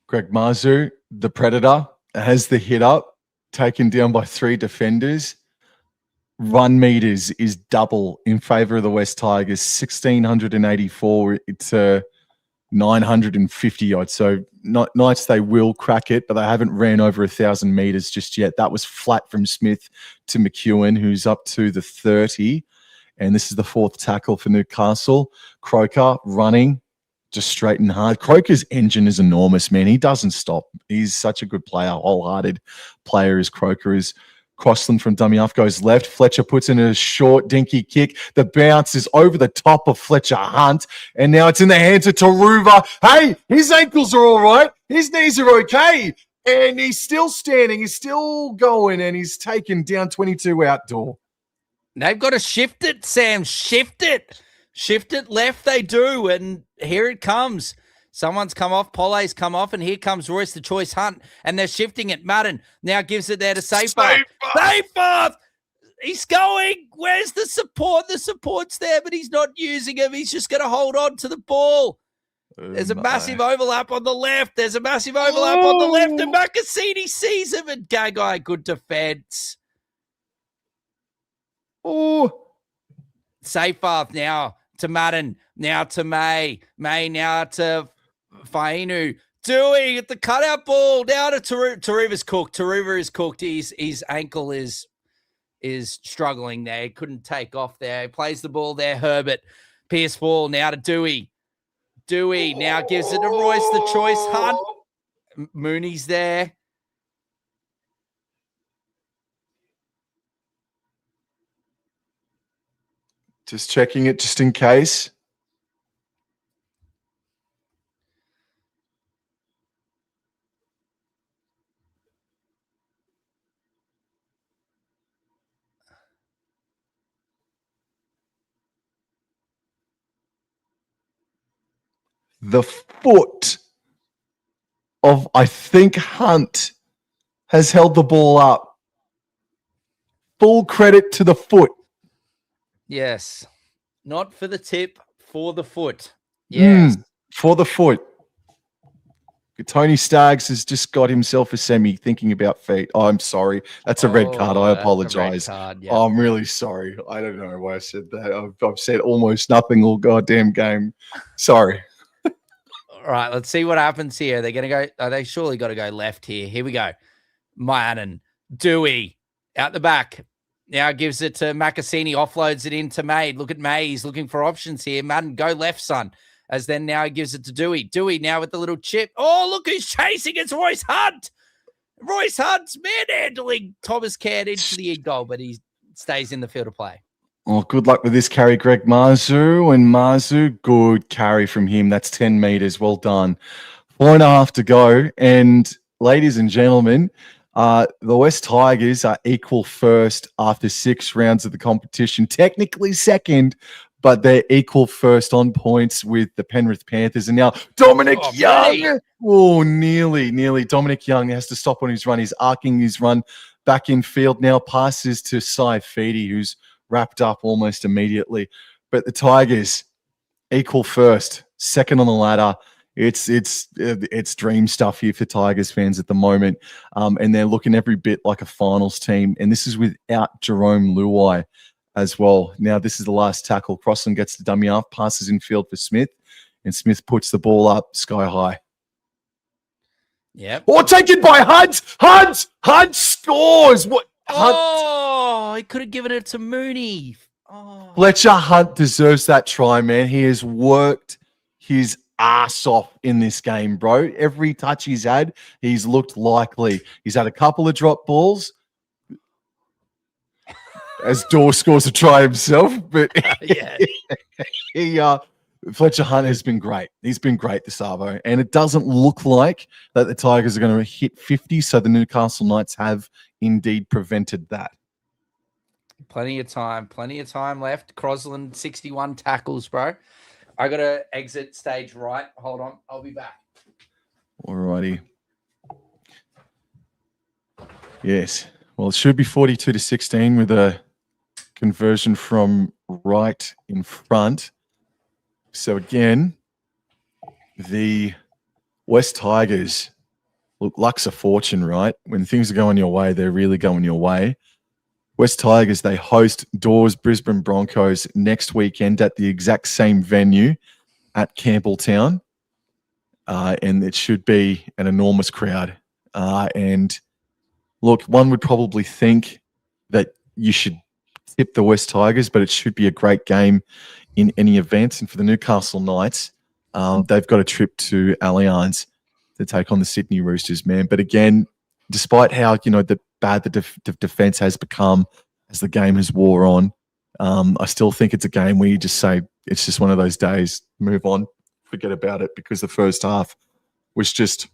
Greg Marzu, the Predator, has the hit up, taken down by 3 defenders. Run meters is double in favor of the West Tigers, 1,684 to 950 odd. So Knights, they will crack it, but they haven't ran over 1,000 meters just yet. That was flat from Smith to McEwen, who's up to the 30. And this is the 4th tackle for Newcastle. Croker running just straight and hard. Croker's engine is enormous, man. He doesn't stop. He's such a good player, wholehearted player as Croker is. Crossland from dummy half goes left. Fletcher puts in a short, dinky kick. The bounce is over the top of Fletcher Hunt. And now it's in the hands of Taruva. Hey, his ankles are all right. His knees are okay. And he's still standing. He's still going. And he's taken down 22 outdoor. They've got to shift it, Sam. Shift it. Shift it left, they do. And here it comes. Someone's come off. Pole's come off. And here comes Royce the Choice Hunt. And they're shifting it. Madden now gives it there to Seyfarth. Seyfarth! He's going. Where's the support? The support's there, but he's not using him. He's just going to hold on to the ball. There's a massive overlap on the left. There's a massive overlap on the left. And Macassini sees him. And Gagai, good defense. Oh. Seyfarth now to Madden. Now to May. May now to Fainu. Doing at the cutout ball. Now to Taruva's cooked. Taruva is cooked. His ankle is struggling there. He couldn't take off there. He plays the ball there. Herbert. Pierce ball now to Dewey. Dewey now gives it to Royce the Choice Hunt. Mooney's there. Just checking it just in case. The foot of, I think, Hunt has held the ball up. Full credit to the foot. Yes. Not for the tip, for the foot. Yes. For the foot. Tony Staggs has just got himself a semi thinking about feet. Oh, I'm sorry. That's a red card. I apologize. Card, yeah. Oh, I'm really sorry. I don't know why I said that. I've said almost nothing all goddamn game. Sorry. All right, let's see what happens here. They're going to go. They surely got to go left here. Here we go. Madden. Dewey out the back. Now gives it to Macassini. Offloads it into May. Look at May. He's looking for options here. Madden, go left, son. As then now he gives it to Dewey. Dewey now with the little chip. Oh, look who's chasing. It's Royce Hunt. Royce Hunt's manhandling Thomas Caird into the goal, but he stays in the field of play. Oh, good luck with this carry, Greg Marzu. And Marzu, good carry from him. That's 10 meters. Well done. 4.5 to go. And ladies and gentlemen, the West Tigers are equal first after 6 rounds of the competition. Technically second, but they're equal first on points with the Penrith Panthers. And now Dominic Young. Mate. Oh, nearly. Dominic Young has to stop on his run. He's arcing his run back in field now. Passes to Sai Feedy, who's wrapped up almost immediately. But the Tigers equal first, second on the ladder. It's dream stuff here for Tigers fans at the moment, and they're looking every bit like a finals team. And this is without Jerome Luai as well. Now this is the last tackle. Crossland gets the dummy off, passes in field for Smith, and Smith puts the ball up sky high. Yep. Oh, taken by Hunt. Hunt scores. What? Oh, he could have given it to Mooney. Oh. Fletcher Hunt deserves that try, man. He has worked his ass off in this game, bro. Every touch he's had, he's looked likely. He's had a couple of drop balls. As Dawes scores a try himself, but yeah. Fletcher Hunt has been great. He's been great this Arvo, and it doesn't look like that the Tigers are going to hit 50, so the Newcastle Knights have indeed prevented that. Plenty of time left. Crossland, 61 tackles, bro. I got to exit stage right. Hold on. I'll be back. Alrighty. Yes. Well, it should be 42-16 with a conversion from right in front. So again, the West Tigers, look, luck's a fortune, right? When things are going your way, they're really going your way. West Tigers, they host Dawes Brisbane Broncos next weekend at the exact same venue at Campbelltown. And it should be an enormous crowd. And look, one would probably think that you should tip the West Tigers, but it should be a great game in any event. And for the Newcastle Knights, they've got a trip to Allianz to take on the Sydney Roosters, man. But again, despite how, the bad the defense has become as the game has wore on, I still think it's a game where you just say, it's just one of those days, move on, forget about it, because the first half was just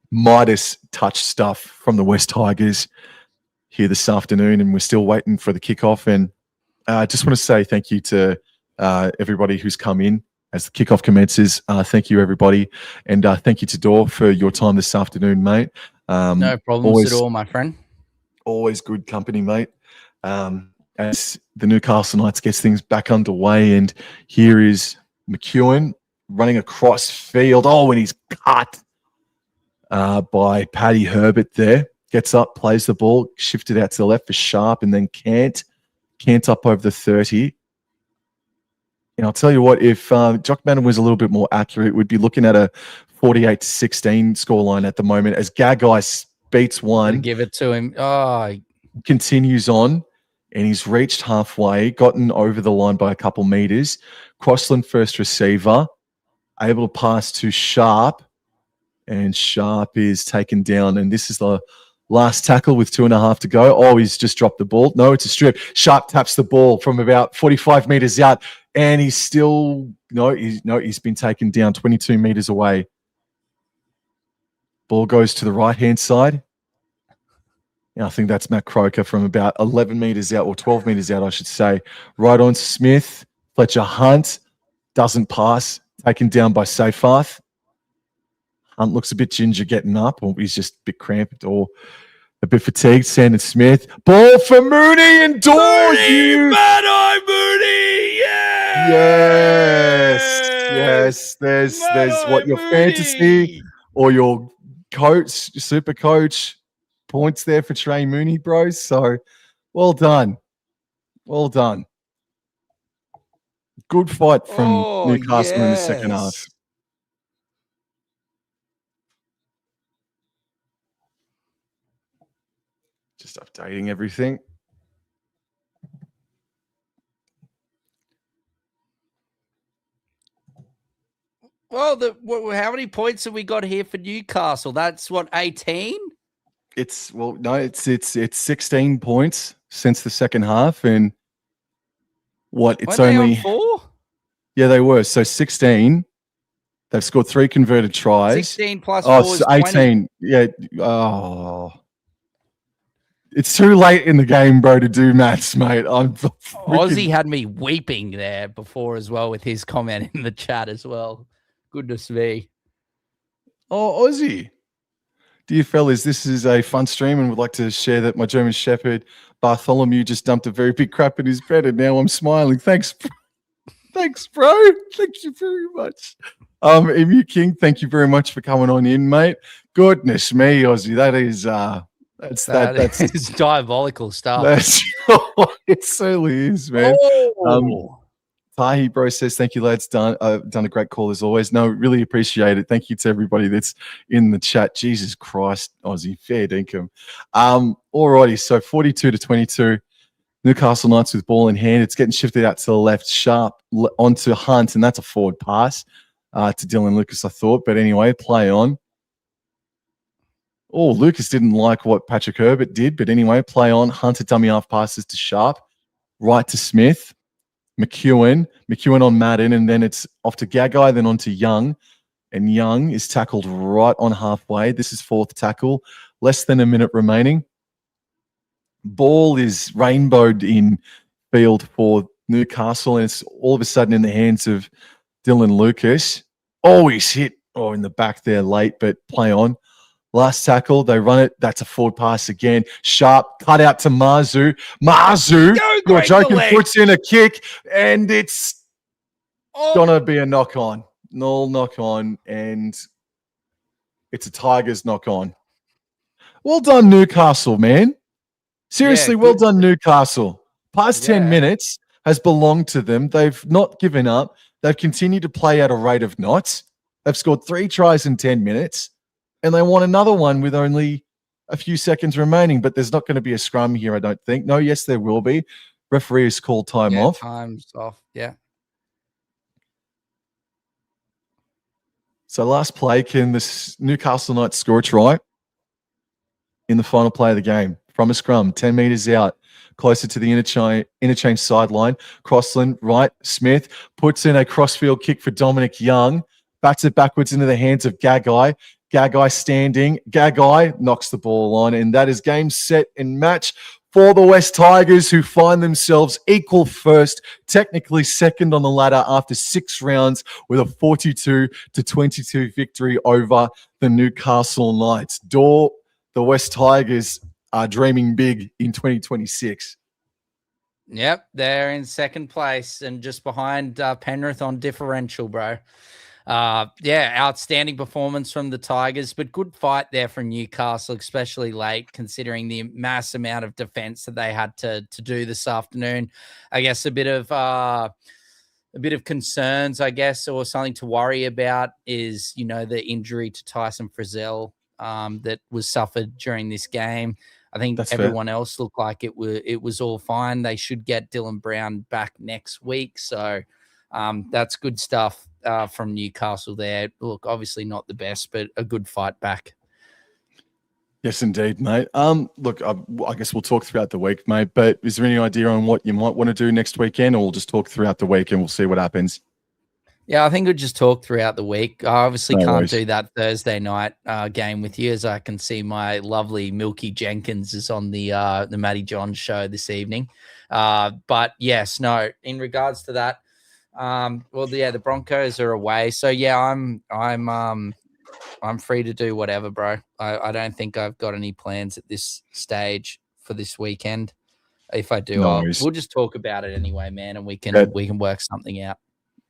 Midas touch stuff from the West Tigers here this afternoon, and we're still waiting for the kickoff. And I just want to say thank you to everybody who's come in as the kickoff commences. Thank you, everybody. And thank you to Dor for your time this afternoon, mate. No problems at all, my friend. Always good company, mate. As the Newcastle Knights gets things back underway, and here is McEwen running across field. Oh, and he's cut by Paddy Herbert there. Gets up, plays the ball, shifted out to the left for Sharp, and then Cant up over the 30. And I'll tell you what, if Jock Madden was a little bit more accurate, we'd be looking at a 48-16 scoreline at the moment as Gagai beats one. Give it to him. Oh, continues on, and he's reached halfway, gotten over the line by a couple meters. Crossland first receiver, able to pass to Sharp, and Sharp is taken down. And this is the last tackle with 2.5 to go. Oh, he's just dropped the ball. No, it's a strip. Sharp taps the ball from about 45 meters out, and he's still he's been taken down 22 meters away. Ball goes to the right-hand side. I think that's Matt Croker from about 11 meters out, or 12 meters out, I should say. Right on Smith. Fletcher Hunt doesn't pass. Taken down by Seyfarth. Hunt looks a bit ginger getting up, or he's just a bit cramped or a bit fatigued. Sandon Smith. Ball for Mooney and Dawes. Mad-Eye Mooney! Yeah! Yes. There's what your fantasy or your coach, super coach, points there for Trey Mooney, bros. So well done. Well done. Good fight from Newcastle in the second half. Just updating everything. Well, how many points have we got here for Newcastle? That's what, 18? It's 16 points since the second half, and What? It's Weren't they only on 4? Yeah, they were. So 16. They've scored 3 converted tries. 16 plus Oh, 4 is so 20. 18. Yeah. Oh. It's too late in the game, bro, to do maths, mate. I'm Aussie had me weeping there before as well with his comment in the chat as well. Goodness me. Oh, Aussie. Dear fellas, this is a fun stream and would like to share that my German Shepherd, Bartholomew, just dumped a very big crap in his bed and now I'm smiling. Thanks. Thanks, bro. Thank you very much. Emu King, thank you very much for coming on in, mate. Goodness me, Aussie. That is That's diabolical stuff. That's it certainly is, man. Tahi bro says, thank you, lads. Done a great call as always. No, really appreciate it. Thank you to everybody that's in the chat. Jesus Christ, Aussie, fair dinkum. Alrighty, so 42-22. Newcastle Knights with ball in hand. It's getting shifted out to the left, sharp onto Hunt, and that's a forward pass to Dylan Lucas, I thought. But anyway, play on. Oh, Lucas didn't like what Patrick Herbert did, but anyway, play on. Hunter dummy half passes to Sharp, right to Smith, McEwen on Madden, and then it's off to Gagai, then on to Young, and Young is tackled right on halfway. This is 4th tackle, less than a minute remaining. Ball is rainbowed in field for Newcastle, and it's all of a sudden in the hands of Dylan Lucas. Oh, he's hit in the back there late, but play on. Last tackle, they run it. That's a forward pass again. Sharp, cut out to Marzu. You're joking, puts in a kick, and it's gonna be a knock on. Null knock on, and it's a Tigers knock on. Well done, Newcastle, man. Seriously, well done, Newcastle. Past 10 minutes has belonged to them. They've not given up. They've continued to play at a rate of knots. They've scored 3 tries in 10 minutes. And they want another one with only a few seconds remaining. But there's not going to be a scrum here, I don't think. No, yes, there will be. Referee has called time off. Time's off, yeah. So last play, can the Newcastle Knights score a try in the final play of the game? From a scrum, 10 metres out, closer to the interchange sideline. Crossland, right, Smith puts in a crossfield kick for Dominic Young. Bats it backwards into the hands of Gagai. Gagai standing. Gagai knocks the ball on, and that is game, set, and match for the West Tigers, who find themselves equal first, technically second on the ladder after 6 rounds with a 42-22 victory over the Newcastle Knights. The West Tigers are dreaming big in 2026. Yep, they're in second place and just behind Penrith on differential, bro. Outstanding performance from the Tigers, but good fight there from Newcastle, especially late, considering the mass amount of defense that they had to do this afternoon. I guess a bit of concerns, I guess, or something to worry about is, the injury to Tyson Frizzell that was suffered during this game. I think everyone else looked like it was all fine. They should get Dylan Brown back next week. So that's good stuff from Newcastle there. Look, obviously not the best, but a good fight back. Yes, indeed, mate. Look, I guess we'll talk throughout the week, mate, but is there any idea on what you might want to do next weekend, or we'll just talk throughout the week and we'll see what happens? Yeah, I think we'll just talk throughout the week. I obviously can't do that Thursday night game with you, as I can see my lovely Milky Jenkins is on the Matty John show this evening. But yes, no, in regards to that, the Broncos are away. So yeah, I'm free to do whatever, bro. I don't think I've got any plans at this stage for this weekend. If I do, we'll just talk about it anyway, man, and we can work something out.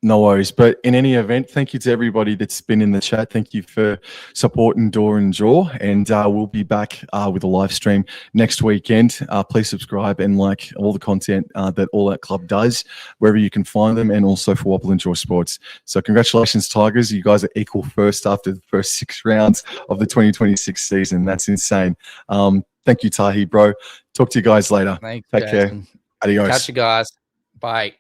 No worries. But in any event, thank you to everybody that's been in the chat. Thank you for supporting Door and Jaw. And we'll be back with a live stream next weekend. Please subscribe and like all the content that All Out Club does, wherever you can find them, and also for Watchalong Jaw Sports. So congratulations, Tigers. You guys are equal first after the first 6 rounds of the 2026 season. That's insane. Thank you, Tahi, bro. Talk to you guys later. Thanks, Take care. Adios. Catch you guys. Bye.